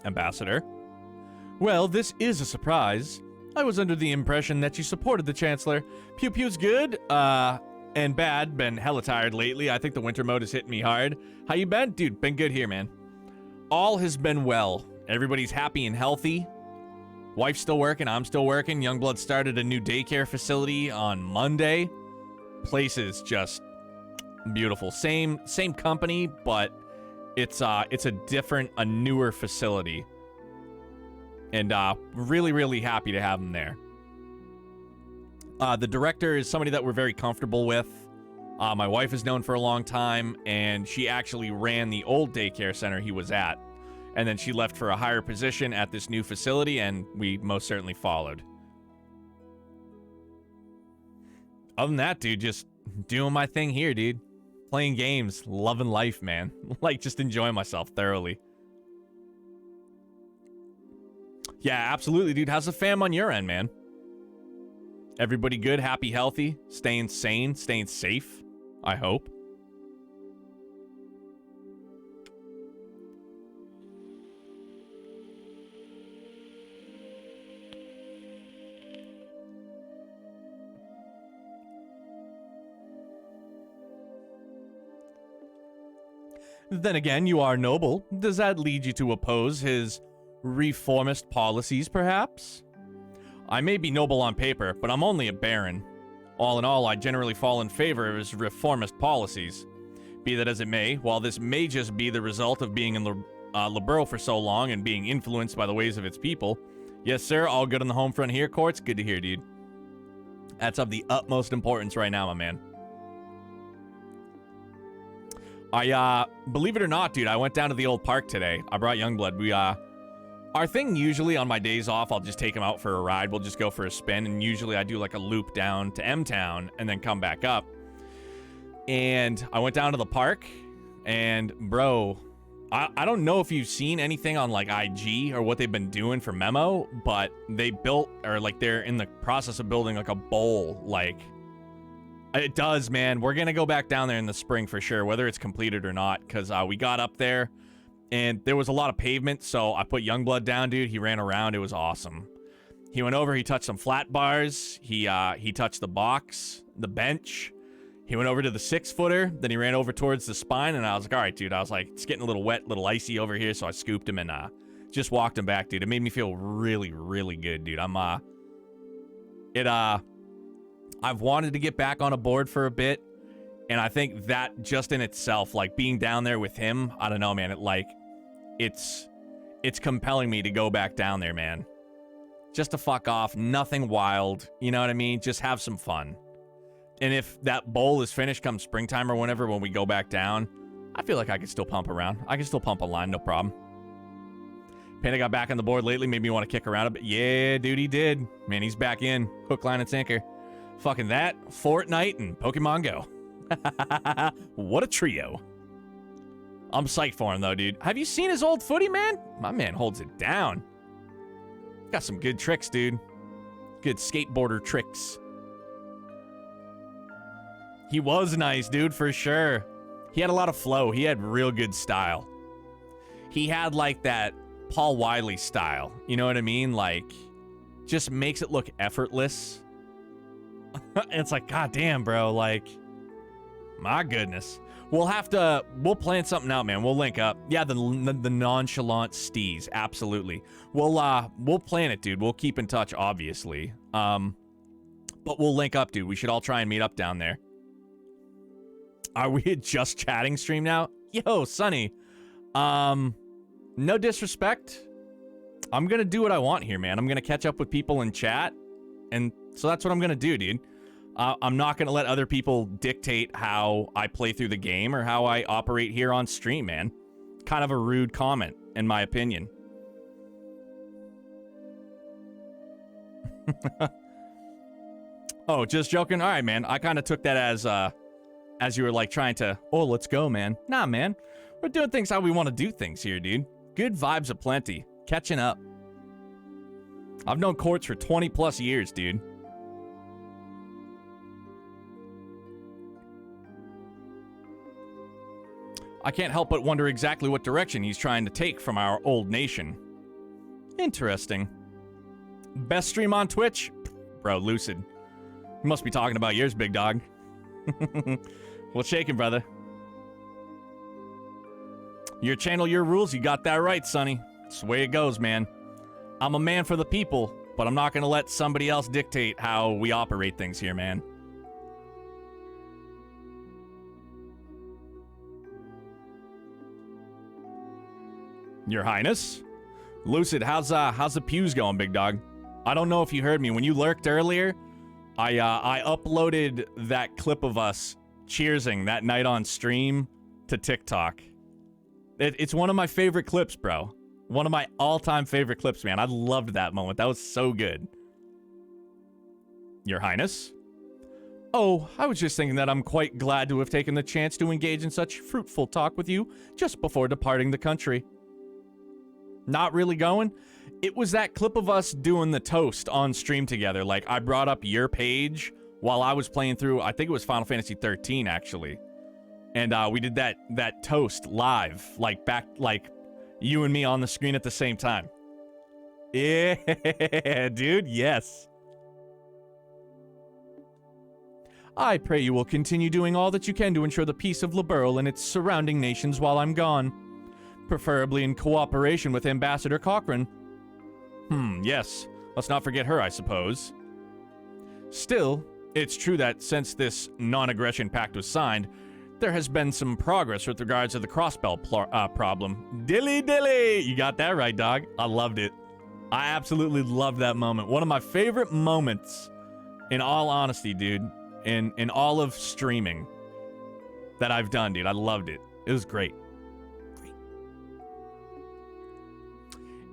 Ambassador? Well, this is a surprise. I was under the impression that you supported the Chancellor. Pew Pew's good, and bad. Been hella tired lately. I think the winter mode has hit me hard. How you been? Dude, been good here, man. All has been well. Everybody's happy and healthy. Wife's still working, I'm still working. Youngblood started a new daycare facility on Monday. Place is just beautiful. Same company, but it's a different, a newer facility. And really, really happy to have them there. The director is somebody that we're very comfortable with. My wife has known for a long time, and she actually ran the old daycare center he was at. And then she left for a higher position at this new facility, and we most certainly followed. Other than that, dude, just doing my thing here, dude. Playing games, loving life, man. Like, just enjoying myself thoroughly. Yeah, absolutely, dude. How's the fam on your end, man? Everybody good, happy, healthy, staying sane, staying safe, I hope. Then again, you are noble. Does that lead you to oppose his reformist policies, perhaps? I may be noble on paper, but I'm only a baron. All in all, I generally fall in favor of his reformist policies. Be that as it may, while this may just be the result of being in Liberl for so long and being influenced by the ways of its people, yes, sir, all good on the home front here, Quartz. Good to hear, dude. That's of the utmost importance right now, my man. Believe it or not, dude, I went down to the old park today. I brought Youngblood. Our thing usually on my days off, I'll just take him out for a ride. We'll just go for a spin, and usually I do like a loop down to M-Town and then come back up. And I went down to the park, and bro, I don't know if you've seen anything on like IG or what they've been doing for Memo, but they built, or like they're in the process of building like a bowl, like... It does, man. We're going to go back down there in the spring for sure, whether it's completed or not, because we got up there, and there was a lot of pavement, so I put Youngblood down, dude. He ran around. It was awesome. He went over. He touched some flat bars. He touched the box. the bench. He went over to the 6-footer, then he ran over towards the spine, and I was like, all right, dude. I was like, it's getting a little wet, a little icy over here, so I scooped him and just walked him back, dude. It made me feel really, really good, dude. I've wanted to get back on a board for a bit, and I think that just in itself, like being down there with him, I don't know, man. It's compelling me to go back down there, man. Just to fuck off, nothing wild, you know what I mean? Just have some fun. And if that bowl is finished come springtime or whenever when we go back down, I feel like I can still pump around. I can still pump a line, no problem. Panda got back on the board lately, made me want to kick around a bit. Yeah, dude, he did. Man, he's back in. Hook, line, and sinker. Fucking that, Fortnite, and Pokemon Go. What a trio. I'm psyched for him, though, dude. Have you seen his old footy, man? My man holds it down. Got some good tricks, dude. Good skateboarder tricks. He was nice, dude, for sure. He had a lot of flow. He had real good style. He had, like, that Paul Wiley style. You know what I mean? Like, just makes it look effortless. It's like, god damn, bro. Like, my goodness. We'll plan something out, man. We'll link up. Yeah, the nonchalant steez. Absolutely. We'll plan it, dude. We'll keep in touch, obviously. But we'll link up, dude. We should all try and meet up down there. Are we just chatting stream now? Yo, Sonny. No disrespect. I'm gonna do what I want here, man. I'm gonna catch up with people in chat. And so that's what I'm gonna do, dude. I'm not gonna let other people dictate how I play through the game or how I operate here on stream, man. Kind of a rude comment, in my opinion. Oh, just joking? All right, man. I kind of took that as you were like trying to, oh, let's go, man. Nah, man. We're doing things how we want to do things here, dude. Good vibes aplenty. Catching up. I've known Quartz for 20 plus years, dude. I can't help but wonder exactly what direction he's trying to take from our old nation. Interesting. Best stream on Twitch? Bro, Lucid. You must be talking about yours, big dog. Well, shaking, brother. Your channel, your rules. You got that right, Sonny. That's the way it goes, man. I'm a man for the people, but I'm not going to let somebody else dictate how we operate things here, man. Your Highness? Lucid, how's the pews going, big dog? I don't know if you heard me. When you lurked earlier, I uploaded that clip of us cheersing that night on stream to TikTok. It's one of my favorite clips, bro. One of my all-time favorite clips, man. I loved that moment. That was so good. Your Highness? Oh, I was just thinking that I'm quite glad to have taken the chance to engage in such fruitful talk with you just before departing the country. Not really going? It was that clip of us doing the toast on stream together. Like, I brought up your page while I was playing through, I think it was Final Fantasy 13, actually. And we did that toast live, like you and me on the screen at the same time. Yeah, dude, yes. I pray you will continue doing all that you can to ensure the peace of Liberl and its surrounding nations while I'm gone. Preferably in cooperation with Ambassador Cochrane. Yes. Let's not forget her, I suppose. Still, it's true that since this non-aggression pact was signed, there has been some progress with regards to the crossbell problem. Dilly dilly! You got that right, dog. I loved it. I absolutely loved that moment. One of my favorite moments, in all honesty, dude, in all of streaming that I've done, dude. I loved it. It was great.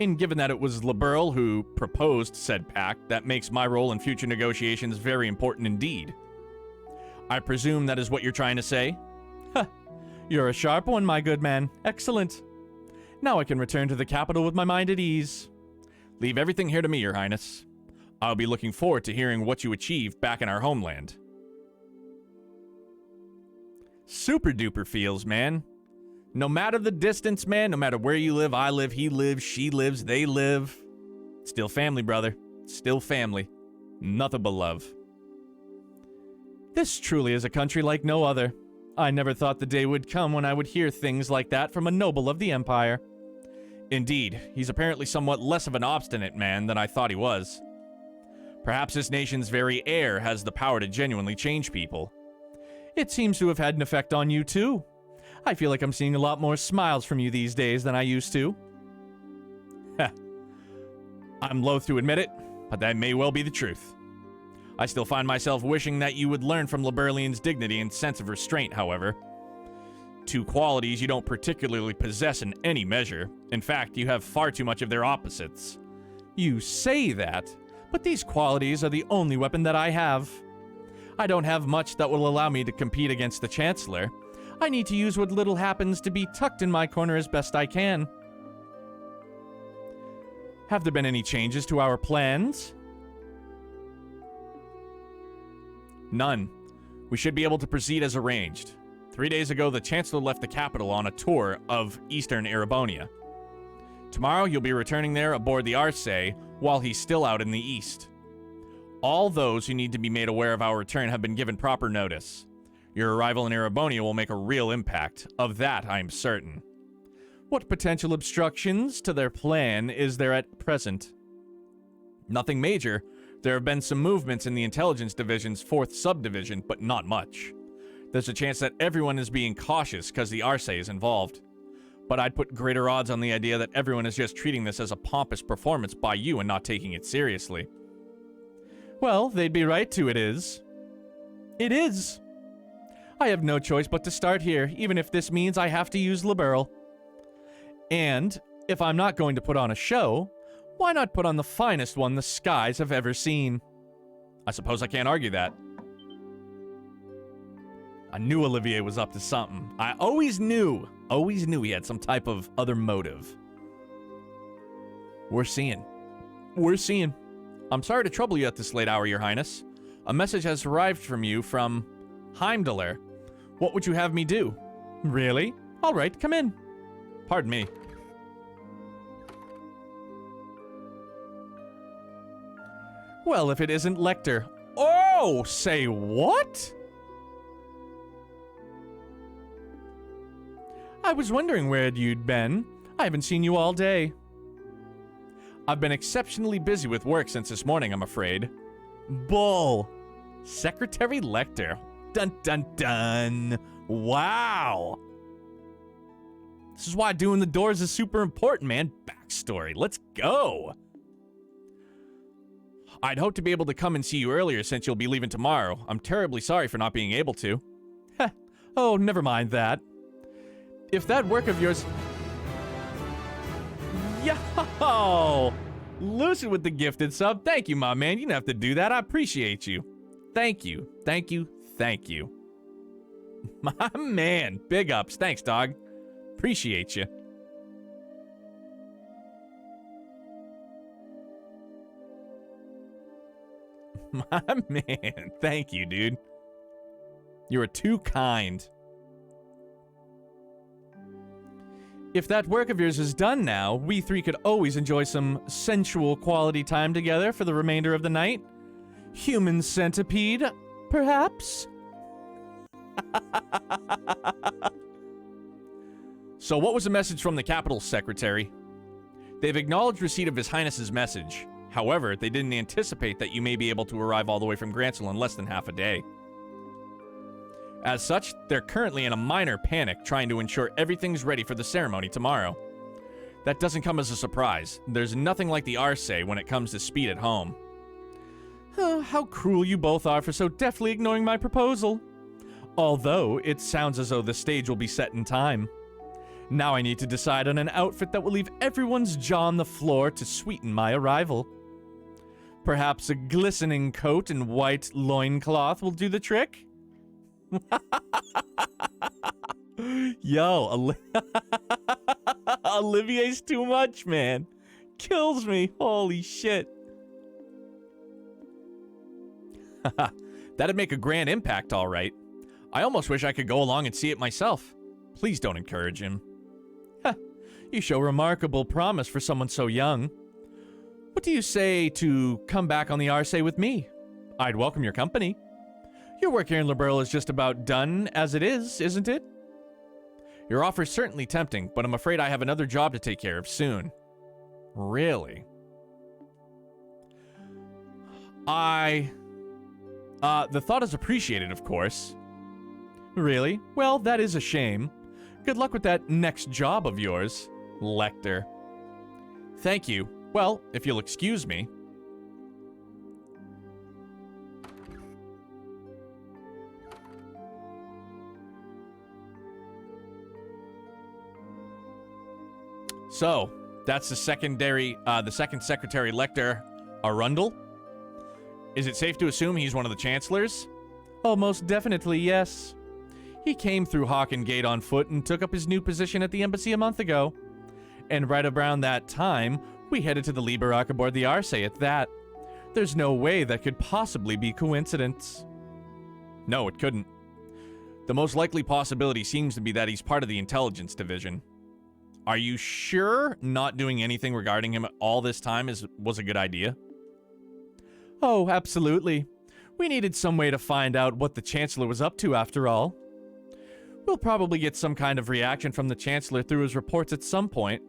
And given that it was Liberl who proposed said pact, that makes my role in future negotiations very important indeed. I presume that is what you're trying to say? Huh. You're a sharp one, my good man. Excellent. Now I can return to the capital with my mind at ease. Leave everything here to me, Your Highness. I'll be looking forward to hearing what you achieve back in our homeland. Super duper feels, man. No matter the distance, man, no matter where you live, I live, he lives, she lives, they live. Still family, brother. Still family. Nothing but love. This truly is a country like no other. I never thought the day would come when I would hear things like that from a noble of the Empire. Indeed, he's apparently somewhat less of an obstinate man than I thought he was. Perhaps this nation's very air has the power to genuinely change people. It seems to have had an effect on you too. I feel like I'm seeing a lot more smiles from you these days than I used to. Heh. I'm loath to admit it, but that may well be the truth. I still find myself wishing that you would learn from Liberlian's dignity and sense of restraint, however. Two qualities you don't particularly possess in any measure. In fact, you have far too much of their opposites. You say that, but these qualities are the only weapon that I have. I don't have much that will allow me to compete against the Chancellor. I need to use what little happens to be tucked in my corner as best I can. Have there been any changes to our plans? None. We should be able to proceed as arranged. 3 days ago, the Chancellor left the capital on a tour of Eastern Erebonia. Tomorrow, you'll be returning there aboard the Arce while he's still out in the east. All those who need to be made aware of our return have been given proper notice. Your arrival in Erebonia will make a real impact. Of that, I am certain. What potential obstructions to their plan is there at present? Nothing major. There have been some movements in the Intelligence Division's 4th subdivision, but not much. There's a chance that everyone is being cautious because the Arce is involved. But I'd put greater odds on the idea that everyone is just treating this as a pompous performance by you and not taking it seriously. Well, they'd be right to it is. It is. I have no choice but to start here, even if this means I have to use Liberl. And, if I'm not going to put on a show, why not put on the finest one the skies have ever seen? I suppose I can't argue that. I knew Olivier was up to something. I always knew he had some type of other motive. We're seeing. I'm sorry to trouble you at this late hour, Your Highness. A message has arrived from you from Heimdallr. What would you have me do? Really? All right, come in. Pardon me. Well, if it isn't Lecter. Oh, say what? I was wondering where you'd been. I haven't seen you all day. I've been exceptionally busy with work since this morning, I'm afraid. Bull. Secretary Lecter. Dun dun dun. Wow. This is why doing the doors is super important, man. Backstory. Let's go. I'd hoped to be able to come and see you earlier since you'll be leaving tomorrow. I'm terribly sorry for not being able to. Heh. Oh, never mind that. If that work of yours... Yo! Lucid with the gifted sub. Thank you, my man. You didn't have to do that. I appreciate you. Thank you. Thank you. Thank you. My man. Big ups. Thanks, dog. Appreciate you. My man. Thank you, dude. You are too kind. If that work of yours is done now, we three could always enjoy some sensual quality time together for the remainder of the night. Human centipede, perhaps? So what was the message from the Capital Secretary? They've acknowledged receipt of His Highness's message. However, they didn't anticipate that you may be able to arrive all the way from Grancel in less than half a day. As such, they're currently in a minor panic trying to ensure everything's ready for the ceremony tomorrow. That doesn't come as a surprise. There's nothing like the Arce when it comes to speed at home. How cruel you both are for so deftly ignoring my proposal. Although, it sounds as though the stage will be set in time. Now I need to decide on an outfit that will leave everyone's jaw on the floor to sweeten my arrival. Perhaps a glistening coat and white loincloth will do the trick? Yo, Olivier's too much, man. Kills me. Holy shit. That'd make a grand impact, all right. I almost wish I could go along and see it myself. Please don't encourage him. You show remarkable promise for someone so young. What do you say to come back on the Arce with me? I'd welcome your company. Your work here in Liberl is just about done as it is, isn't it? Your offer's certainly tempting, but I'm afraid I have another job to take care of soon. Really? The thought is appreciated, of course. Really? Well, that is a shame. Good luck with that next job of yours, Lecter. Thank you. Well, if you'll excuse me. So, that's the second Secretary Lecter, Arundel? Is it safe to assume he's one of the Chancellors? Oh, most definitely, yes. He came through Hawken Gate on foot and took up his new position at the embassy a month ago. And right around that time, we headed to the Liberak aboard the Arce at that. There's no way that could possibly be coincidence. No, it couldn't. The most likely possibility seems to be that he's part of the intelligence division. Are you sure not doing anything regarding him all this time was a good idea? Oh, absolutely. We needed some way to find out what the Chancellor was up to after all. We'll probably get some kind of reaction from the Chancellor through his reports at some point.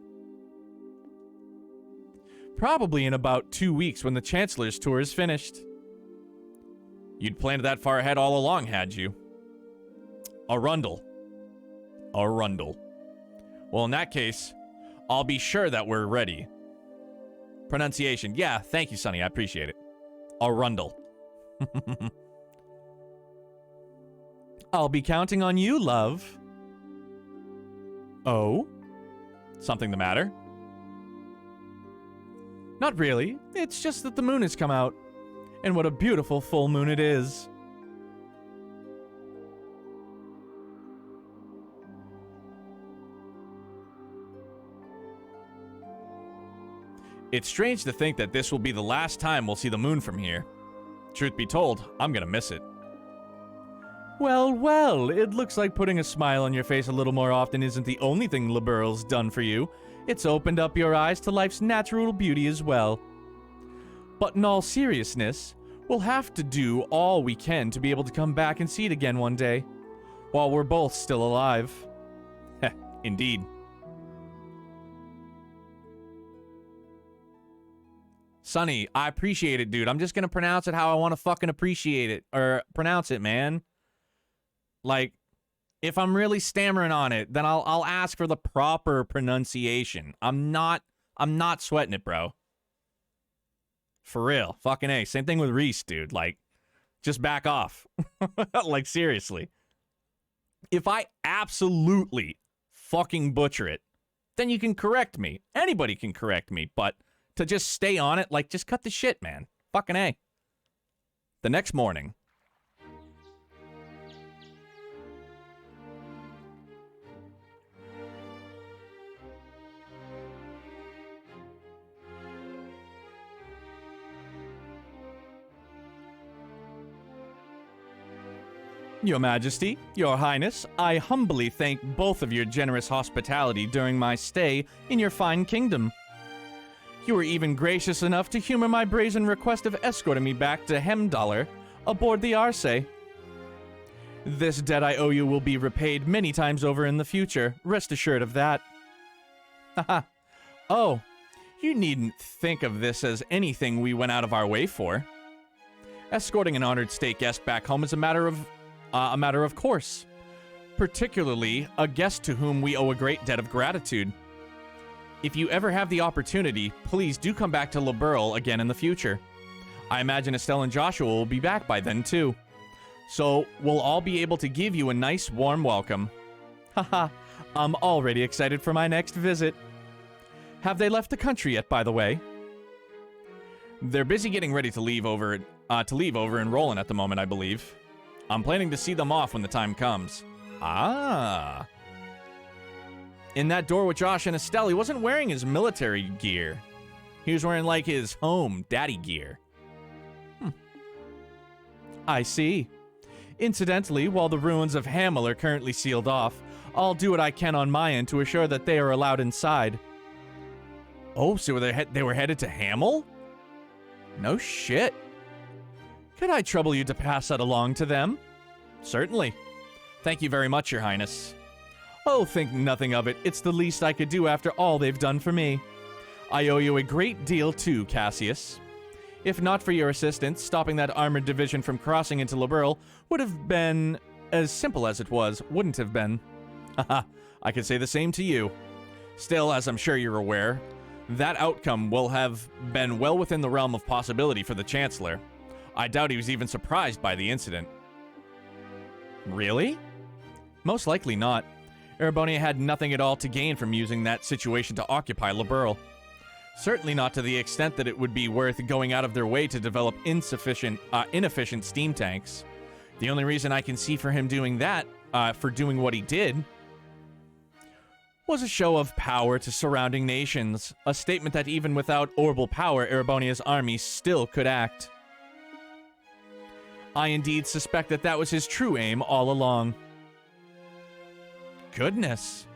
Probably in about 2 weeks when the Chancellor's tour is finished. You'd planned that far ahead all along, had you? Arundel. Arundel. Well, in that case, I'll be sure that we're ready. Pronunciation. Yeah, thank you, Sonny. I appreciate it. Arundel. I'll be counting on you, love. Oh? Something the matter? Not really. It's just that the moon has come out. And what a beautiful full moon it is. It's strange to think that this will be the last time we'll see the moon from here. Truth be told, I'm gonna miss it. Well, well, it looks like putting a smile on your face a little more often isn't the only thing Liberl's done for you. It's opened up your eyes to life's natural beauty as well. But in all seriousness, we'll have to do all we can to be able to come back and see it again one day, while we're both still alive. Heh, indeed. Sonny, I appreciate it, dude. I'm just gonna pronounce it how I want to fucking appreciate it. Or pronounce it, man. Like, if I'm really stammering on it, then I'll ask for the proper pronunciation. I'm not sweating it, bro. For real. Fucking A. Same thing with Reese, dude. Like, just back off. Like, seriously. If I absolutely fucking butcher it, then you can correct me. Anybody can correct me, but to just stay on it, like, just cut the shit, man. Fucking A. The next morning. Your Majesty, Your Highness, I humbly thank both of your generous hospitality during my stay in your fine kingdom. You were even gracious enough to humor my brazen request of escorting me back to Hemdaller aboard the Arce. This debt I owe you will be repaid many times over in the future, rest assured of that. Haha. Oh, you needn't think of this as anything we went out of our way for. Escorting an honored state guest back home is a matter of course, particularly a guest to whom we owe a great debt of gratitude. If you ever have the opportunity, please do come back to Liberl again in the future. I imagine Estelle and Joshua will be back by then too. So we'll all be able to give you a nice warm welcome. Haha, I'm already excited for my next visit. Have they left the country yet, by the way? They're busy getting ready to leave over in Roland at the moment, I believe. I'm planning to see them off when the time comes. Ah. In that door with Josh and Estelle, he wasn't wearing his military gear. He was wearing, like, his home daddy gear. I see. Incidentally, while the ruins of Hamel are currently sealed off, I'll do what I can on my end to assure that they are allowed inside. Oh, so they were headed to Hamel? No shit. Could I trouble you to pass that along to them? Certainly. Thank you very much, Your Highness. Oh, think nothing of it. It's the least I could do after all they've done for me. I owe you a great deal too, Cassius. If not for your assistance, stopping that armored division from crossing into Liberl would have been as simple as it was, wouldn't have been. Haha, I could say the same to you. Still, as I'm sure you're aware, that outcome will have been well within the realm of possibility for the Chancellor. I doubt he was even surprised by the incident. Really? Most likely not. Erebonia had nothing at all to gain from using that situation to occupy Liberl. Certainly not to the extent that it would be worth going out of their way to develop inefficient steam tanks. The only reason I can see for him doing that, for doing what he did, was a show of power to surrounding nations, a statement that even without orbital power, Erebonia's army still could act. I indeed suspect that that was his true aim all along. Goodness.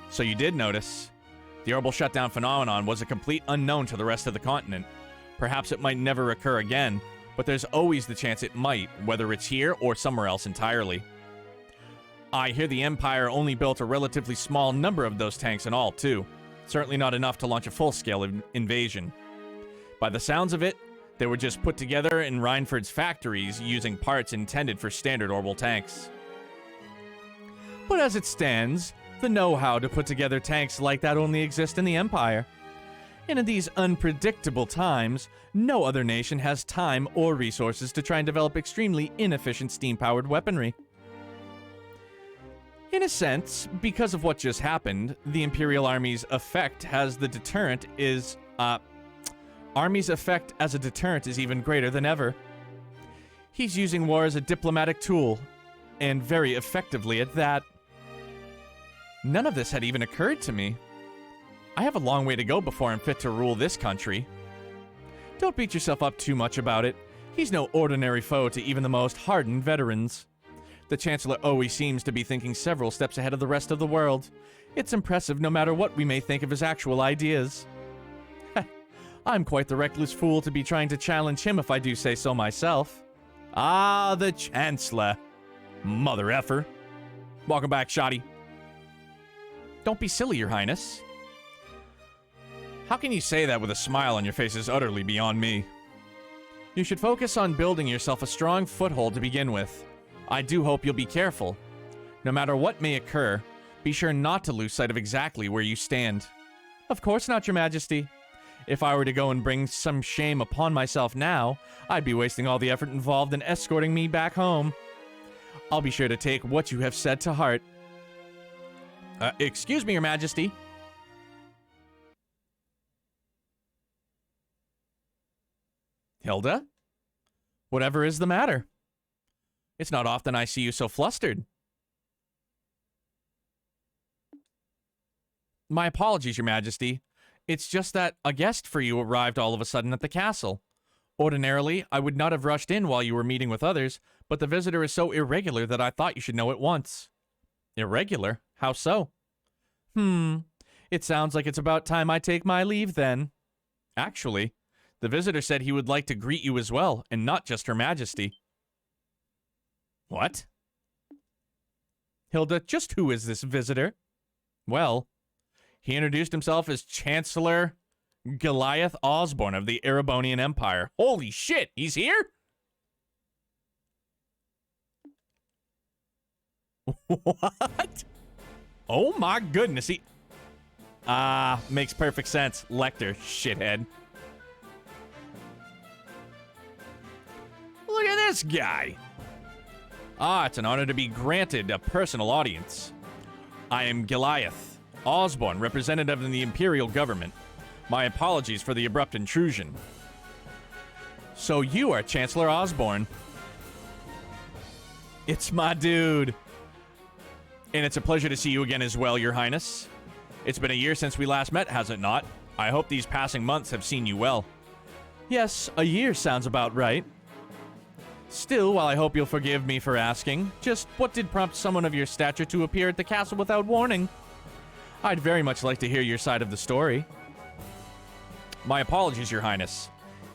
So you did notice. The orbital shutdown phenomenon was a complete unknown to the rest of the continent. Perhaps it might never occur again, but there's always the chance it might, whether it's here or somewhere else entirely. I hear the Empire only built a relatively small number of those tanks in all, too. Certainly not enough to launch a full-scale invasion. By the sounds of it, they were just put together in Reinford's factories using parts intended for standard orbital tanks. But as it stands, the know-how to put together tanks like that only exists in the Empire. And in these unpredictable times, no other nation has time or resources to try and develop extremely inefficient steam-powered weaponry. In a sense, because of what just happened, the Imperial Army's effect as a deterrent is even greater than ever. He's using war as a diplomatic tool, and very effectively at that. None of this had even occurred to me. I have a long way to go before I'm fit to rule this country. Don't beat yourself up too much about it. He's no ordinary foe to even the most hardened veterans. The Chancellor always seems to be thinking several steps ahead of the rest of the world. It's impressive no matter what we may think of his actual ideas. I'm quite the reckless fool to be trying to challenge him if I do say so myself. Ah, the Chancellor. Mother effer. Welcome back, Shoddy. Don't be silly, Your Highness. How can you say that with a smile on your face is utterly beyond me? You should focus on building yourself a strong foothold to begin with. I do hope you'll be careful. No matter what may occur, be sure not to lose sight of exactly where you stand. Of course not, Your Majesty. If I were to go and bring some shame upon myself now, I'd be wasting all the effort involved in escorting me back home. I'll be sure to take what you have said to heart. Excuse me, Your Majesty. Hilda? Whatever is the matter? It's not often I see you so flustered. My apologies, Your Majesty. It's just that a guest for you arrived all of a sudden at the castle. Ordinarily, I would not have rushed in while you were meeting with others, but the visitor is so irregular that I thought you should know at once. Irregular? How so? It sounds like it's about time I take my leave then. Actually, the visitor said he would like to greet you as well, and not just Her Majesty. What? Hilda, just who is this visitor? Well, he introduced himself as Chancellor Goliath Osborne of the Erebonian Empire. Holy shit, he's here? What? Oh my goodness, he... makes perfect sense. Lecter, shithead. Look at this guy. It's an honor to be granted a personal audience. I am Goliath Osborne, representative of the Imperial government. My apologies for the abrupt intrusion. So you are Chancellor Osborne. It's my dude. And it's a pleasure to see you again as well, Your Highness. It's been a year since we last met, has it not? I hope these passing months have seen you well. Yes, a year sounds about right. Still, while I hope you'll forgive me for asking, just what did prompt someone of your stature to appear at the castle without warning? I'd very much like to hear your side of the story. My apologies, Your Highness.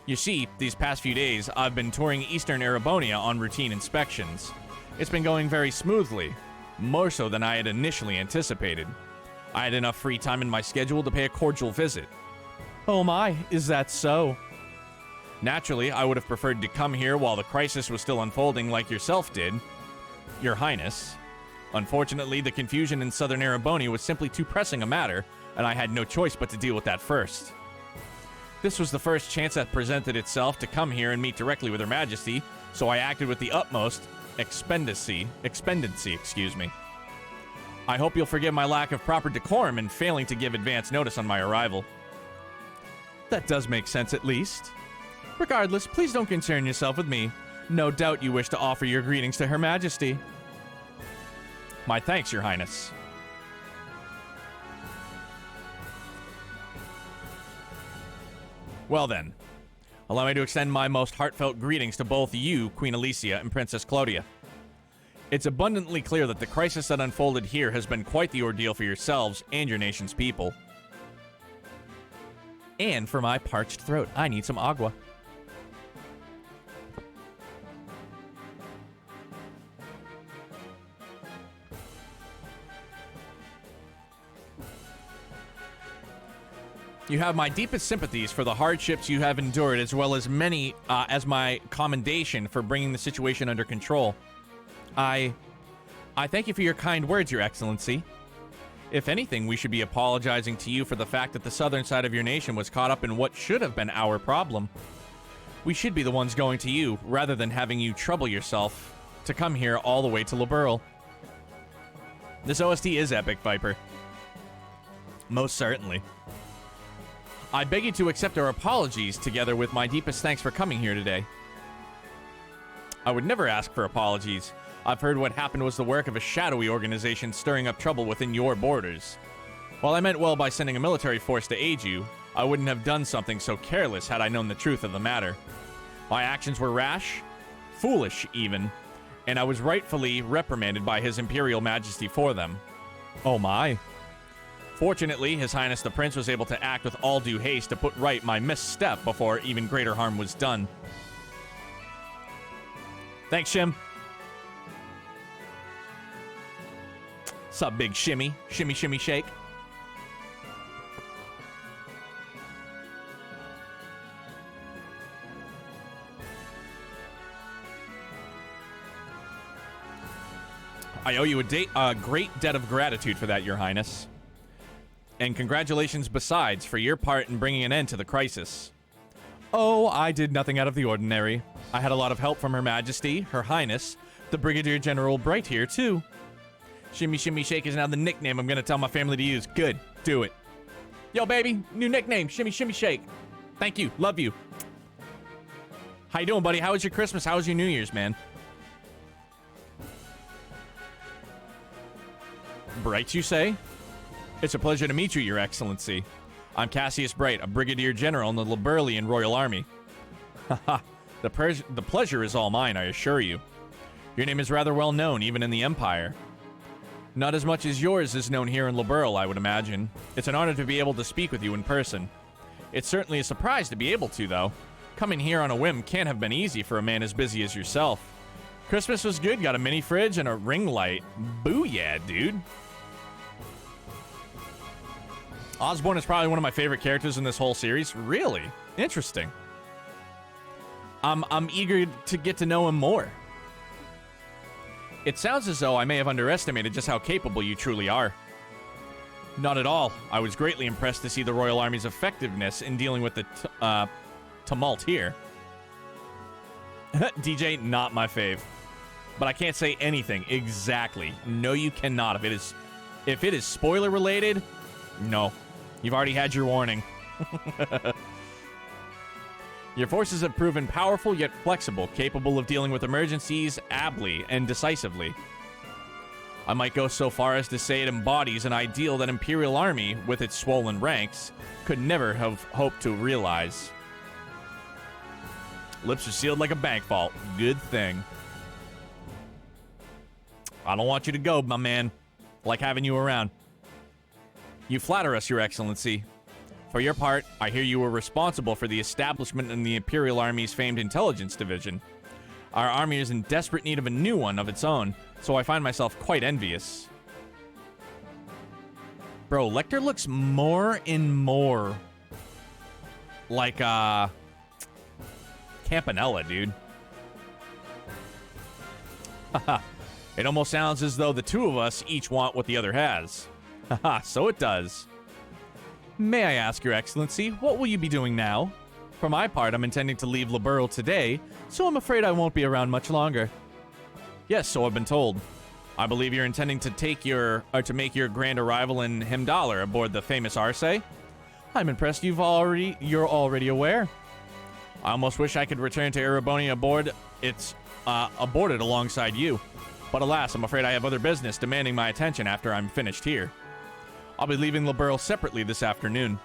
You see, these past few days, I've been touring Eastern Erebonia on routine inspections. It's been going very smoothly, more so than I had initially anticipated. I had enough free time in my schedule to pay a cordial visit. Oh my, is that so? Naturally, I would have preferred to come here while the crisis was still unfolding like yourself did, Your Highness. Unfortunately, the confusion in Southern Erebonia was simply too pressing a matter, and I had no choice but to deal with that first. This was the first chance that presented itself to come here and meet directly with Her Majesty, so I acted with the utmost expendency. I hope you'll forgive my lack of proper decorum in failing to give advance notice on my arrival. That does make sense, at least. Regardless, please don't concern yourself with me. No doubt you wish to offer your greetings to Her Majesty. My thanks, Your Highness. Well then, allow me to extend my most heartfelt greetings to both you, Queen Alicia, and Princess Claudia. It's abundantly clear that the crisis that unfolded here has been quite the ordeal for yourselves and your nation's people. And for my parched throat, I need some agua. You have my deepest sympathies for the hardships you have endured, as well as many as my commendation for bringing the situation under control. I thank you for your kind words, Your Excellency. If anything, we should be apologizing to you for the fact that the southern side of your nation was caught up in what should have been our problem. We should be the ones going to you, rather than having you trouble yourself to come here all the way to Liberl. This OST is epic, Viper. Most certainly. I beg you to accept our apologies, together with my deepest thanks for coming here today. I would never ask for apologies. I've heard what happened was the work of a shadowy organization stirring up trouble within your borders. While I meant well by sending a military force to aid you, I wouldn't have done something so careless had I known the truth of the matter. My actions were rash, foolish even, and I was rightfully reprimanded by His Imperial Majesty for them. Oh my. Fortunately, His Highness the Prince was able to act with all due haste to put right my misstep before even greater harm was done. Thanks, Shim. Sup, big shimmy? Shimmy, shimmy, shake. I owe you a great debt of gratitude for that, Your Highness. And congratulations besides for your part in bringing an end to the crisis. Oh, I did nothing out of the ordinary. I had a lot of help from Her Majesty, Her Highness, the Brigadier General Bright here, too. Shimmy Shimmy Shake is now the nickname I'm gonna tell my family to use. Good. Do it. Yo, baby. New nickname. Shimmy Shimmy Shake. Thank you. Love you. How you doing, buddy? How was your Christmas? How was your New Year's, man? Bright, you say? It's a pleasure to meet you, Your Excellency. I'm Cassius Bright, a Brigadier General in the Liberlian Royal Army. Haha, the pleasure is all mine, I assure you. Your name is rather well known, even in the Empire. Not as much as yours is known here in Liberl, I would imagine. It's an honor to be able to speak with you in person. It's certainly a surprise to be able to, though. Coming here on a whim can't have been easy for a man as busy as yourself. Christmas was good, got a mini fridge and a ring light. Booyah, dude. Osborne is probably one of my favorite characters in this whole series. Really? Interesting. I'm eager to get to know him more. It sounds as though I may have underestimated just how capable you truly are. Not at all. I was greatly impressed to see the Royal Army's effectiveness in dealing with the tumult here. DJ, not my fave. But I can't say anything exactly. No, you cannot. If it is spoiler related, no. You've already had your warning. Your forces have proven powerful yet flexible, capable of dealing with emergencies ably and decisively. I might go so far as to say it embodies an ideal that Imperial Army, with its swollen ranks, could never have hoped to realize. Lips are sealed like a bank vault. Good thing. I don't want you to go, my man. Like having you around. You flatter us, Your Excellency. For your part, I hear you were responsible for the establishment in the Imperial Army's famed intelligence division. Our army is in desperate need of a new one of its own, so I find myself quite envious. Bro, Lecter looks more and more like, Campanella, dude. Haha. It almost sounds as though the two of us each want what the other has. Haha, so it does. May I ask, Your Excellency, what will you be doing now? For my part, I'm intending to leave Liberl today, so I'm afraid I won't be around much longer. Yes, so I've been told. I believe you're intending to make your grand arrival in Himdalar aboard the famous Arce. I'm impressed you're already aware. I almost wish I could return to Ereboni aboarded alongside you. But alas, I'm afraid I have other business demanding my attention after I'm finished here. I'll be leaving Liberl separately this afternoon.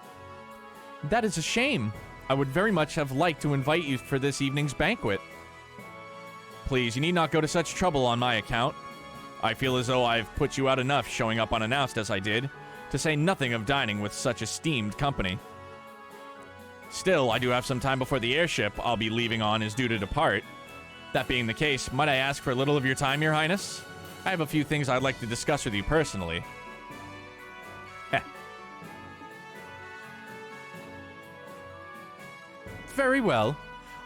That is a shame. I would very much have liked to invite you for this evening's banquet. Please, you need not go to such trouble on my account. I feel as though I've put you out enough showing up unannounced as I did, to say nothing of dining with such esteemed company. Still, I do have some time before the airship I'll be leaving on is due to depart. That being the case, might I ask for a little of your time, Your Highness? I have a few things I'd like to discuss with you personally. Heh. Very well.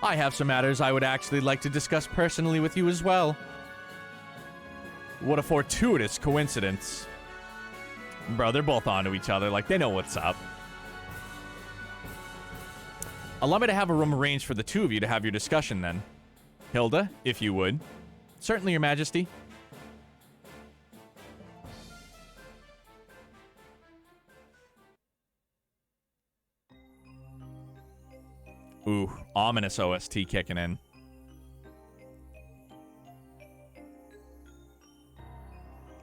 I have some matters I would actually like to discuss personally with you as well. What a fortuitous coincidence. Bro, they're both onto each other, like they know what's up. Allow me to have a room arranged for the two of you to have your discussion then. Hilda, if you would. Certainly, Your Majesty. Ooh, ominous OST kicking in.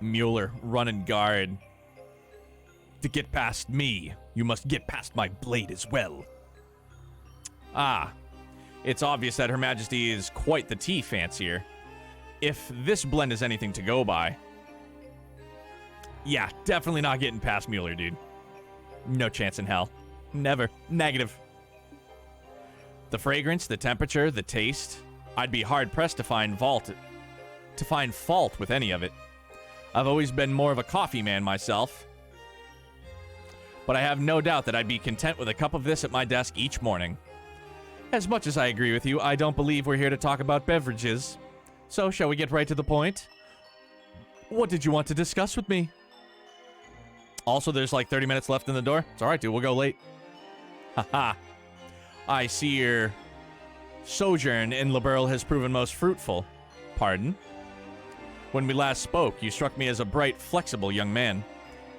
Mueller, run and guard. To get past me, you must get past my blade as well. Ah, it's obvious that Her Majesty is quite the tea fancier. If this blend is anything to go by. Yeah, definitely not getting past Mueller, dude. No chance in hell. Never. Negative. The fragrance, the temperature, the taste. I'd be hard-pressed to find fault with any of it. I've always been more of a coffee man myself. But I have no doubt that I'd be content with a cup of this at my desk each morning. As much as I agree with you, I don't believe we're here to talk about beverages. So, shall we get right to the point? What did you want to discuss with me? Also, there's like 30 minutes left in the door. It's alright, dude. We'll go late. Haha. I see your sojourn in Liberl has proven most fruitful. Pardon? When we last spoke, you struck me as a bright, flexible young man.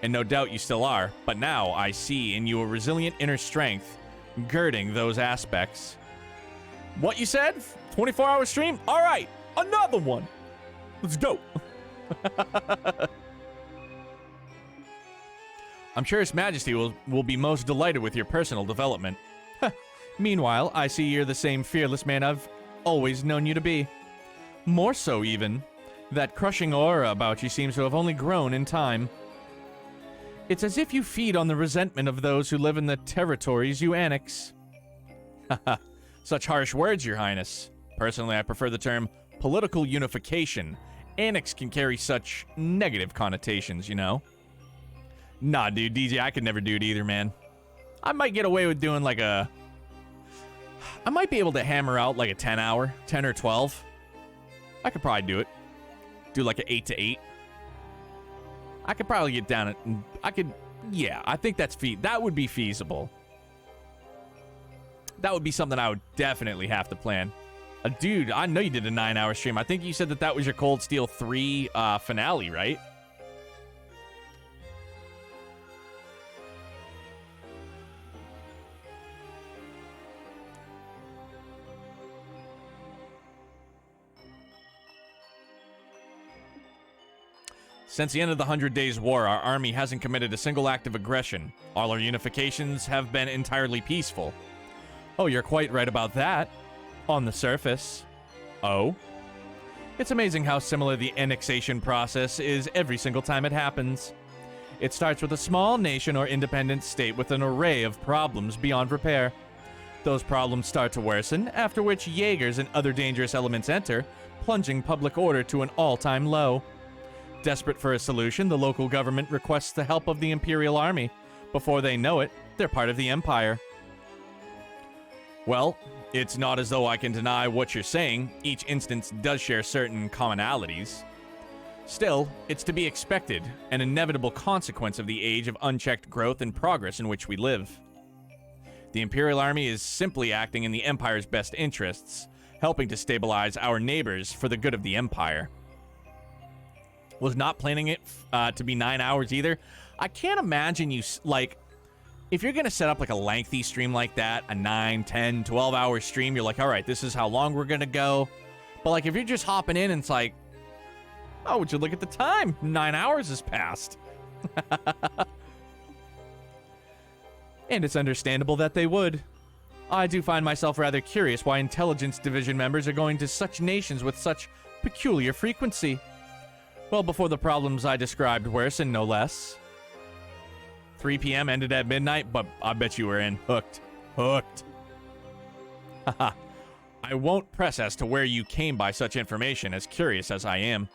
And no doubt you still are, but now I see in you a resilient inner strength girding those aspects. What you said? 24-hour stream? All right, another one. Let's go. I'm sure His Majesty will be most delighted with your personal development. Meanwhile, I see you're the same fearless man I've always known you to be. More so, even. That crushing aura about you seems to have only grown in time. It's as if you feed on the resentment of those who live in the territories you annex. Haha, such harsh words, Your Highness. Personally, I prefer the term political unification. Annex can carry such negative connotations, you know? Nah, dude, DJ, I could never do it either, man. I might get away with doing like a... I might be able to hammer out like a 10-hour, 10 or 12. I could probably do it. Do like an 8 to 8. I could probably get down it. Yeah, I think that would be feasible. That would be something I would definitely have to plan. Dude, I know you did a 9-hour stream. I think you said that was your Cold Steel 3 finale, right? Since the end of the 100 Days War, our army hasn't committed a single act of aggression. All our unifications have been entirely peaceful. Oh, you're quite right about that. On the surface. Oh? It's amazing how similar the annexation process is every single time it happens. It starts with a small nation or independent state with an array of problems beyond repair. Those problems start to worsen, after which Jaegers and other dangerous elements enter, plunging public order to an all-time low. Desperate for a solution, the local government requests the help of the Imperial Army. Before they know it, they're part of the Empire. Well, it's not as though I can deny what you're saying. Each instance does share certain commonalities. Still, it's to be expected, an inevitable consequence of the age of unchecked growth and progress in which we live. The Imperial Army is simply acting in the Empire's best interests, helping to stabilize our neighbors for the good of the Empire. Was not planning it to be 9 hours either. I can't imagine you, like, if you're going to set up like a lengthy stream like that, a 9, 10, 12-hour stream, you're like, all right, this is how long we're going to go. But like if you're just hopping in and it's like, oh, would you look at the time? 9 hours has passed. And it's understandable that they would. I do find myself rather curious why intelligence division members are going to such nations with such peculiar frequency. Well, before the problems I described worsen, no less. 3 p.m. ended at midnight, but I bet you were in. Hooked. Hooked. Haha. I won't press as to where you came by such information, as curious as I am.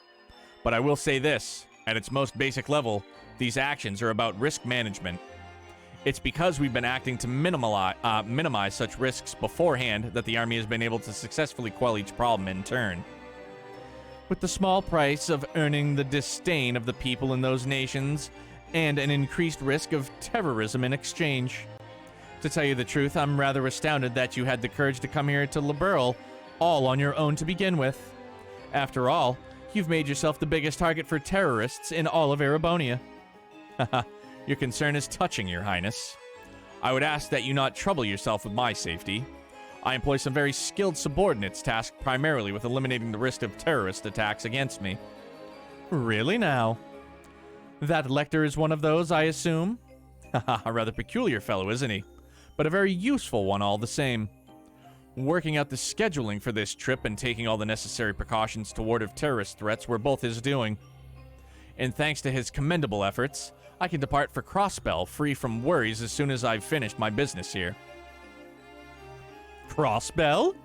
But I will say this, at its most basic level, these actions are about risk management. It's because we've been acting to minimize such risks beforehand that the Army has been able to successfully quell each problem in turn. With the small price of earning the disdain of the people in those nations, and an increased risk of terrorism in exchange. To tell you the truth, I'm rather astounded that you had the courage to come here to Liberl all on your own to begin with. After all, you've made yourself the biggest target for terrorists in all of Erebonia. Haha. Your concern is touching, Your Highness. I would ask that you not trouble yourself with my safety. I employ some very skilled subordinates tasked primarily with eliminating the risk of terrorist attacks against me. Really now? That Lecter is one of those, I assume? Haha, a rather peculiar fellow, isn't he? But a very useful one all the same. Working out the scheduling for this trip and taking all the necessary precautions to ward off terrorist threats were both his doing. And thanks to his commendable efforts, I can depart for Crossbell free from worries as soon as I've finished my business here. Crossbell?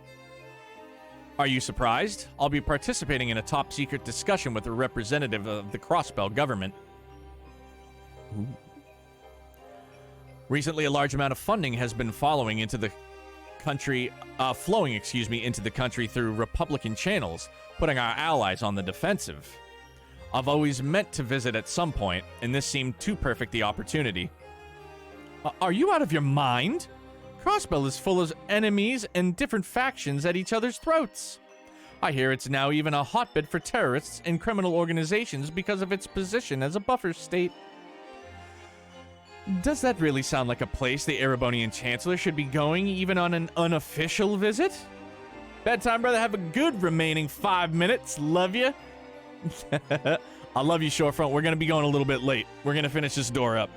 Are you surprised? I'll be participating in a top-secret discussion with a representative of the Crossbell government. Ooh. Recently, a large amount of funding has been flowing into the country through Republican channels, putting our allies on the defensive. I've always meant to visit at some point, and this seemed too perfect the opportunity. Are you out of your mind? Crossbell is full of enemies and different factions at each other's throats. I hear it's now even a hotbed for terrorists and criminal organizations because of its position as a buffer state. Does that really sound like a place the Erebonian Chancellor should be going even on an unofficial visit? Bedtime, brother. Have a good remaining 5 minutes. Love you. I love you, Shorefront. We're going to be going a little bit late. We're going to finish this door up.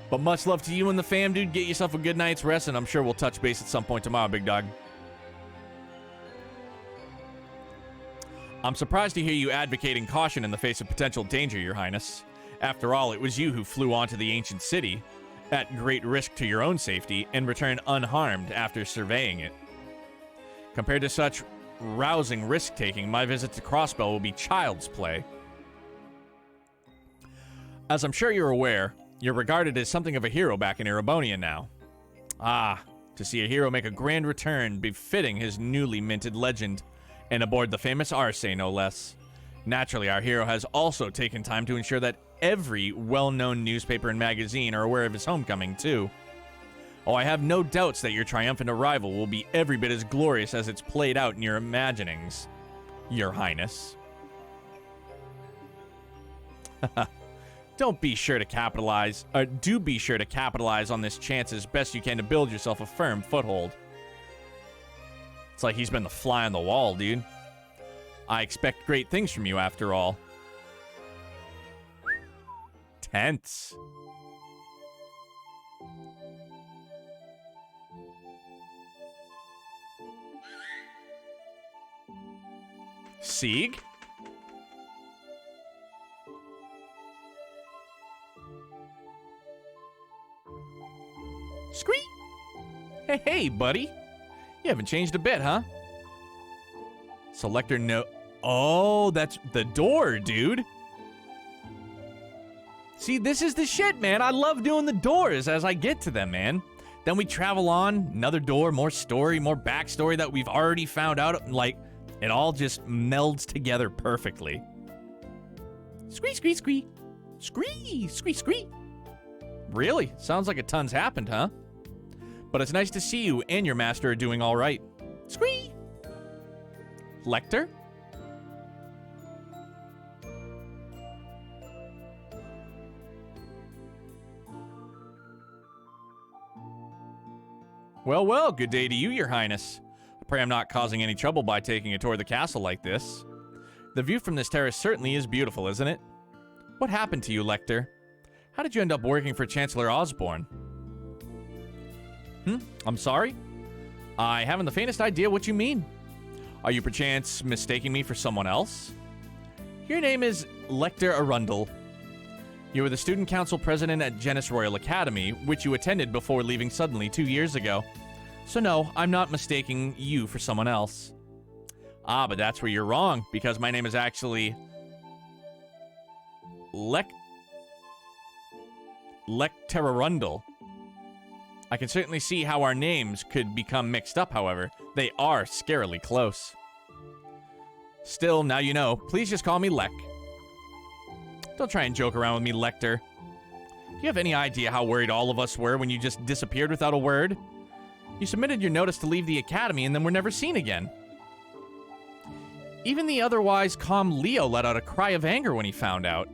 But much love to you and the fam, dude. Get yourself a good night's rest, and I'm sure we'll touch base at some point tomorrow, big dog. I'm surprised to hear you advocating caution in the face of potential danger, Your Highness. After all, it was you who flew onto the ancient city, at great risk to your own safety, and returned unharmed after surveying it. Compared to such rousing risk-taking, my visit to Crossbell will be child's play. As I'm sure you're aware, you're regarded as something of a hero back in Erebonia now. Ah, to see a hero make a grand return befitting his newly minted legend, and aboard the famous Arce, no less. Naturally, our hero has also taken time to ensure that every well-known newspaper and magazine are aware of his homecoming, too. Oh, I have no doubts that your triumphant arrival will be every bit as glorious as it's played out in your imaginings, Your Highness. Do be sure to capitalize on this chance as best you can to build yourself a firm foothold. It's like he's been the fly on the wall, dude. I expect great things from you, after all. Tense. Sieg? Squeak! Hey, hey, buddy. You haven't changed a bit, huh? Selector no... Oh, that's the door, dude. See, this is the shit, man. I love doing the doors as I get to them, man. Then we travel on, another door, more story, more backstory that we've already found out. Like, it all just melds together perfectly. Squee, squee, squee. Squee, squee, squee. Really? Sounds like a ton's happened, huh? But it's nice to see you and your master are doing all right. Squee! Lecter? Well, well, good day to you, your highness. I pray I'm not causing any trouble by taking a tour of the castle like this. The view from this terrace certainly is beautiful, isn't it? What happened to you, Lecter? How did you end up working for Chancellor Osborne? I'm sorry? I haven't the faintest idea what you mean. Are you perchance mistaking me for someone else? Your name is Lecter Arundel. You were the student council president at Genis Royal Academy, which you attended before leaving suddenly 2 years ago. So no, I'm not mistaking you for someone else. Ah, but that's where you're wrong, because my name is actually... Lecter Arundel. I can certainly see how our names could become mixed up, however. They are scarily close. Still, now you know. Please just call me Lek. Don't try and joke around with me, Lecter. Do you have any idea how worried all of us were when you just disappeared without a word? You submitted your notice to leave the academy and then were never seen again. Even the otherwise calm Leo let out a cry of anger when he found out.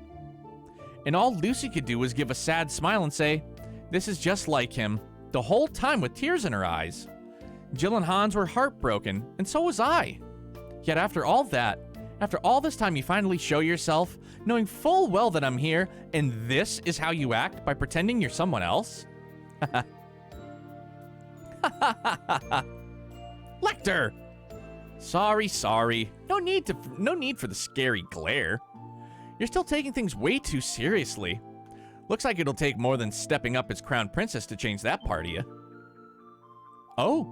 And all Lucy could do was give a sad smile and say, "This is just like him," the whole time with tears in her eyes. Jill and Hans were heartbroken, and so was I. Yet after all that, after all this time, you finally show yourself, knowing full well that I'm here, and this is how you act by pretending you're someone else? Lecter! Sorry. No need for the scary glare. You're still taking things way too seriously. Looks like it'll take more than stepping up as crown princess to change that part of you. Oh.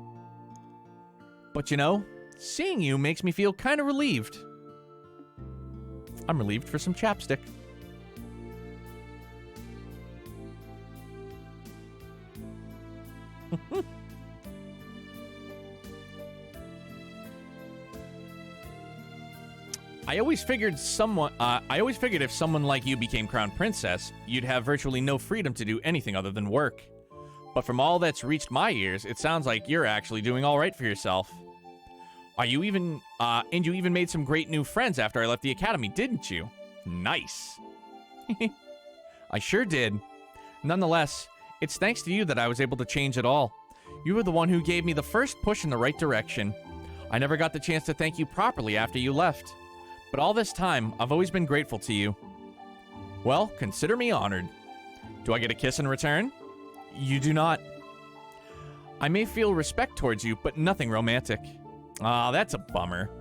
But you know, seeing you makes me feel kind of relieved. I'm relieved for some chapstick. I always figured if someone like you became crown princess, you'd have virtually no freedom to do anything other than work. But from all that's reached my ears, it sounds like you're actually doing all right for yourself. And you even made some great new friends after I left the academy, didn't you? Nice. I sure did. Nonetheless, it's thanks to you that I was able to change it all. You were the one who gave me the first push in the right direction. I never got the chance to thank you properly after you left. But all this time, I've always been grateful to you. Well, consider me honored. Do I get a kiss in return? You do not. I may feel respect towards you, but nothing romantic. Ah, that's a bummer.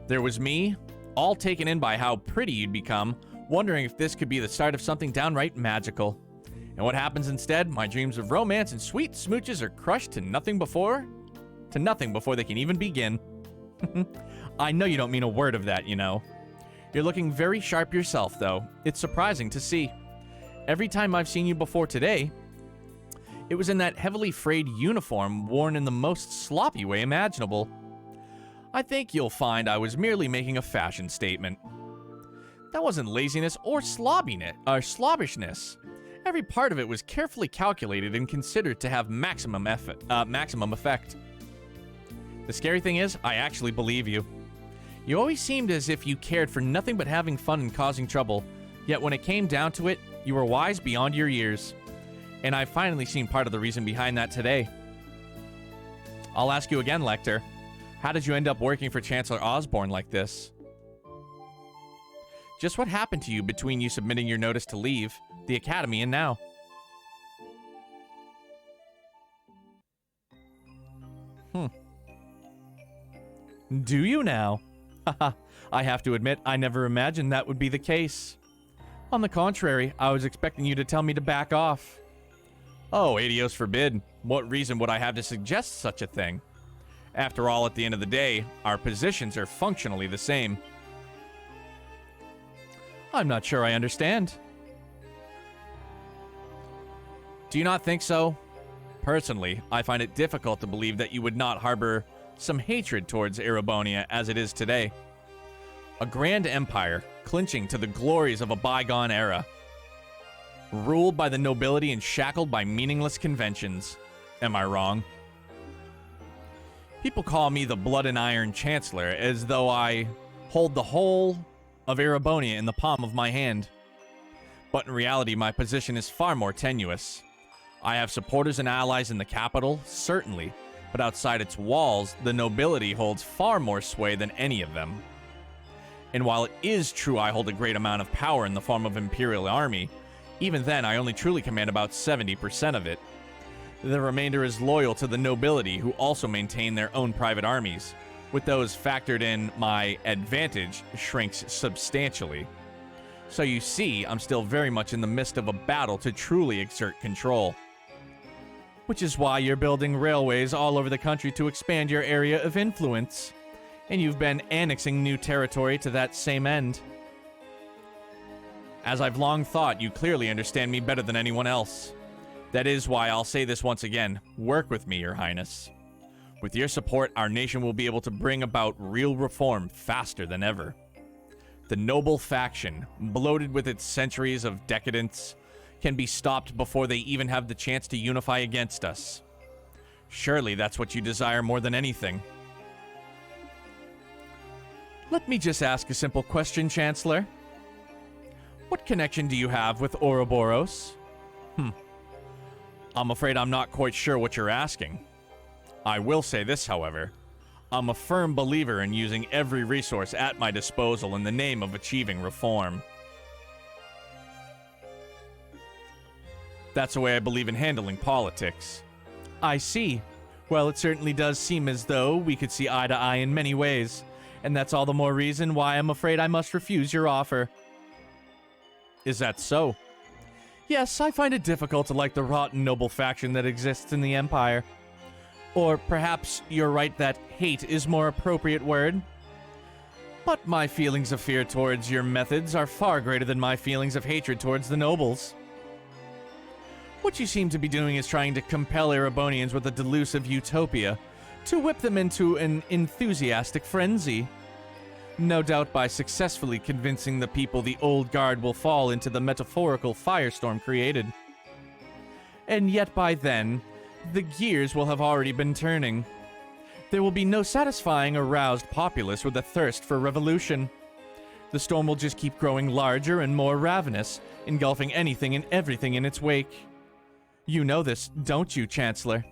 There was me, all taken in by how pretty you'd become, wondering if this could be the start of something downright magical. And what happens instead? My dreams of romance and sweet smooches are crushed to nothing before they can even begin. I know you don't mean a word of that, you know. You're looking very sharp yourself, though. It's surprising to see. Every time I've seen you before today, it was in that heavily frayed uniform worn in the most sloppy way imaginable. I think you'll find I was merely making a fashion statement. That wasn't laziness or slobbishness. Every part of it was carefully calculated and considered to have maximum effect. The scary thing is, I actually believe you. You always seemed as if you cared for nothing but having fun and causing trouble, yet when it came down to it, you were wise beyond your years. And I've finally seen part of the reason behind that today. I'll ask you again, Lecter. How did you end up working for Chancellor Osborne like this? Just what happened to you between you submitting your notice to leave the academy and now? Do you now? Haha, I have to admit, I never imagined that would be the case. On the contrary, I was expecting you to tell me to back off. Oh, Adios forbid. What reason would I have to suggest such a thing? After all, at the end of the day, our positions are functionally the same. I'm not sure I understand. Do you not think so? Personally, I find it difficult to believe that you would not harbor some hatred towards Erebonia as it is today. A grand empire, clinching to the glories of a bygone era. Ruled by the nobility and shackled by meaningless conventions. Am I wrong? People call me the Blood and Iron Chancellor, as though I hold the whole of Erebonia in the palm of my hand. But in reality, my position is far more tenuous. I have supporters and allies in the capital, certainly, but outside its walls, the nobility holds far more sway than any of them. And while it is true I hold a great amount of power in the form of Imperial Army, even then I only truly command about 70% of it. The remainder is loyal to the nobility, who also maintain their own private armies. With those factored in, my advantage shrinks substantially. So you see, I'm still very much in the midst of a battle to truly exert control. Which is why you're building railways all over the country to expand your area of influence. And you've been annexing new territory to that same end. As I've long thought, you clearly understand me better than anyone else. That is why I'll say this once again. Work with me, Your Highness. With your support, our nation will be able to bring about real reform faster than ever. The noble faction, bloated with its centuries of decadence, can be stopped before they even have the chance to unify against us. Surely that's what you desire more than anything. Let me just ask a simple question, Chancellor. What connection do you have with Ouroboros? I'm afraid I'm not quite sure what you're asking. I will say this, however. I'm a firm believer in using every resource at my disposal in the name of achieving reform. That's the way I believe in handling politics. I see. Well, it certainly does seem as though we could see eye to eye in many ways, and that's all the more reason why I'm afraid I must refuse your offer. Is that so? Yes, I find it difficult to like the rotten noble faction that exists in the Empire. Or perhaps you're right that hate is more appropriate word. But my feelings of fear towards your methods are far greater than my feelings of hatred towards the nobles. What you seem to be doing is trying to compel Erebonians with a delusive utopia, to whip them into an enthusiastic frenzy. No doubt by successfully convincing the people the old guard will fall into the metaphorical firestorm created. And yet by then, the gears will have already been turning. There will be no satisfying a roused populace with a thirst for revolution. The storm will just keep growing larger and more ravenous, engulfing anything and everything in its wake. You know this, don't you, Chancellor?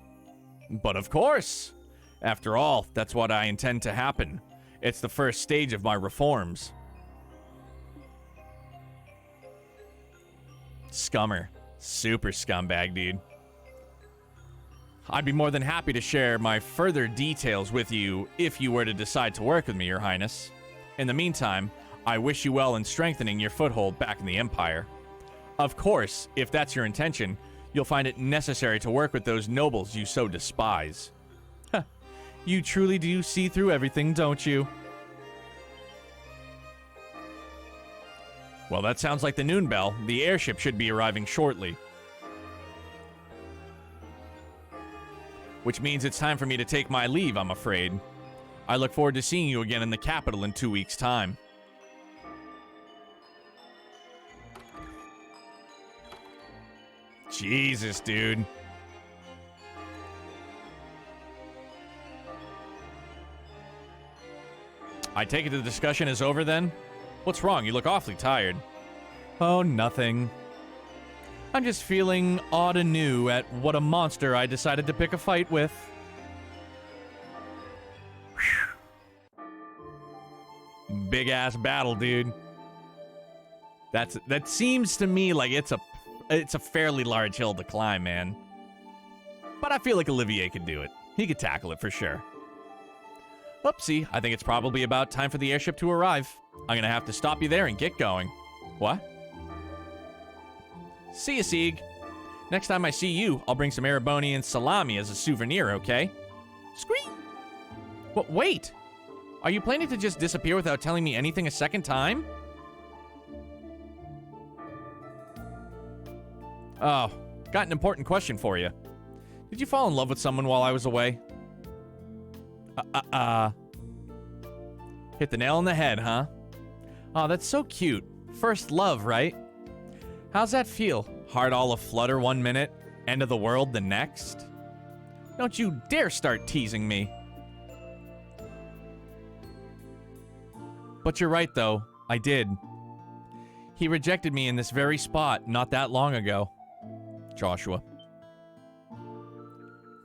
But of course! After all, that's what I intend to happen. It's the first stage of my reforms. Scummer. Super scumbag, dude. I'd be more than happy to share my further details with you if you were to decide to work with me, Your Highness. In the meantime, I wish you well in strengthening your foothold back in the Empire. Of course, if that's your intention, you'll find it necessary to work with those nobles you so despise. You truly do see through everything, don't you? Well, that sounds like the noon bell. The airship should be arriving shortly. Which means it's time for me to take my leave, I'm afraid. I look forward to seeing you again in the capital in 2 weeks' time. Jesus, dude. I take it the discussion is over then? What's wrong? You look awfully tired. Oh, nothing. I'm just feeling odd anew at what a monster I decided to pick a fight with. Big ass battle, dude. That seems to me like it's a fairly large hill to climb, man. But I feel like Olivier could do it. He could tackle it for sure. Oopsie, I think it's probably about time for the airship to arrive. I'm gonna have to stop you there and get going. What? See ya, Sieg. Next time I see you, I'll bring some Erebonian salami as a souvenir, okay? Scream! But wait! Are you planning to just disappear without telling me anything a second time? Oh, got an important question for you. Did you fall in love with someone while I was away? Hit the nail on the head, huh? Oh, that's so cute. First love, right? How's that feel? Heart all aflutter one minute, end of the world the next? Don't you dare start teasing me. But you're right, though. I did. He rejected me in this very spot not that long ago. Joshua.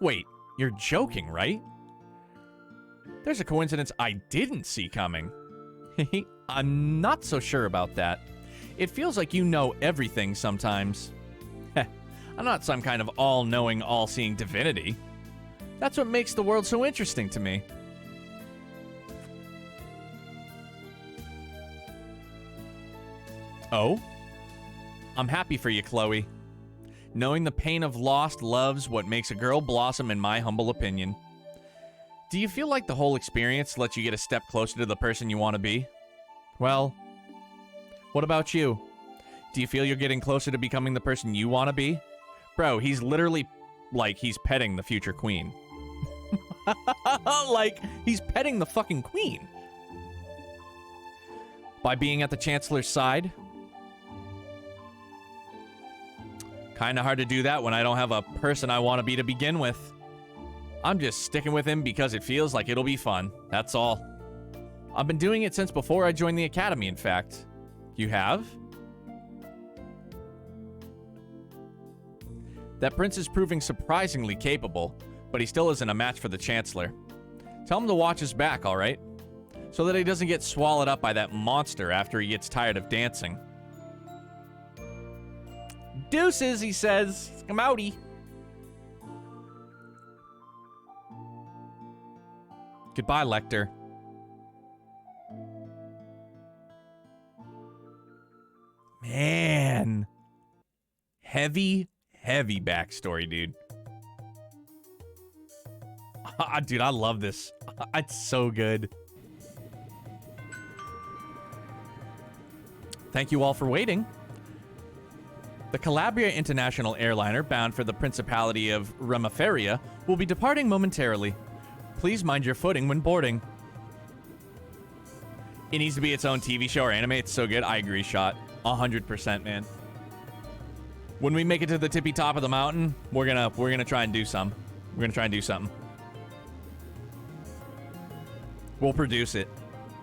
Wait, you're joking, right? There's a coincidence I didn't see coming. I'm not so sure about that. It feels like you know everything sometimes. I'm not some kind of all-knowing, all-seeing divinity. That's what makes the world so interesting to me. Oh? I'm happy for you, Chloe. Knowing the pain of lost love's what makes a girl blossom, in my humble opinion. Do you feel like the whole experience lets you get a step closer to the person you want to be? Well, what about you? Do you feel you're getting closer to becoming the person you want to be? Bro, he's literally, like, he's petting the future queen. Like, he's petting the fucking queen. By being at the Chancellor's side? Kinda hard to do that when I don't have a person I want to be to begin with. I'm just sticking with him because it feels like it'll be fun. That's all. I've been doing it since before I joined the academy, in fact. You have? That prince is proving surprisingly capable, but he still isn't a match for the Chancellor. Tell him to watch his back, alright? So that he doesn't get swallowed up by that monster after he gets tired of dancing. Deuces, he says. I'm outie. Goodbye, Lecter. Man. Heavy backstory, dude. Dude, I love this. It's so good. Thank you all for waiting. The Calabria International airliner bound for the Principality of Remaferia will be departing momentarily. Please mind your footing when boarding. It needs to be its own TV show or anime. It's so good. I agree, Shot. 100%, man. When we make it to the tippy top of the mountain, we're gonna try and do some. We're gonna try and do something. We'll produce it.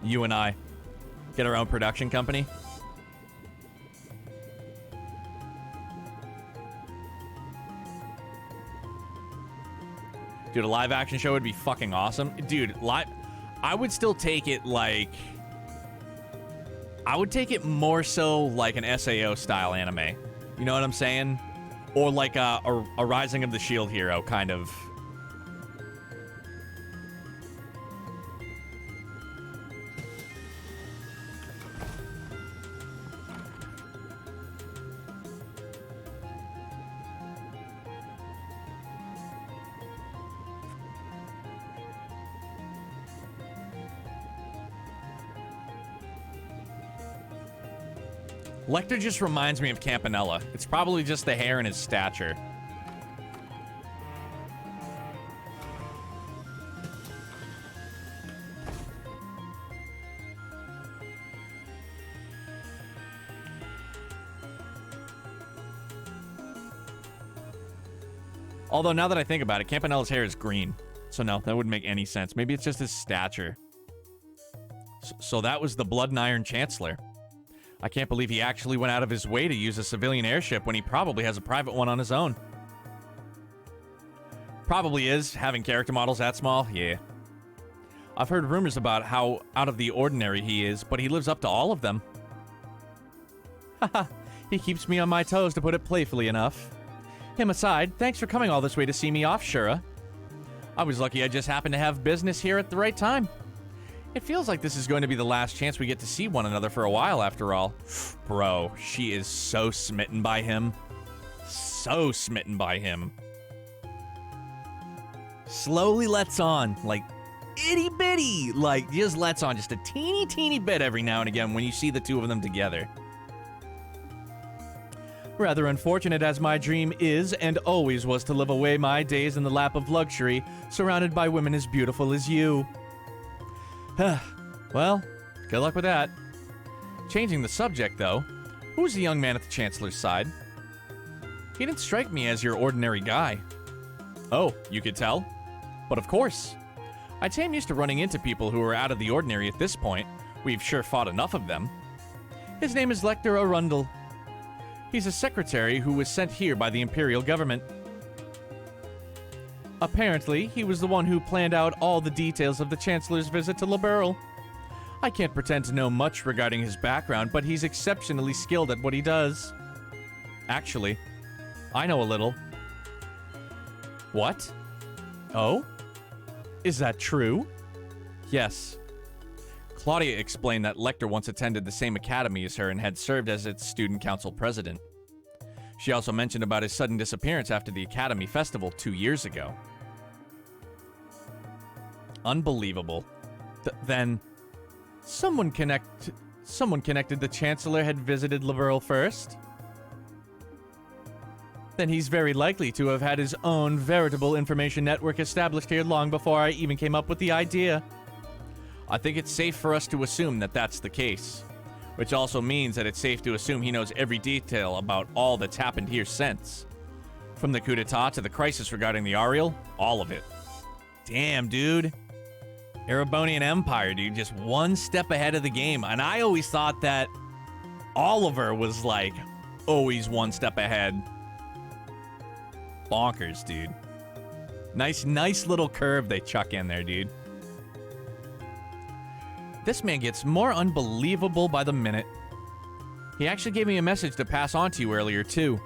You and I. Get our own production company. Dude, a live action show would be fucking awesome. Dude, I would still take it like... I would take it more so like an SAO style anime. You know what I'm saying? Or like a Rising of the Shield Hero kind of... Lecter just reminds me of Campanella. It's probably just the hair and his stature. Although, now that I think about it, Campanella's hair is green. So no, that wouldn't make any sense. Maybe it's just his stature. So that was the Blood and Iron Chancellor. I can't believe he actually went out of his way to use a civilian airship when he probably has a private one on his own. Probably is, having character models that small, yeah. I've heard rumors about how out of the ordinary he is, but he lives up to all of them. Haha, he keeps me on my toes, to put it playfully enough. Him aside, thanks for coming all this way to see me off, Shura. I was lucky I just happened to have business here at the right time. It feels like this is going to be the last chance we get to see one another for a while, after all. Bro, she is so smitten by him. so smitten by him. Slowly lets on, like itty bitty, like just lets on just a teeny bit every now and again when you see the two of them together. Rather unfortunate as my dream is and always was to live away my days in the lap of luxury, surrounded by women as beautiful as you. Well, good luck with that. Changing the subject, though, who's the young man at the Chancellor's side? He didn't strike me as your ordinary guy. Oh, you could tell? But of course. I'd say I'm used to running into people who are out of the ordinary at this point. We've sure fought enough of them. His name is Lecter Arundel. He's a secretary who was sent here by the Imperial government. Apparently, he was the one who planned out all the details of the Chancellor's visit to Liberl. I can't pretend to know much regarding his background, but he's exceptionally skilled at what he does. Actually, I know a little. What? Oh? Is that true? Yes. Claudia explained that Lecter once attended the same academy as her and had served as its student council president. She also mentioned about his sudden disappearance after the academy festival 2 years ago. Unbelievable. Then, someone connected the Chancellor had visited Liberl first? Then he's very likely to have had his own veritable information network established here long before I even came up with the idea. I think it's safe for us to assume that that's the case. Which also means that it's safe to assume he knows every detail about all that's happened here since. From the coup d'etat to the crisis regarding the Ariel, all of it. Damn, dude. Erebonian Empire, dude, just one step ahead of the game. And I always thought that Oliver was, like, always one step ahead. Bonkers, dude. Nice little curve they chuck in there, dude. This man gets more unbelievable by the minute. He actually gave me a message to pass on to you earlier, too.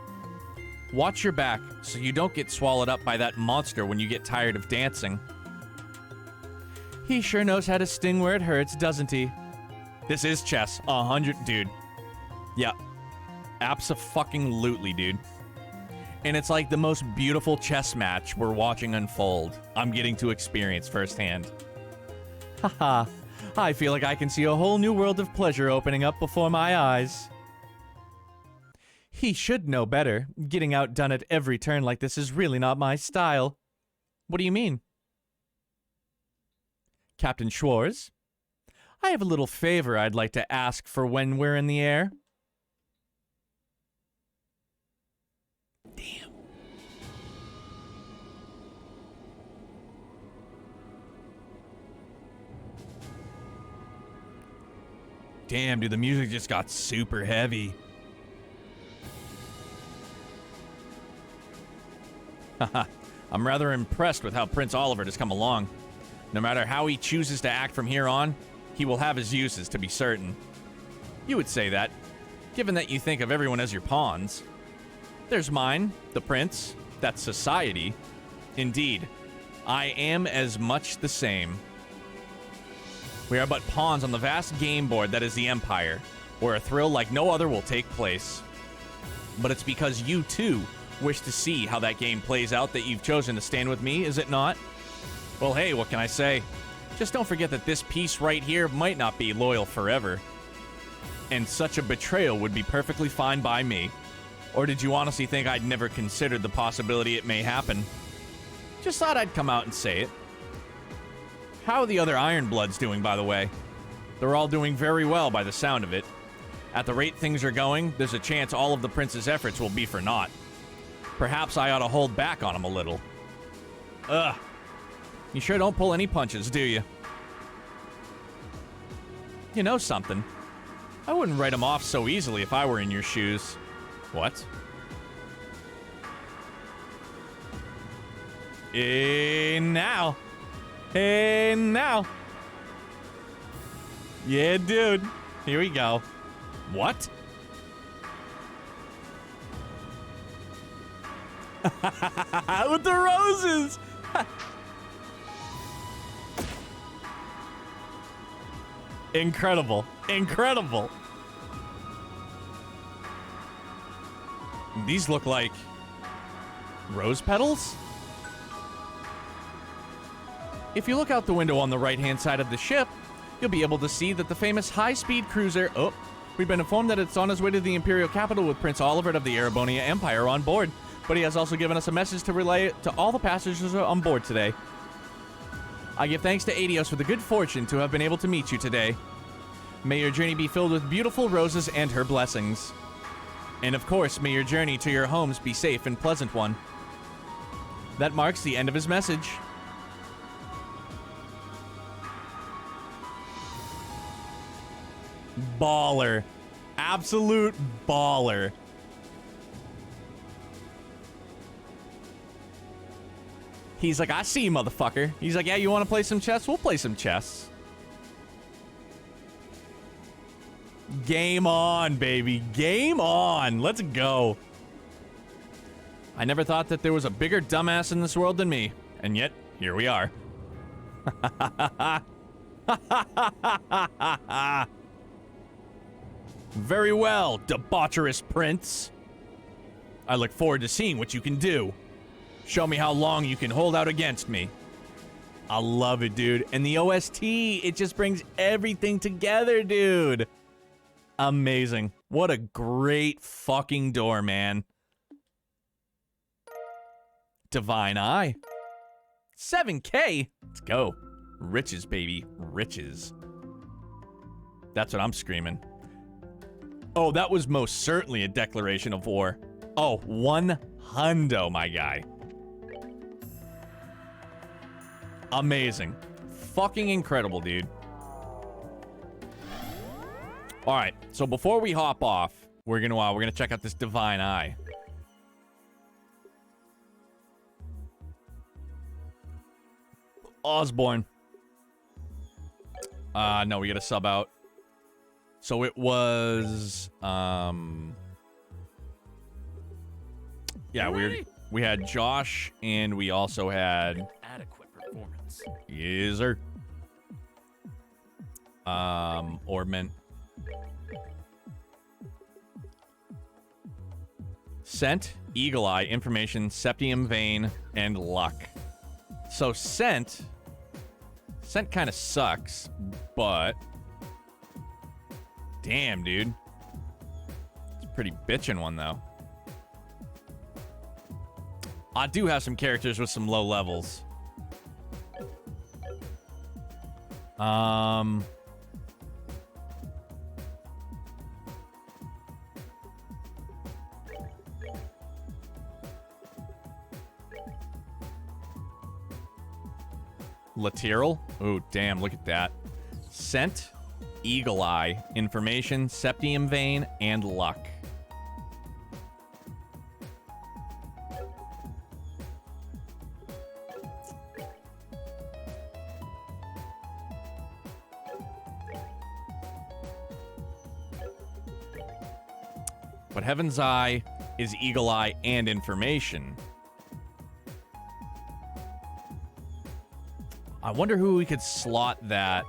Watch your back so you don't get swallowed up by that monster when you get tired of dancing. He sure knows how to sting where it hurts, doesn't he? This is chess. 100, dude. Yeah. Abso-fucking-lutely, dude. And it's like the most beautiful chess match we're watching unfold. I'm getting to experience firsthand. Haha. I feel like I can see a whole new world of pleasure opening up before my eyes. He should know better. Getting outdone at every turn like this is really not my style. What do you mean? Captain Schwarz? I have a little favor I'd like to ask for when we're in the air. Damn. Damn, dude, the music just got super heavy. Haha, I'm rather impressed with how Prince Oliver has come along. No matter how he chooses to act from here on, he will have his uses, to be certain. You would say that, given that you think of everyone as your pawns. There's mine, the prince, that's society. Indeed, I am as much the same. We are but pawns on the vast game board that is the Empire, where a thrill like no other will take place. But it's because you, too, wish to see how that game plays out that you've chosen to stand with me, is it not? Well, hey, what can I say? Just don't forget that this piece right here might not be loyal forever. And such a betrayal would be perfectly fine by me. Or did you honestly think I'd never considered the possibility it may happen? Just thought I'd come out and say it. How are the other Ironbloods doing, by the way? They're all doing very well by the sound of it. At the rate things are going, there's a chance all of the Prince's efforts will be for naught. Perhaps I ought to hold back on him a little. Ugh. You sure don't pull any punches, do you? You know something? I wouldn't write him off so easily if I were in your shoes. What? Hey, now. Hey, now. Yeah, dude. Here we go. What? With the roses! Incredible. Incredible. These look like Rose petals? If you look out the window on the right-hand side of the ship, you'll be able to see that the famous high-speed cruiser... Oh, we've been informed that it's on its way to the Imperial capital with Prince Oliver of the Erebonia Empire on board. But he has also given us a message to relay to all the passengers on board today. I give thanks to Adios for the good fortune to have been able to meet you today. May your journey be filled with beautiful roses and her blessings. And of course, may your journey to your homes be safe and pleasant one. That marks the end of his message. Baller. Absolute baller. He's like, I see you, motherfucker. He's like, yeah, you want to play some chess? We'll play some chess. Game on, baby. Game on. Let's go. I never thought that there was a bigger dumbass in this world than me. And yet, here we are. Very well, debaucherous prince. I look forward to seeing what you can do. Show me how long you can hold out against me. I love it, dude. And the OST, it just brings everything together, dude. Amazing. What a great fucking door, man. Divine Eye. 7K? Let's go. Riches, baby. Riches. That's what I'm screaming. Oh, that was most certainly a declaration of war. Oh, 100, my guy. Amazing. Fucking incredible, dude. All right, so before we hop off, we're gonna check out this Divine Eye. Osborne. No, we gotta sub out. So it was, yeah, we had Josh, and we also had Adequate performance. yes, sir. Ornament. Scent, Eagle Eye, Information, Septium Vein, and Luck. So Scent kind of sucks, but damn, dude. It's a pretty bitchin' one, though. I do have some characters with some low levels. Lateral? Oh, damn, look at that. Scent, Eagle Eye, Information, Septium Vein, and Luck. But Heaven's Eye is Eagle Eye and Information. I wonder who we could slot that.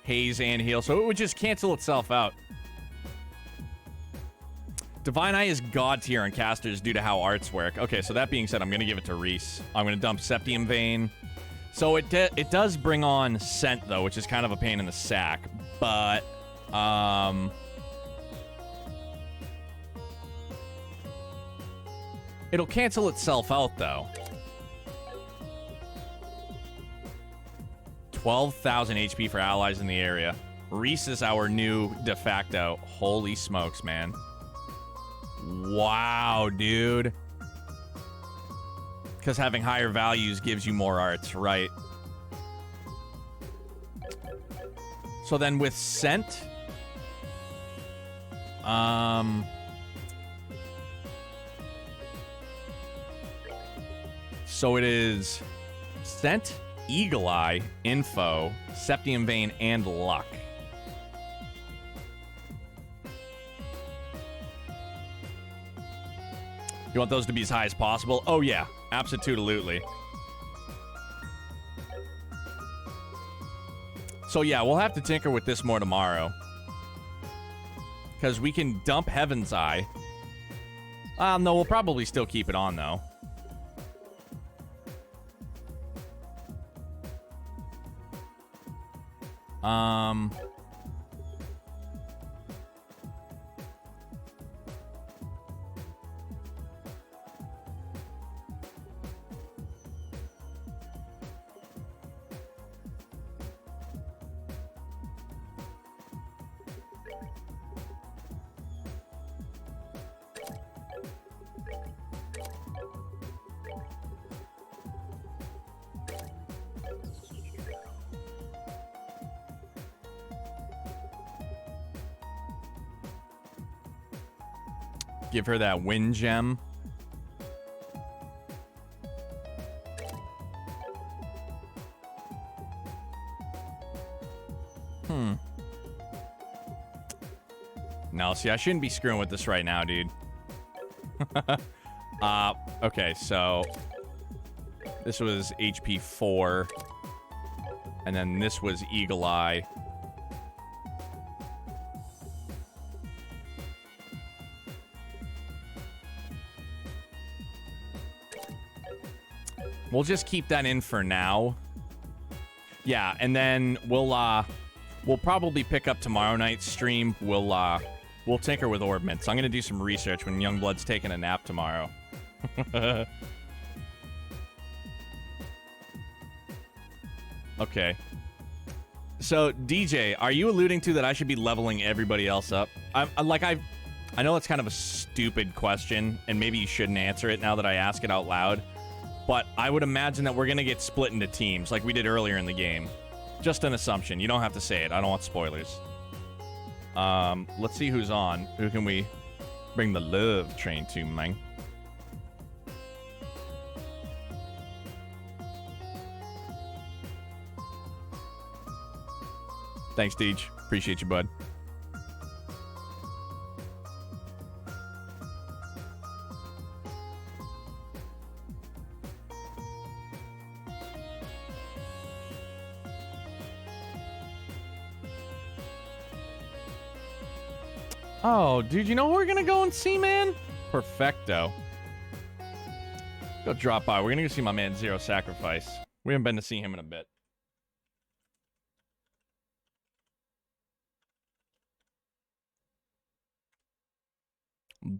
Haze and heal, so it would just cancel itself out. Divine Eye is god tier on casters due to how arts work. Okay, so that being said, I'm going to give it to Reese. I'm going to dump Septium Vein. So it does bring on Scent, though, which is kind of a pain in the sack. But, it'll cancel itself out, though. 12,000 HP for allies in the area. Reese is our new de facto. Holy smokes, man. Wow, dude. Because having higher values gives you more arts, right? So then with Scent... So it is Scent, Eagle Eye, Info, Septium Vein, and Luck. You want those to be as high as possible? Oh, yeah. Absolutely. So, yeah, we'll have to tinker with this more tomorrow. Because we can dump Heaven's Eye. No, we'll probably still keep it on, though. Give her that wind gem. No, see, I shouldn't be screwing with this right now, dude. Okay, so this was HP 4. And then this was Eagle Eye. We'll just keep that in for now. Yeah, and then we'll probably pick up tomorrow night's stream. We'll tinker with orb mints. I'm gonna do some research when Youngblood's taking a nap tomorrow. Okay. So, DJ, are you alluding to that I should be leveling everybody else up? I know it's kind of a stupid question, and maybe you shouldn't answer it now that I ask it out loud. But I would imagine that we're going to get split into teams like we did earlier in the game. Just an assumption. You don't have to say it. I don't want spoilers. Let's see who's on. Who can we bring the love train to, man? Thanks, Deej. Appreciate you, bud. Oh, dude, you know who we're gonna go and see, man? Perfecto. Go drop by. We're gonna go see my man Zero Sacrifice. We haven't been to see him in a bit.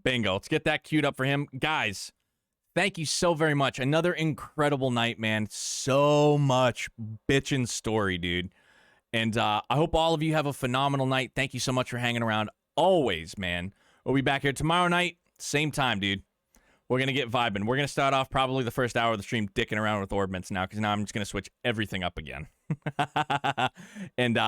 Bingo. Let's get that queued up for him. Guys, thank you so very much. Another incredible night, man. So much bitchin' story, dude. And I hope all of you have a phenomenal night. Thank you so much for hanging around. Always, man. We'll be back here tomorrow night. Same time, dude. We're going to get vibing. We're going to start off probably the first hour of the stream dicking around with orb mints now, because now I'm just going to switch everything up again. And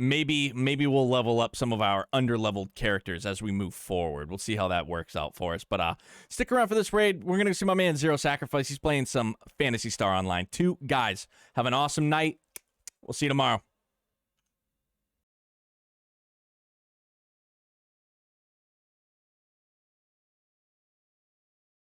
maybe we'll level up some of our under-leveled characters as we move forward. We'll see how that works out for us. But stick around for this raid. We're going to see my man Zero Sacrifice. He's playing some Phantasy Star Online. 2 guys, have an awesome night. We'll see you tomorrow.